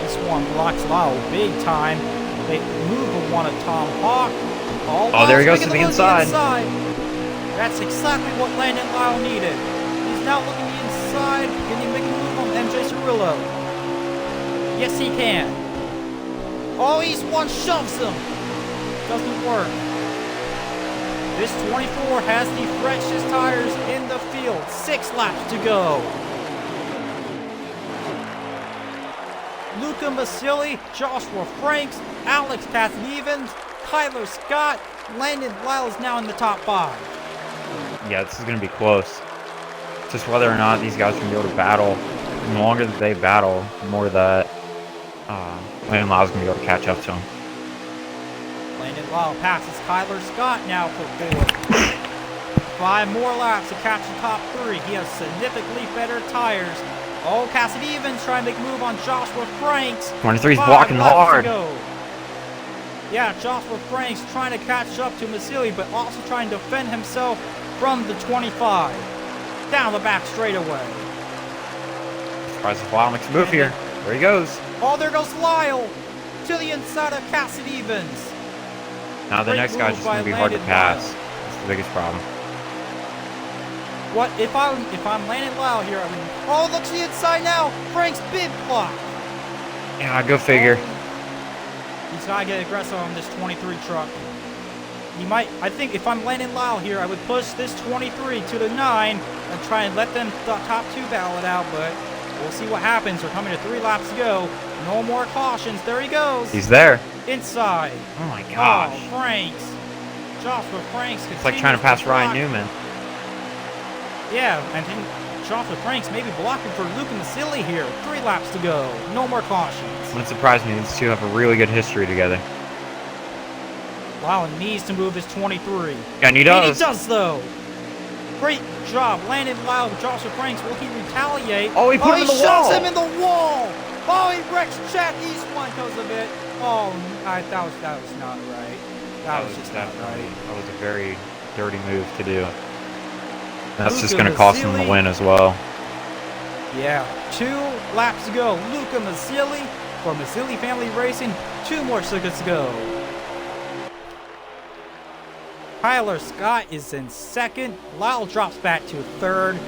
Speaker 1: Eastwan blocks Lyle big time. They move one of Tom Hawk.
Speaker 2: Oh, there he goes to the inside.
Speaker 1: That's exactly what Landon Lyle needed. He's now looking inside. Can he make a move on MJ Cirillo? Yes, he can. Oh, Eastwan shoves him. Doesn't work. This 24 has the freshest tires in the field. 6 laps to go. Luca Mazzilli, Joshua Franks, Alex Cassidy-Evans, Tyler Scott, Landon Lyle is now in the top 5.
Speaker 2: Yeah, this is going to be close. Just whether or not these guys can be able to battle the longer that they battle, the more that Landon Lyle's going to be able to catch up to him.
Speaker 1: Landon Lyle passes Kyler Scott now for 4th. 5 more laps to catch the top 3. He has significantly better tires. Oh, Cassidy Evans trying to make a move on Joshua Franks.
Speaker 2: 23's blocking hard.
Speaker 1: Yeah, Joshua Franks trying to catch up to Masili, but also trying to defend himself from the 25. Down the back straightaway.
Speaker 2: Surprised if Lyle makes a move here. There he goes.
Speaker 1: Oh, there goes Lyle to the inside of Cassidy Evans.
Speaker 2: Now the next guy's just going to be hard to pass. That's the biggest problem.
Speaker 1: What if I'm Landon Lyle here? I mean, oh, look to the inside now. Frank's big block.
Speaker 2: Yeah, go figure.
Speaker 1: He's gotta get aggressive on this 23 truck. He might. I think if I'm Landon Lyle here, I would push this 23 to the 9 and try and let them top 2 battle it out. But we'll see what happens. We're coming to 3 laps to go. No more cautions. There he goes.
Speaker 2: He's there.
Speaker 1: Inside.
Speaker 2: Oh my gosh.
Speaker 1: Oh, Franks. Joshua Franks.
Speaker 2: It's like trying to pass Ryan Newman.
Speaker 1: Yeah, and then Joshua Franks maybe blocking for Luke Masili here. 3 laps to go. No more cautions.
Speaker 2: Wouldn't surprise me. These two have a really good history together.
Speaker 1: Lyle needs to move his 23.
Speaker 2: And he does.
Speaker 1: And he does, though. Great job. Landon Lyle with Joshua Franks. Will he retaliate?
Speaker 2: Oh, he put him in the wall.
Speaker 1: He shoves him in the wall. Oh, he wrecks Chad Eastman because of it. Oh, that was not right. That was just not right.
Speaker 2: That was a very dirty move to do. That's just going to cost him the win as well.
Speaker 1: Yeah, 2 laps to go. Luca Masili for Masili Family Racing. 2 more seconds to go. Tyler Scott is in 2nd. Lyle drops back to 3rd.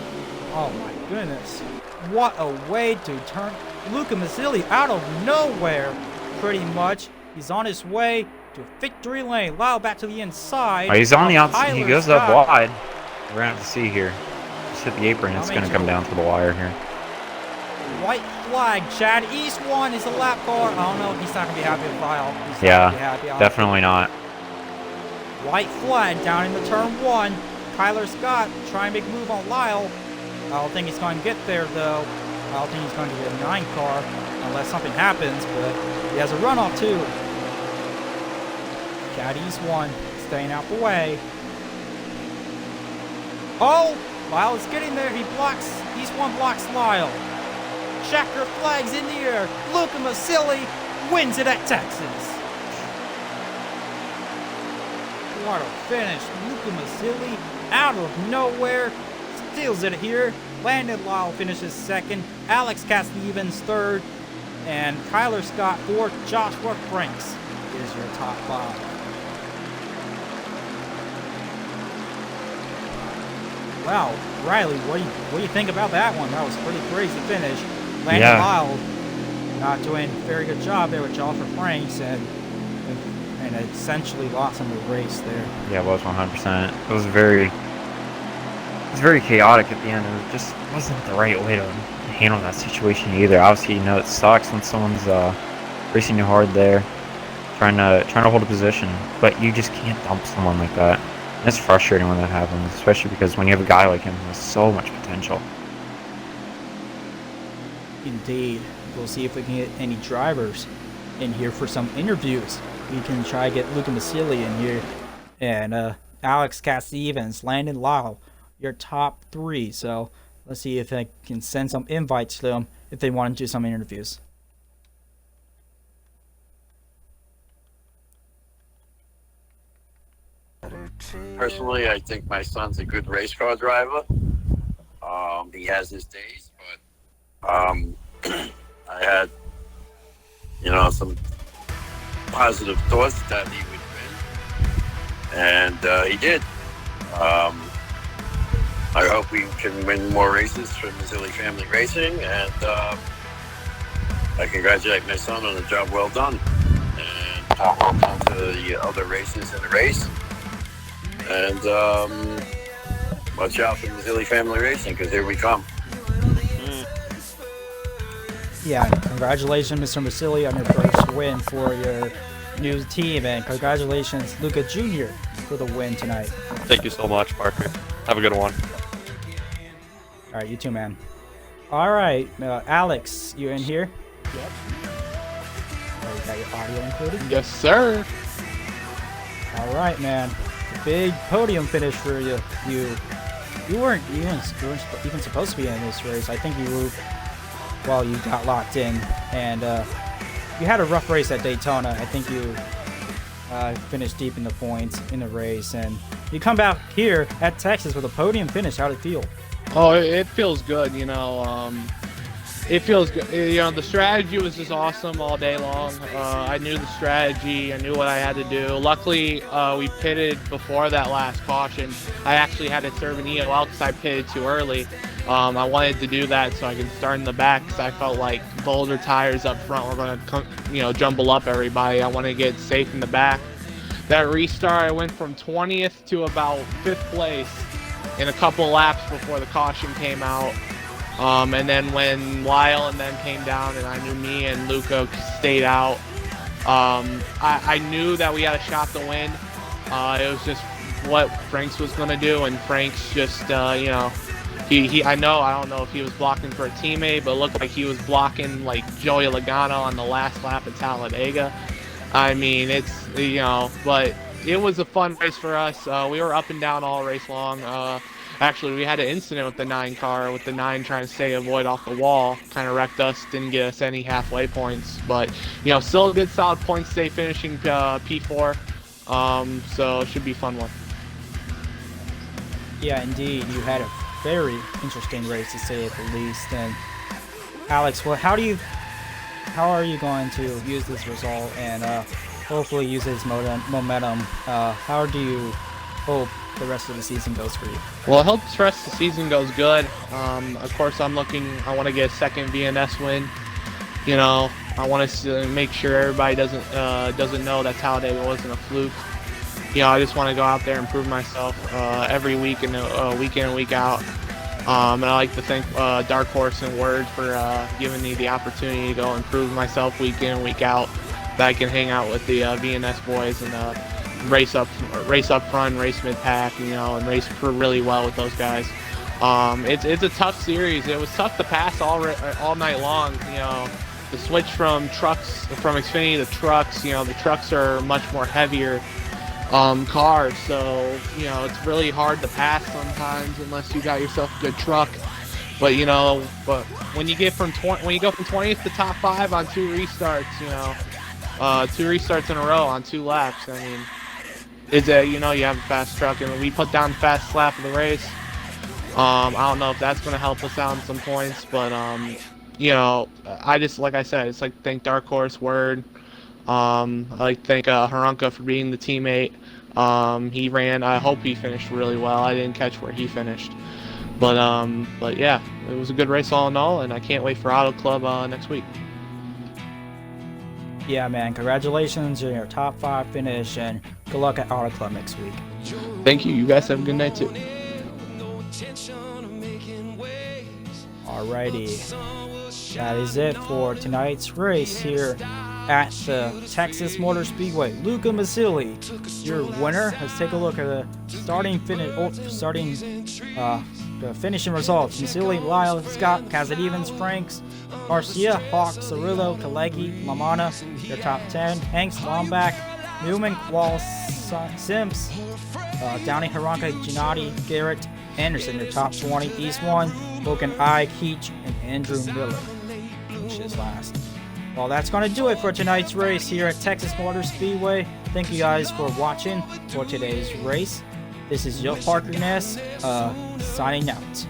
Speaker 1: Oh my goodness. What a way to turn Luca Masili out of nowhere, pretty much. He's on his way to victory lane. Lyle back to the inside.
Speaker 2: Oh, he's on the outside.
Speaker 1: Tyler
Speaker 2: He goes
Speaker 1: Scott.
Speaker 2: up wide. We're going to have to see here. Just hit the apron. It's going to come down to the wire here.
Speaker 1: White flag. Chad Eastwan is the lap car. I don't know if he's not going to be happy with Lyle. He's not
Speaker 2: Yeah,
Speaker 1: gonna be happy.
Speaker 2: definitely not.
Speaker 1: White flag down in the turn 1. Tyler Scott trying to make a move on Lyle. I don't think he's going to get there, though. I don't think he's going to get a 9 car unless something happens, but he has a runoff, too. Chad Eastwan staying out the way. Oh, Lyle is getting there. He blocks. Eastwan blocks Lyle. Checker flags in the air. Luca Masili wins it at Texas. What a finish. Luca Masili out of nowhere steals it here. Landon Lyle finishes 2nd. Alex Cassidy-Evans 3rd. And Tyler Scott 4th. Joshua Franks is your top 5. Wow, Riley, what do you think about that one? That was a pretty crazy finish. Landon Lyle not doing a very good job there with Joshua Franks and essentially lost him the race there.
Speaker 2: Yeah, it was 100%. It was very chaotic at the end. It just wasn't the right way to handle that situation either. Obviously, you know it sucks when someone's racing you hard there, trying to hold a position, but you just can't dump someone like that. And it's frustrating when that happens, especially because when you have a guy like him who has so much potential.
Speaker 1: Indeed. We'll see if we can get any drivers in here for some interviews. We can try to get Luca Masili in here. And Alex Cassidy-Evans, Landon Lyle, your top 3. So let's see if I can send some invites to them if they want to do some interviews.
Speaker 3: Personally, I think my son's a good race car driver. He has his days, but I had, some positive thoughts that he would win, and he did. I hope we can win more races for Masili Family Racing, and I congratulate my son on a job well done, and job well done to the other races in the race. And watch out for Masili Family Racing, because here we come.
Speaker 1: Yeah, congratulations, Mr. Masili, on your first win for your new team, and congratulations, Luca Jr., for the win tonight.
Speaker 4: Thank you so much, Parker. Have a good one.
Speaker 1: All right, you too, man. All right, Alex, you in here?
Speaker 4: Yep.
Speaker 1: Oh, you got your audio included?
Speaker 4: Yes, sir.
Speaker 1: All right, man. Big podium finish for you. You weren't even supposed to be in this race. I think you got locked in, and you had a rough race at Daytona. I think you finished deep in the points in the race, and you come back here at Texas with a podium finish. How'd it feel?
Speaker 4: Oh, it feels good, you know. It feels good. You know, the strategy was just awesome all day long. I knew the strategy. I knew what I had to do. Luckily, we pitted before that last caution. I actually had to serve an EOL because I pitted too early. I wanted to do that so I could start in the back because I felt like the older tires up front were going to, jumble up everybody. I wanted to get safe in the back. That restart, I went from 20th to about 5th place in a couple laps before the caution came out. And then when Lyle and them came down and I knew me and Luca stayed out, I knew that we had a shot to win. It was just what Franks was going to do, and Franks just, I don't know if he was blocking for a teammate, but it looked like he was blocking like Joey Logano on the last lap at Talladega. I mean, but it was a fun race for us. We were up and down all race long. Actually, we had an incident with the 9 car, with the 9 trying to stay avoid off the wall. Kind of wrecked us, didn't get us any halfway points. But, still a good solid point stay finishing P4. So it should be a fun one.
Speaker 1: Yeah, indeed. You had a very interesting race, to say at the least. And Alex, well, how are you going to use this result and hopefully use this momentum? How do you hope the rest of the season goes for you?
Speaker 4: Well, I hope the rest of the season goes good. Of course, I want to get a second VNS win. I want to make sure everybody doesn't know that Talladega wasn't a fluke. I just want to go out there and prove myself every week and week in and week out. And I like to thank Dark Horse and Word for giving me the opportunity to go and prove myself week in and week out, that I can hang out with the VNS boys and race up front, race mid pack, and race really well with those guys. It's a tough series. It was tough to pass all night long. The switch from Xfinity to trucks. The trucks are much more heavier cars, so it's really hard to pass sometimes unless you got yourself a good truck. But when you go from 20th to top 5 on 2 restarts, 2 restarts in a row on 2 laps, I mean, you have a fast truck, and we put down the fastest lap of the race. I don't know if that's going to help us out in some points, but I just, like I said, it's like thank Dark Horse, Word. I like to thank Harunka for being the teammate. He ran. I hope he finished really well. I didn't catch where he finished, but yeah, it was a good race all in all, and I can't wait for Auto Club next week.
Speaker 1: Yeah, man, congratulations on your top 5 finish, and good luck at Auto Club next week.
Speaker 4: Thank you. You guys have a good night too.
Speaker 1: Alrighty, that is it for tonight's race here at the Texas Motor Speedway. Luca Mazzilli, your winner. Let's take a look at the the finishing results. Mazzilli, Lyle, Scott, Kazat-Evans, Franks, Garcia, Hawk, Cirillo, Kalegi, Lamana, your top 10. Hanks, Lombak, Newman, Walls, Sims, Downey, Haranka, Gennady, Garrett, Anderson, your top 20. East 1, Logan, Ike, Heach, and Andrew Miller, which is last. Well, that's going to do it for tonight's race here at Texas Motor Speedway. Thank you guys for watching for today's race. This is Joe Parker Ness, signing out.